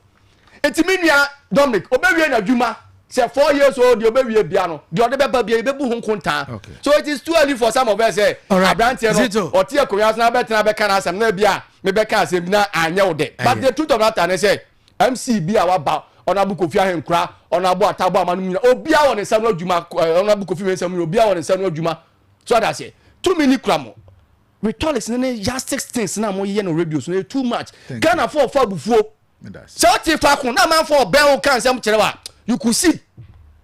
etimi nua Dominic obewie na adwuma say 4 years old the obewie bia no the other beba bia bebu hu kontan so it is too early for some of us say abrantie no or tie koyas na betina be kana asem na bia me be ka asem na anya wo de but the truth of that is say MC bia wa ba ona bu Kofi ahenkura ona bu atabo amanu nyina obia won nsam no adwuma ona bu Kofi nsam obia won nsam no adwuma so that say too many kramo we told us na just 6 things na mo ye no radio so too much Ghana for bufuo so ti fa kun na man for ben kan nsam kire wa you could see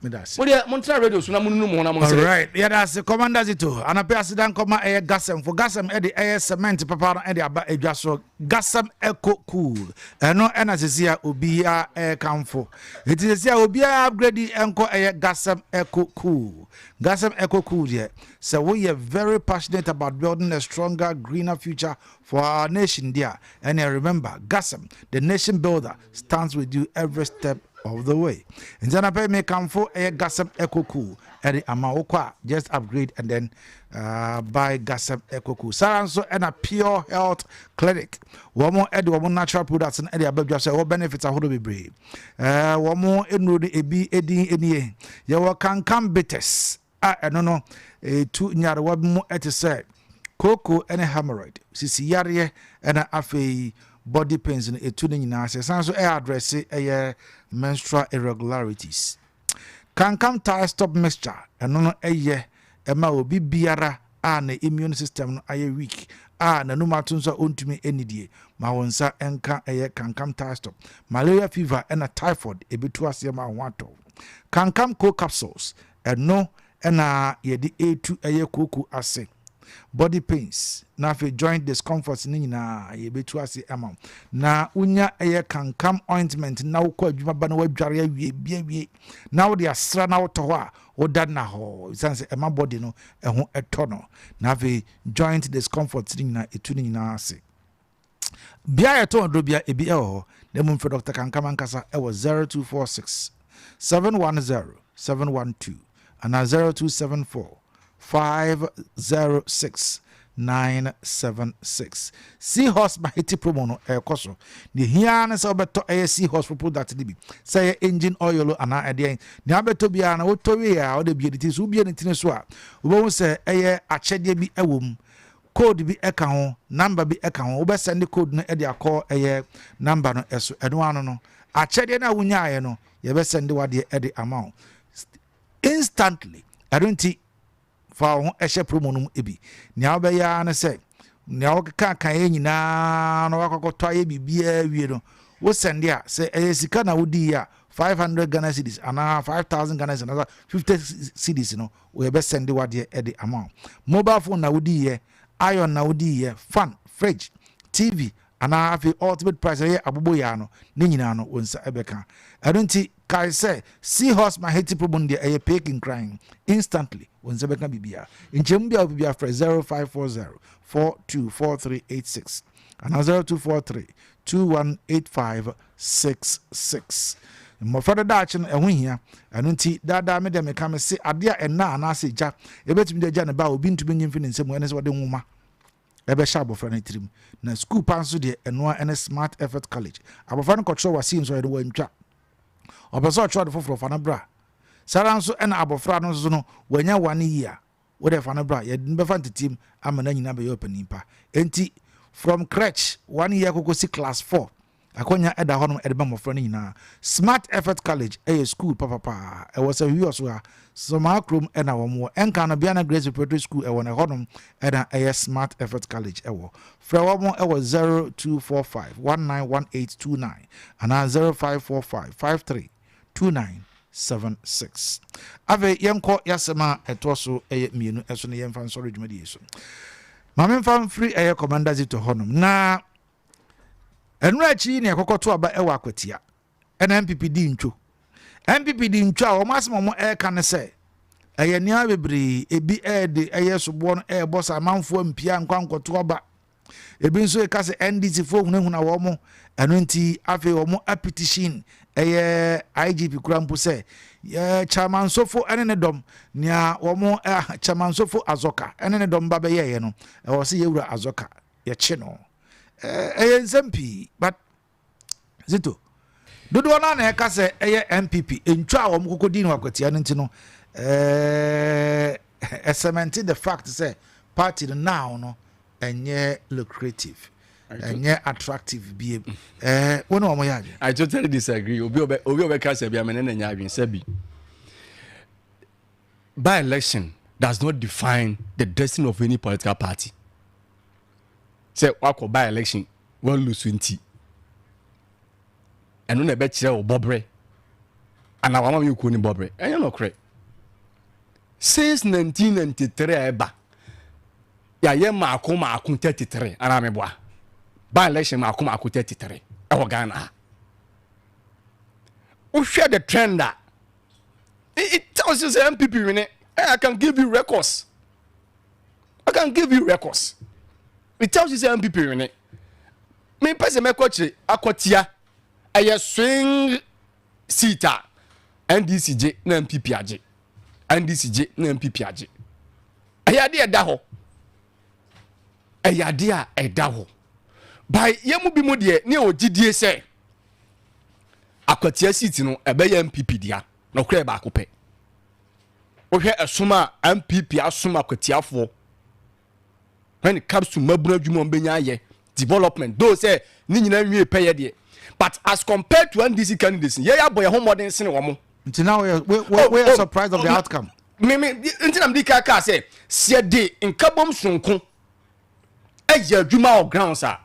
me that's what the Montreal radio so na mununu mo na mo say right yeah that's the commander zito ana pe asidan koma gasem for gasem e the cement papa no e the aba edwaso gasem eco cool eno ena sesia obi a kamfo it is sesia obi a upgrade enko gasem eco cool here so we are very passionate about building a stronger greener future for our nation there and remember gasem the nation builder stands with you every step of the way. And then I pay me come for a Gasam Eco Cool and Amaokwa just upgrade and then buy Gasam Eco Cool. So and a pure health clinic. One more ed, one more natural products and any above just all benefits are be brave. One more enrolled a be any. You can come bitters. I don't know. Two nyar one more at say cocoa and a hemorrhoid. Sisi yare and a afe body pains in a tuning in us. So address a menstrual irregularities. Can come tire stop mixture and no a year Emma will be biara and the immune system no weak. Na no matunza untumi any day. Ma wonsa enka can come tire stop. Malaria fever and a typhoid e bituas yama wato. Can come co capsules and no ena ye di A2 kuku ase. Body pains na fe joint discomforts ni na ye betu ase amount na unya can come ointment na ukọ adwuma ba na wadware awie na wo de asra na woto ho a woda na ho sense ema body no eho eto no na fe joint discomforts ni na etu ni na ase bia yeto ndo bia ebi ho na mu Dr. Kankama nkasa e 0246 710 712 and 0274 506 976. Seahorse Mahiti promo no ekoso. Ni here na se obeto Seahorse product ni bi. Say engine oil ana ede. Ni abeto bia na woto we a wo de bi editi so bia ntine so a. Wo se achede bi ewom. Code bi eka ho, number bi eka ho. Wo be send code no e de akọ number no eso. Eno ano no. Achede na wunya ye no, ye be send wade e de amount. Instantly. I don't think for ehye promo no ebi nya obeya na say nya okaka kan nyina no wakokoto aye bibia wie no wo send ya say sika na wodi ya 500 Ghana cedis ana 5000 Ghana cedis ana 50 cedis no we be send wade e the amount. Mobile phone na wodi ye, iron na wodi ye, fan, fridge, TV ana afi ultimate price ye abobo ya no ne nyina no wonsa ebeka. I don't think kai say Seahorse Mahiti promo de e picking crying instantly when Zebeka Bibia. In Jambia Bibia for 0540 424386 and 0243 218566. Mo further Dutch and win here. And until that me dem come say Abia and na say ja. E betimi de ja ne ba obi ntumi nyimfi nsem ene se wode nwuma. Ebe sha abofra na tirim. Na school panso de enwa ene Smart Effort College. Abofra no kotro wasi nso de wantwa. Obeso chwa de foforo fa na bra. Sara nso ena abofra no nso no wanya 1 year. Wo de fa na bra ye be fa ntetim amana nyina be open nimpa. Enti from crèche 1 year kokosi class 4. Akonya eda hono edeba mofra nyina. Smart Effort College school papa. E was a wi oso a so ma krom ena wo mo enka no bia na Grace Preparatory School e won hono eda Smart Effort College e wo. Fra wo mo e was 0245 191829 and 0545 53 2976. Ave yenko yasema etoso mienu eso ne yemfa nsoro dwumadi yeso. Mame fam free commander zito honum na enrachi ne kokoto aba ewa akwatia. Ena MPP di ntwo. MPP di ntwo a o masemo mo ka ne se nia bebre ebi de sobo no boss amanfo ampia nkwankoto aba. Ebi nso ka se NDC fo hunahuna wo mo eno nti afi wo mo a petition IGP kurampo se chairman sofo ene ne dom nia wo mo chairman sofo azoka ene ne dom ba be ye no e wo se yewura azoka ye che no nsempi but zito dodo na e ka se MPP entwa wo mo kokodi no akwatia no nti no cemented the fact say party now no enye lucrative enye attractive be one o mo yaje. I totally disagree. Obi ka se bia menene nya adwen sabi. By election does not define the destiny of any political party. Say wako by election won lose 20 eno na be kire o bobre ana wa ma ku ni bobre enye no kre since 1993 eba ya ye maako 33 ana me boa by election maako 33 e wo Ghana. We share the trend that it tells you say MPP win it. I can give you records. It tells you say MPP win it. Me person me coach akotia aye swing seater NDCJ na MPP age. NDCJ na MPP age. Ayade eda ho. Ayade a eda ho. By yemu bi mu de ne ogidie se akwatia seat no ebe ya MPP dia no kra ba akopɛ ohwe esoma MPP asoma akwatiafo when it comes to mabuna dwuma mbenya ye development though say ni nyina nwie pɛyɛ de but as compared to NDC candidates ye ya boy home modern sene wo mo until now we are surprised of the outcome me until am di ka say se de nkabom sonko eya adwuma o grounds a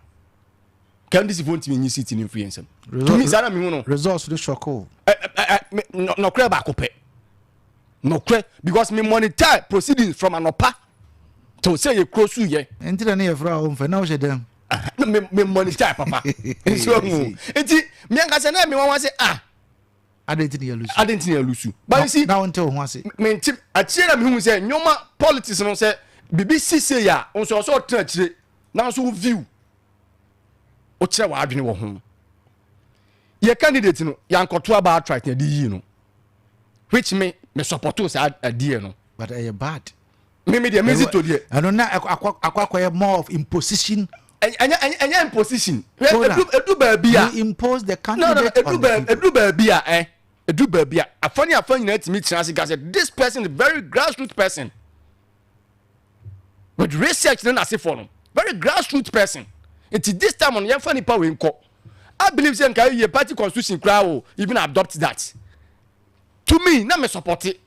candidates vote me nyi city influence to me sana me hu no results the shock no kra ba akopɛ no kra because me monitor proceedings from anopa to say you cross you ye enti na ye fra o mfa na o shedem me monitor papa so mu enti me anga se na me wan say identity ya lusu but you see now until ho ase me enti achie na me hu say nyoma politics no say BBC say ya on so tra chire na so view o kire wa adwene wo ho ye candidate no yankoto about track na di yi no which me support us adie no but bad me the music to the I don't know acquire more of imposition. And imposition. Edu baby a impose the candidate. Edu baby a Edu baby a funny net meet chance said this person is very grassroots person. With research then as for them. Very grassroots person. Until this time on your funny power in court. I believe say your party constitution crowd even adopt that. To me, na me support it.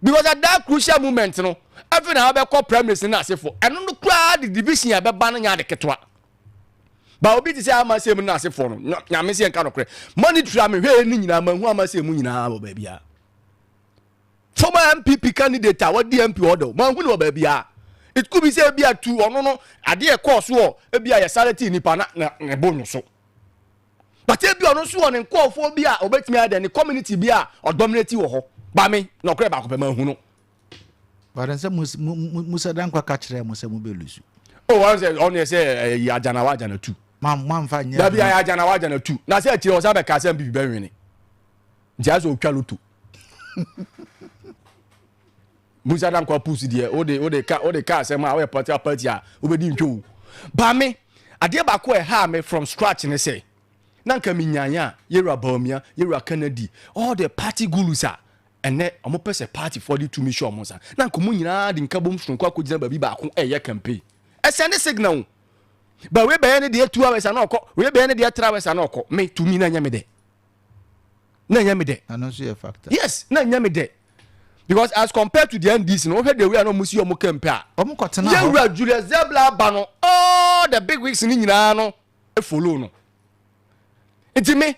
Because at that crucial moment, you know, every now and call prime minister na say for. And no crowd the division ya be ban nya de ketwa. Ba obi ti say am say mu na say for no. Nya me say kan no kre. Money tra me hwe ni nyina ma hu am say mu nyina bo ba bia. Former MPP candidate what DMP order. Man hu no ba bia. It could be say bia tu ono no ade e course wo e bia ya salary nipa na bonu so. But if you are not sure and call for Bia or bet me than the community Bia or dominate you, by me, no crab back of a but then some Musa Danka catch them, Musa Mubelus. Oh, I said only say Yajanawajan two. Mam, fine, Yajanawajan two. Now say you was a Cassan be burying it. Jazo Kalutu. Musa Danka pussy dear, or the cars and my party, who didn't you. By me, I did back where harm from scratch and say. Nanka minyanya yera bomia yera Kennedy all the party gulusa ene omo pese party for the to me show monsa nanka mu nyina de nka bom sonko akogina ba bi ba ko eye campaign e send signal ba we be ne de 2 hours na okọ we be ne de 3 hours na okọ me to me na nya me de and also a factor yes na nya me de because as compared to the NDC no we the way no musi omo campaign omo kotena yera Julius Zebla ba no all the big wigs ni nyina no e follow no. Iti me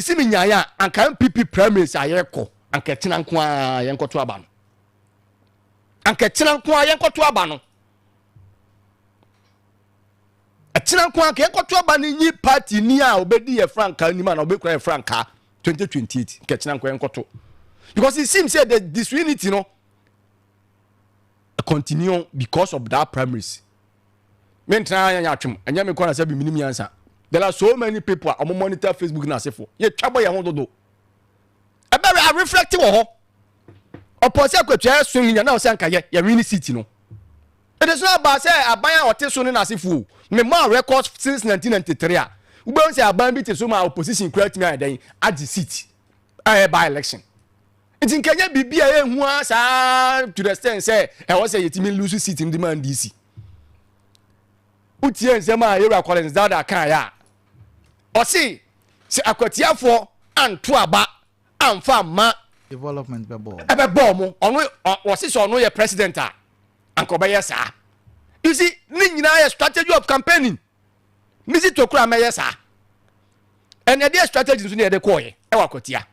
si mi nyaya anka MPP primaries ayeko anka tina nko a yenkoto aba no anka tina nko a yenkoto aba no tina nko anka yenkoto aba ni nyi party ni a obedi ye franka ni ma na obekura ye franka 2028 anka tina nko yenkoto because it seems say the disunity no continue because of that primaries me ntra anya atwem anya me kwana say bi minim yansa. There are so many people who monitor Facebook now. Say for ye trouble ye hold do. I reflective ho. Opose kwetwa swing ya na o say anka ye win city no. It is not about say Abia or so na asifu. Me more records since 1993 a. We don say Abia be so my opposition create me then at the city. By election. It in Kenya bibia ye hu asa to the extent say e was say yetimi lose seat in the man DC. Utie nsema ye Collins that kan ya. Osi se akwatiafo anto aba amfa ma development be ball mo ono osi so ono ye president a anko be yesa. You see ni nyina ye strategy of campaigning nisi to kura me yesa and the strategy so ne de koye e wa kwatia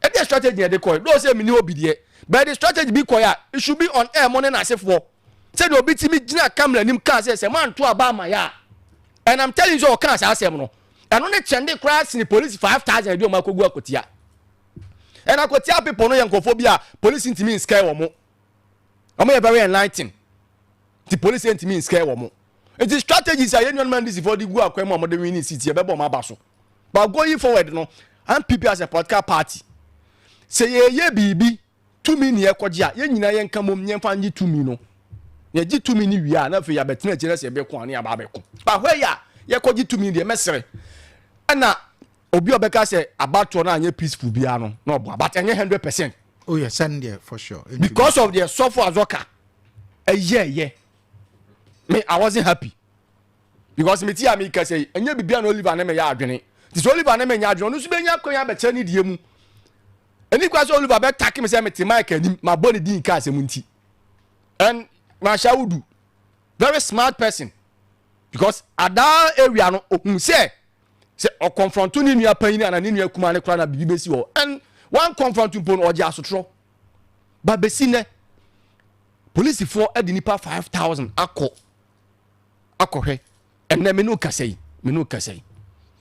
e the strategy ne de koye do say me ni obi de but the strategy be koye it should be on air money na asefo say the obi timi gina camera nim ka say man to aba ma ya. And I'm telling you, can't say no. And on the chende crash in the police 5,000 do makogu akotia. And akotia people no yankophobia police into me in scare womo. I'm very enlightened. The police into me in scare womo. It is strategies are anyone man this for the go akwemo mo the winning city e be bo mabaso. But going forward no, and people as a political party. Say ye bibi 2 million ye kwagia ye nyina ye nka mom nye mfa ngi 2 million no. Ye gi 2 million wi a na fe ya betina kire se be ko ani aba be ko. Ba hwe ya ye ko gi 2 million de mesere. Na obi obeka say abato na anye peaceful bia no no but anye 100%. Oh yes, send there for sure. Because of the software azoka. Yeah. Me I wasn't happy. Because me ti America say anye bibia no Oliver na me ya adwene. This Oliver na me nya adwene no so be nya konya be che ni die mu. Eni kwa so Oliver be take me say me ti mic anim ma boni din ka asem nti. And Mashaudu, very smart person, because at that area no say or confront to ni pain and ni kumane kra na bibesi ho and one confront to pon oje asotro but besine police for edinipa 5,000 akọ and na me no kasei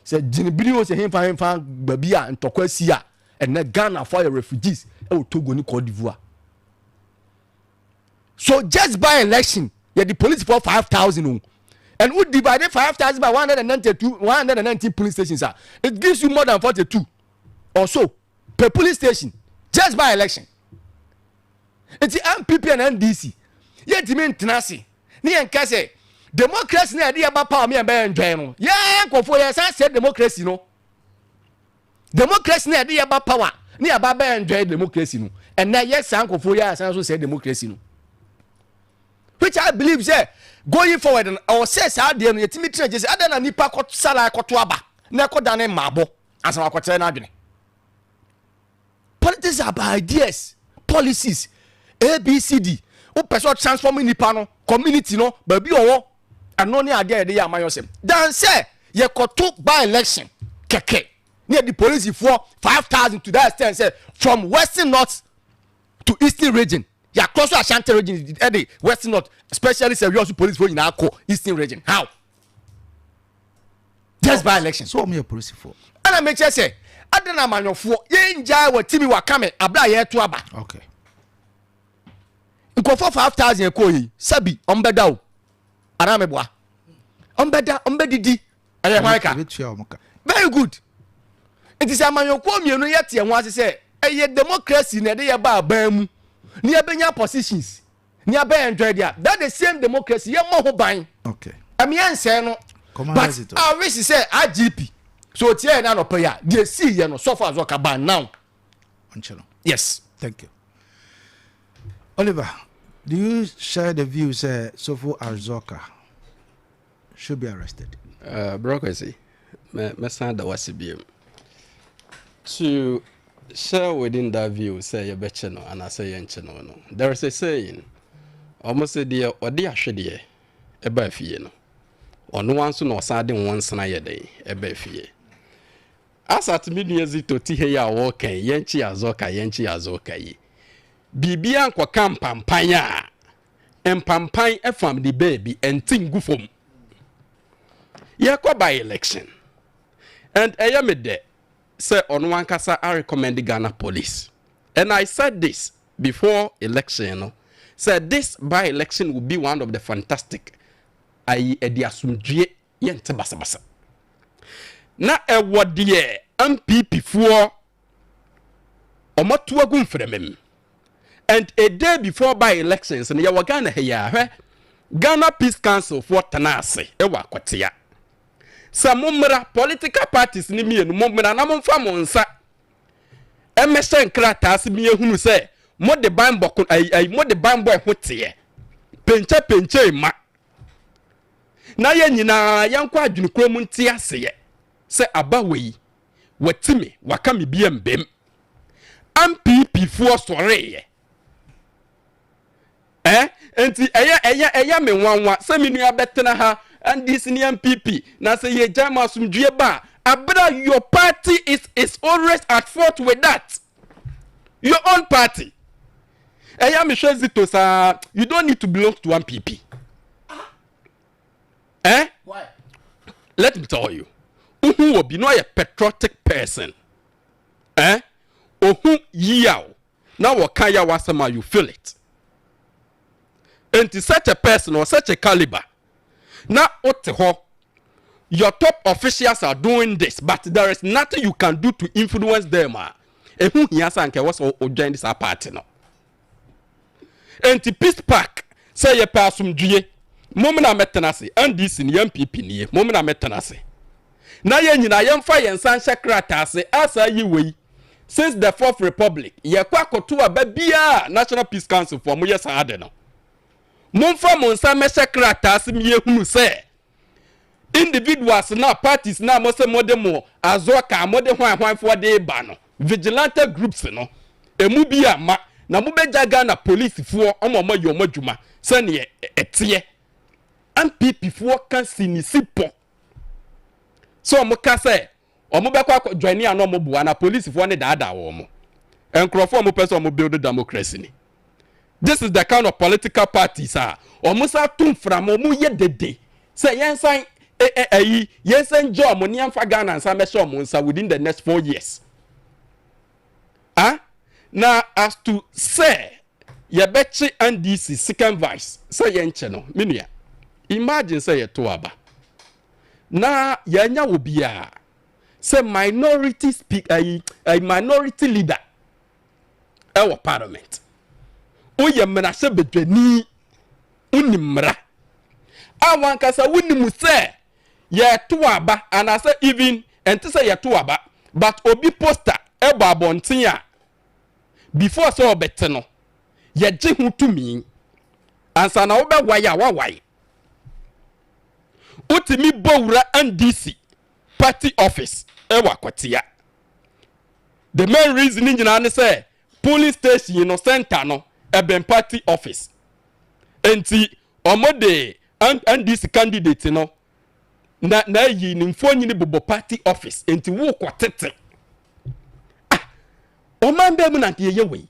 say jinibiri o se hemfa babia ntokwa sia and na Ghana for refugees e Togo ni Cote d'Ivoire. So just by election, the police for 5,000, and would divide 5,000 by 119 police stations. It gives you more than 42 or so per police station just by election. It's MPP and NDC. Yet you mean tenacity. Ni en kase democracy na dey about power me and be enjoy no. Yeah, go for yes say democracy no. Democracy na dey about power. Ni about be enjoy democracy no. And now yes go for yes so say democracy no. Which I believe say going forward and our says how dey no yetimi tire just adana nipa ko sala ko to aba. Na ko dane mabo as na ko tire na adwene. Politics are about ideas, policies, ABCD. O person transforming nipa no community no baby owo ano ni ade dey amayosem dan say ye koto by election keke near the police for 5,000 to that extent say from western north to eastern region ya cross Ashanti region the western north especially say we also police for in our eastern region how just by election so me a police for and I make sure say adena amanyofo ye njai wa timi wa kame abla ye to aba okay Nko for 5,000 ekoyi sabi ombeda o arameboa ombedidi aye hwanka very good it is amanyokwo mienu yete ho ase say eye democracy na de ye ba abamu ni abenya positions ni aba enjoy there that the same democracy ye mo ho ban okay amiense no but I wish say IGP so tie na no pay dey see ye no so far as work ban now yes thank you Oliver, do you share the view say Sofo Arzoka should be arrested? Broadcasting, me stand the WCBM. To share within that view, say a BECHEM and I say yencheno no. There is a saying, almost a dear or dear shady, a bafie no. Or no one soon or sarding once a day, a bafie. As at midyears to Tiheya walking, yenchi azoka ye. Bibia kwa kampampanya empampan efam the baby and ting gufom yakwa by election and ayamede say on one kasa I recommend the Ghana police and I said this before election no said this by election will be one of the fantastic ayi ediasumdue yente basabasa na ewodie MPP for omotu agum fremem. And a day before by elections, and you were Ghana here, Ghana Peace Council for Tanasi, Ewa Kwatia. Some mumra political parties ni me and mumra na monsa. MSN Kratas me who say, Mo de bambo, I mo de bambo hotie. Penche ma. Na yenina yankwa junukro muntia seye. Se abawe, watimi, wakami biem. MPP for sorry. Enti eya me wanwa se me nua betena ha and this ni MPP na say ye jama sumdue ba abra your party is always at fault with that your own party eya me shezito sa you don't need to belong to MPP why let me tell you who will be no a patriotic person who yiao now wakaya wasama you feel it. And to such a person or such a caliber, now your top officials are doing this, but there is nothing you can do to influence them. And who he has and was join this party now. And to Peace Park, say a person, Momina metanasi, and this in MPP near Momina metanasi. Now, I am fire and Sancha Kratase, as I you since the Fourth Republic, Yakwako to a Babia National Peace Council for Muyas Adeno. Monfa monsa mesekrata asimiye hunu se individuals na parties na mose modemo azoka mode hwan for de ba no vigilante groups no emu bi ama na mubeja Ghana police fo omomo yo madwuma se ne etie MPP fo kan sinisipo so mo ka se omo be kwa join an omo bua na police fo ne daada wo mo enkrofo mo person mo build democracy ni. This is the kind of political parties omusa tum from omu ye dede say yensan yensan job money amfa Ghana and some omunsa within the next 4 years now as to say ye bechi NDC second vice say yenche no minia imagine say ye to aba na yanya obia say minority speak a minority leader our parliament oye menase bedwani unimra awankasa wunimu se ye to aba anase even ente se ye to aba but obi poster eba abonten a before so obete no ye je hu tumi ansa na wo be waya wawai utimi bowura NDC party office ewa kwatia. The main reason nyina ne say police station no center no eben party office enti omode NDC candidate no na yi ni mfonyi ni bobo party office enti wo kwatete o man be mu na ye we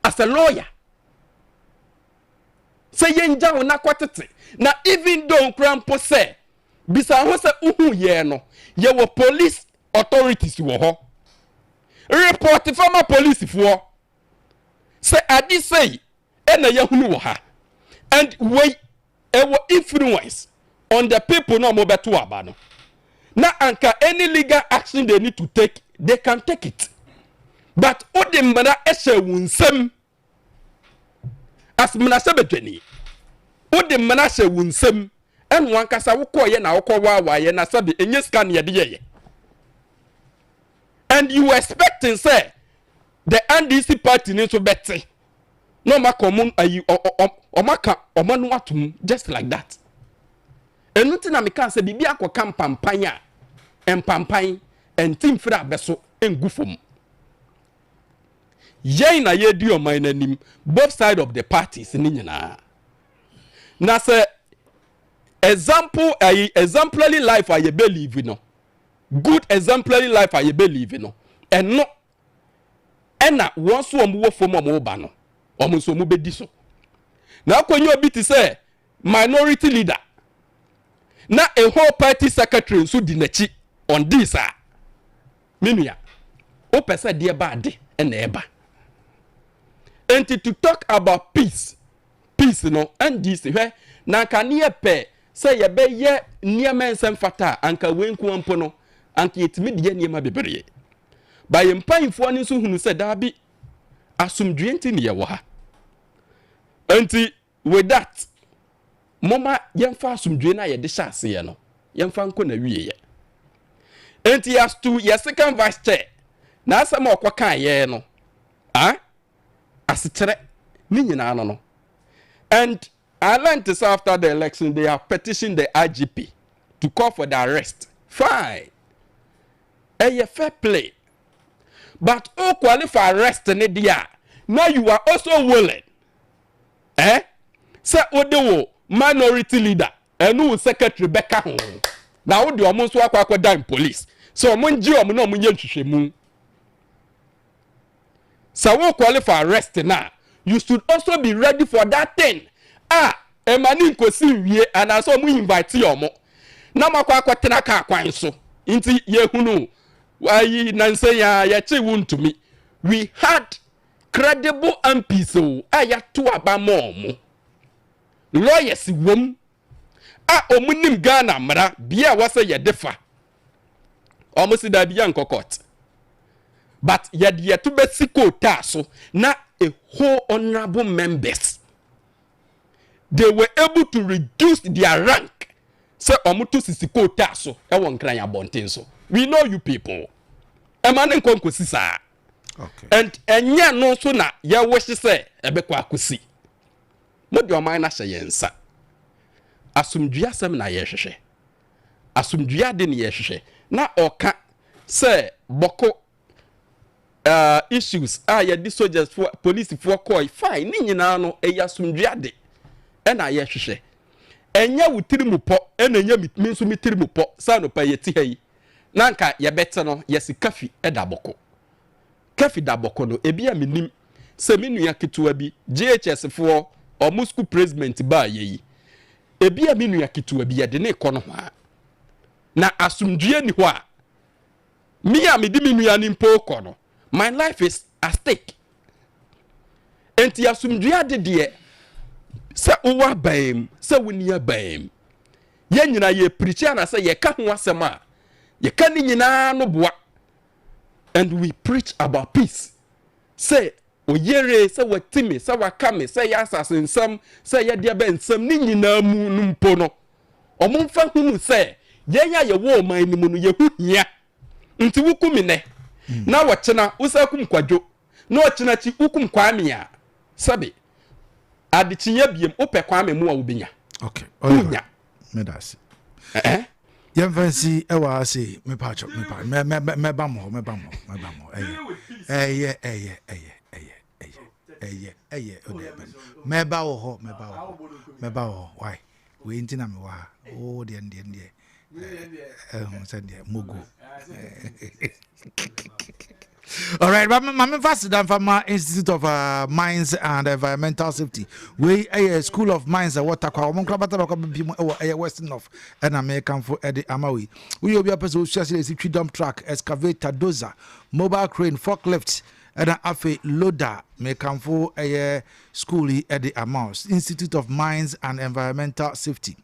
as a lawyer say yenja wo na kwatete na even though crampo say bisa ho say uhu ye no ye wo police authorities wo ho report from police for say adi say ena ye hunu wo ha and we ewo influence on the people no mo beto aba no na anka any legal action they need to take they can take it but odimana ehye wunsem as mna sebetweni odimana ehye wunsem enwo ankasa wokoye na wokowa ye na sabe enye scan ye de ye and you expecting say the NDC party need to better no ma common ayi omaka omanu atum just like that enuti na me kan say bibia akoka mpampan a empampan entim fra beso engufom yen na ye di oman nanim both side of the parties ni nyina na say exemplary life I believe no good exemplary life I believe no and no ena once omuwo fom omo ba no omo so mu bedi so na akonyo obi ti say minority leader na a whole party secretary so di nachi on this menua o pese de ba de na eba and to talk about peace no and this where na ka ne pe say ye be ye niema nsem fata anka wenku ampo no anka yetimi de niema bebereye ba ye mpanfo ani so hunu say da bi asumdwe nti ne ye wo ha anti with that mama yemfa asumdwe na ye de hyase ye no yemfa nko na wiye ye anti as to ye second vice chair na asema okwakan ye no asitere ni nyina no and I learned this after the election they have petitioned the IGP to call for the arrest. Fine. Fair play. But who qualify arrest in the now you are also willing. Say Odewo minority leader and who secretary Becca home. Now the almost walk down police. So munji no munye so who qualify arrest now. You should also be ready for that thing. Emani nkosi wie anaso mu invite yomo na makwa akwatena ka kwan so nti ye hunu ayi nanse ya che wuntumi we had credible MPs ayatu abamomo lawyers wom omunim Ghana mra bia wase ye defa omusi da bia nkokot but ye to be sikota so na a whole honorable members they were able to reduce their rank. So omutu sisiko taso e won kran ya bonten so. We know you people. Emane nkonko sisa. Okay. And enya no so na ye wish say ebekwa akosi. Modi o man na hye yensa. Asumdua sem na ye hwehwe. Asumdua de ne ye hwehwe. Na oka say boko issues ye di soldiers for police for call fine ni nyina no e asumdua de. Ena ye hwehwe enya wutiri mu po ena enya minso mitiri mu po sa no pa yeti hayi nanka ye bete no yesi kafi edaboko kafi daboko no ebi a minim se minu ya ketua bi GHS for omu school president ba yeyi ebi a minu ya ketua bi ye de ne kono ho na asumdue ni ho a mi a medi minu ya ni mpo kono my life is at stake enti asumdue de se uwa baim se wunia baim ye nyina ye preacher na se ye ka ho asem a ye ka ni nyina no boa and we preach about peace say oyere se watimi se wakame se ya asasensam se ya dia bensam ni nyina mu numpo no omumfa hunu se yenya ye wo man ni mu no ye huhia nti wukumi ne na wachena usakum kwadwo na wachena chi ukum kwamia sabe adichinya biem ope kwame mu a wobenya okay onya medasi yemfansi ewa ase me pacho me ba mo eye ode me ba wo ho why we ntina me wa o de mugu all right, I'm faster than from Institute of Mines and Environmental Safety. We a School of Mines and Water. Western of and American for Eddie Amawi. We will be a person who shares a dump truck, excavator, dozer, mobile crane, forklift, and an afe loader. May come for a school at the Amaus Institute of Mines and Environmental Safety.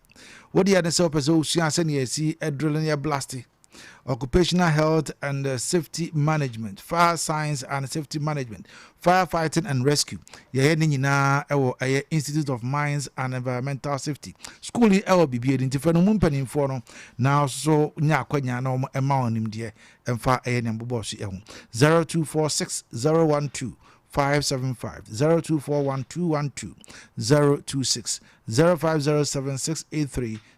What the other person who shares a drilling blasting. Occupational health and safety management, fire science and safety management, firefighting and rescue. Institute of Mines and Environmental Safety. School LBB identified mumpany for now so nyakwanya no amount him dear and fire a number bossy 0246 012 575 0241 026 0507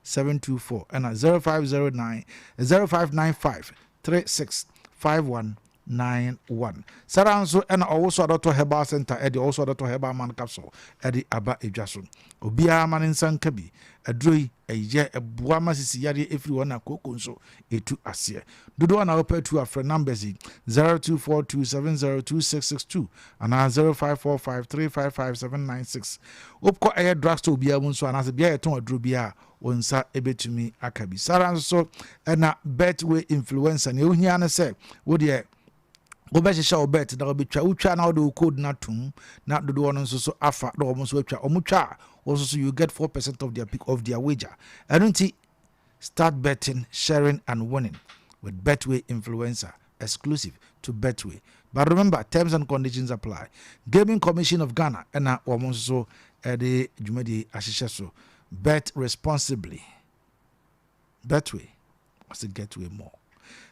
724 and 0509 0595 365191. Saranso and also Dr. Herbal Center at the also Dr. Herbal Man Capsule at the Aba Ejaso. Obia man in Sankabi, a droy, a year, a buama sisi if you want a coconso, a two asia. Do one open to a friend numbers 0242702662 and 0545355796. Opko air drugstore be a munso and as a beer ton drubia. Onsa ebetumi akabi saranso na betway influencer ne ohiana se wo de obehye obet da obetwa utwa na do code na tum na do no so afa do omo so atwa omutwa also you get 4% of their pick of their wager anunti start betting, sharing and winning with Betway influencer exclusive to Betway. But remember, terms and conditions apply. Gaming Commission of Ghana and omo so the jumedi ashishaso. Bet responsibly. Betway must get way more.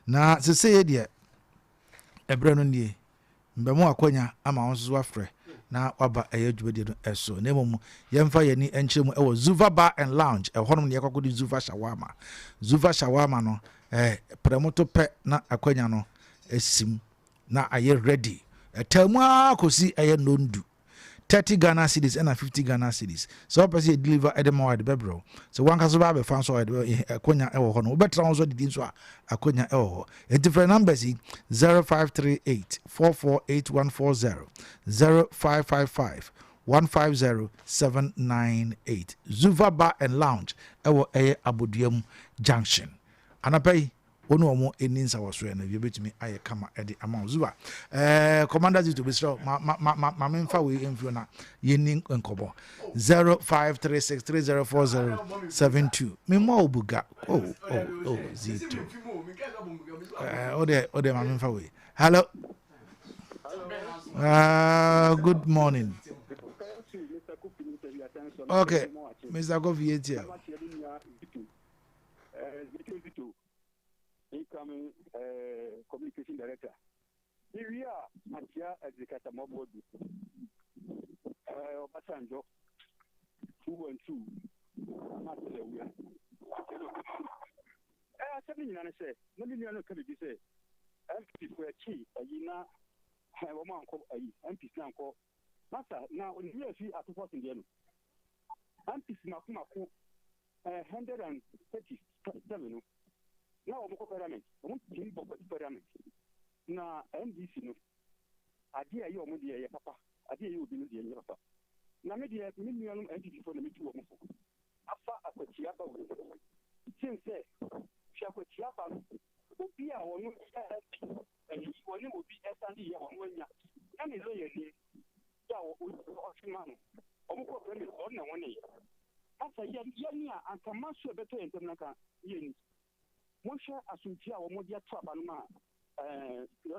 Now, to say dear, a brand new Mbemo akonya ama onso afre na waba ayedwede no eso na mom yemfa yani enchemu ewo Zuva Bar and Lounge e honom ne yakokodi Zuva Shawarma no premoto pe na akonya no esim na aye ready temu akosi aye nondu 30 Ghana cedis and 50 Ghana cedis. So person deliver edema at the bebro. So one can survive a fan so akonya ewo hono. Betra also the so akonya ewo. A different numbers 0538 448140 0555 150798 Zuva Bar and Lounge ewo Abuduam Junction. Anapay ono omo eninsa waswe na yebetumi aye kama edi amount Zuva commander to be sure ma memfa we info na yenin enkobo 0536304072 memo obuga zito ode ma memfa we hello good morning. Okay, Mr. Kofi Etia. Incoming communication director. Here we are, Matia Executive Mobodi. Obasanjo 2 and 2. Not there we are. Something you say, no million can be said. MP for a key, a yina, a woman called a MP Sanko. Master, now in here, she at 14 years. MP Snakumako 137. Now, parliament, parliament. Now, NDC, Adia, you are papa. Adia, you will be the papa. Now, maybe a million entity for the meeting. After a Chiapa, since Chiapa, would be our own, and he will be ASANTE. And is really man. Almost on 1 year. After Yania and Tamasha better in Tanaka, Yen. Mosha Asuntia or Modia Trabanma,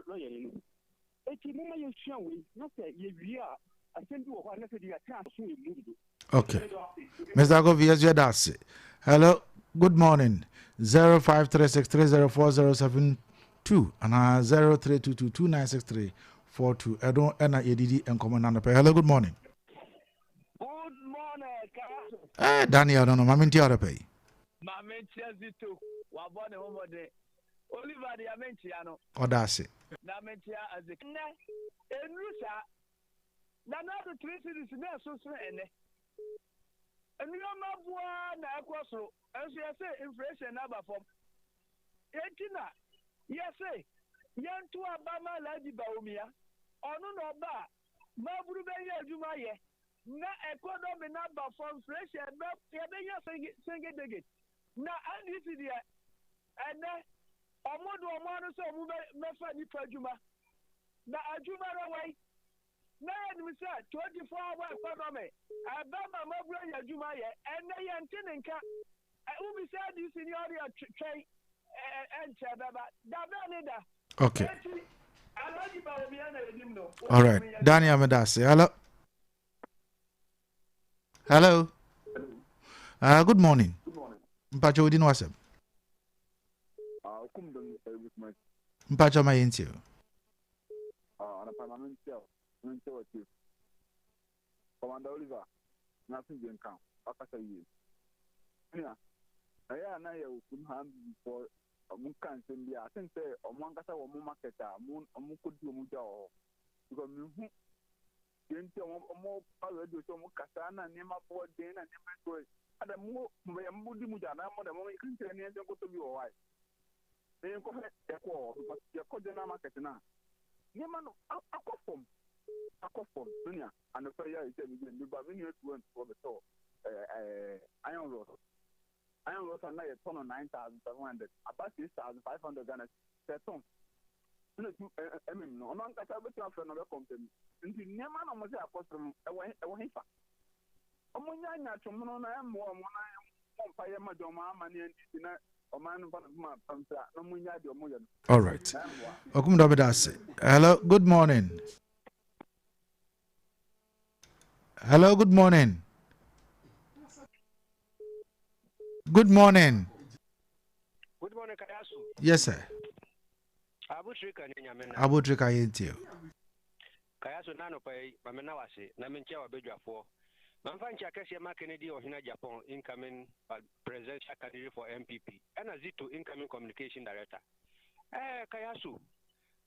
lawyer. eti mama yeshia we na say ye wi a asembi wo ho na say dia chance so e mu. Okay. Mr. Agovi, yes, you're that's it. Hello, good morning. 0536304072 and 0322296342. I don't enter ADD and common on the pay. Hello, good morning. Good morning, Kayaso. Daniel, no, I'm in the pay. Mamen Chazito, Wabone Homode, Oliver the Amentiano. Oh, that's it. Namentia as a Enrusa, Nanado 3 cities in there, so and you know, one across, as you say, inflation number from Etina. Yes, young to Abama Lady Baumia, or no bar, Mabrubeya Jumaye, na economy number from fresh and not sing it again. Now, I need to hear, and then Omodo Omano so Mefa Nipajuma. Now, Ajuma away. Now, we said 24-hour economy. Abama Mabrubeya Jumaye, and they are Tinka. We said this in your train. Okay. All right. Daniel Medasi. Hello. Hello. Good morning. Good morning. Mpacho udin wasem. Mpacho mayinti. Ana parliamentia. Mentia. Commander Oliver. Nothing can count. Akasa yi. Yeah. Aya na ya ukumham for Munkan India, I think Omangasa or Mumaketa, Moon could do Mujo. Because you more power to some Casana, Nema for Dana, and Nema. At a more Mudi Mujana, more than you can tell me and go to your wife. Then you go ahead, but you're called the Namaketana. Yeman, a coffin, Dunia, and the prayer is the Bavinius went for the toe, Iron Road. I am also now a ton of 9,700, about 6,500 Ghana per ton. No, I'm not going to have another company. Into Yaman, I must have cost them away. Omonya Chomono, I am more fire Madoma, money and dinner, or man of my pamphlet, no Munya, your Moyan. All right. Hello, good morning. Hello, good morning. Good morning. Good morning, Kayaso. Yes, sir. Abutrika yentio. Kayaso nano pay Mamenawasi, Namencha Bedja for. Manfancha Cassia Kennedy or Hina Japan incoming presidential candidate for MPP. And a Zito incoming communication director. Kayaso.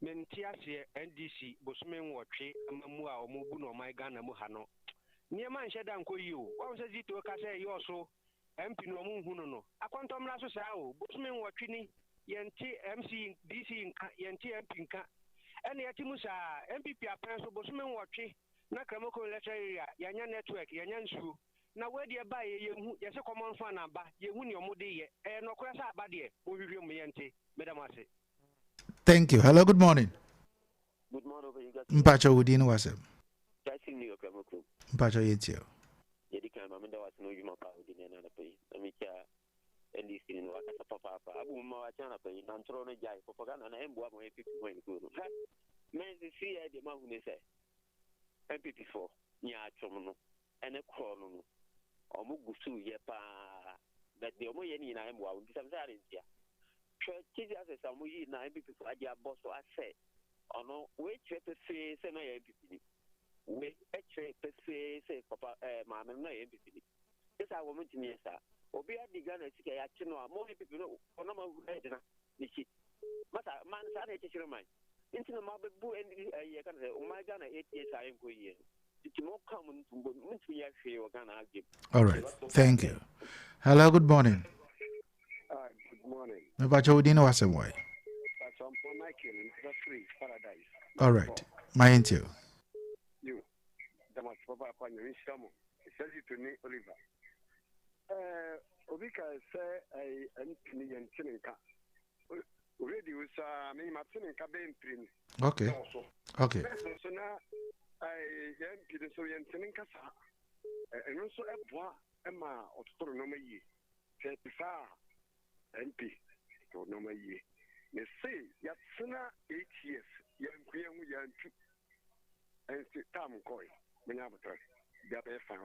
Mentiasia NDC, Bosman Watri, Mamua or Mubuno, my Ghana Muhano. Near man Shadan you. One says it to a Casa, you also. MP no muhuno. A quantum lasso sao, Busman Watrini, Yanti MC DC Yanti Pinka, and Yatimusa, MPP appearance of Busman Watri, Nakamoko letter area, Yanyan network, Yanyan Shu. Now where do you buy yes a common fan number, Yewuni Modi, and no crasa badia, who review me Yanti, Medamasi. Thank you. Hello, good morning. Good morning, Mpacho Udin was him. Mpacho Yetio. Yedika Mamanda was no human power in another pay. Amica and this in Wakasa Papa, Abu Mawachana pay, Nantrona Jai, Propaganda, and Mbuam 50.2. Men see the Mahune say MP4, Nya Chomono, and a chrono, or Mugusu Yepa, that the Omoyani and I am wow, some Zarintia. Churches as a Samuyi, MP4, Adia Boss, I say, or no, wait, say, no MP. We actually say Papa, Mamma, no empathy. This I want to me, sir. Obia began a sick action or more people know, or no more redna, the shit. But a man's uneducated mind. Into the mobile boo and you can say, oh my Ghana, 8 years I am going. It's more common to me, I feel Ghana. All right. Thank you. Hello, good morning. Good morning. Mpacho Udin was a boy. All right. My intio. You, the much Papa upon your Shamo, says it to me, Oliver. Obika say a Canadian Chilinka. Already was me, Martin and Cabin Prin. Okay. Okay. So now I am Peter Soyan Chilinka, and also a bois, Emma, or Toronomy, 35 MP, Toronomy. They say, Yatsuna 8 years, young Queen, young man and sit Tom Coy, when I'm a be fine,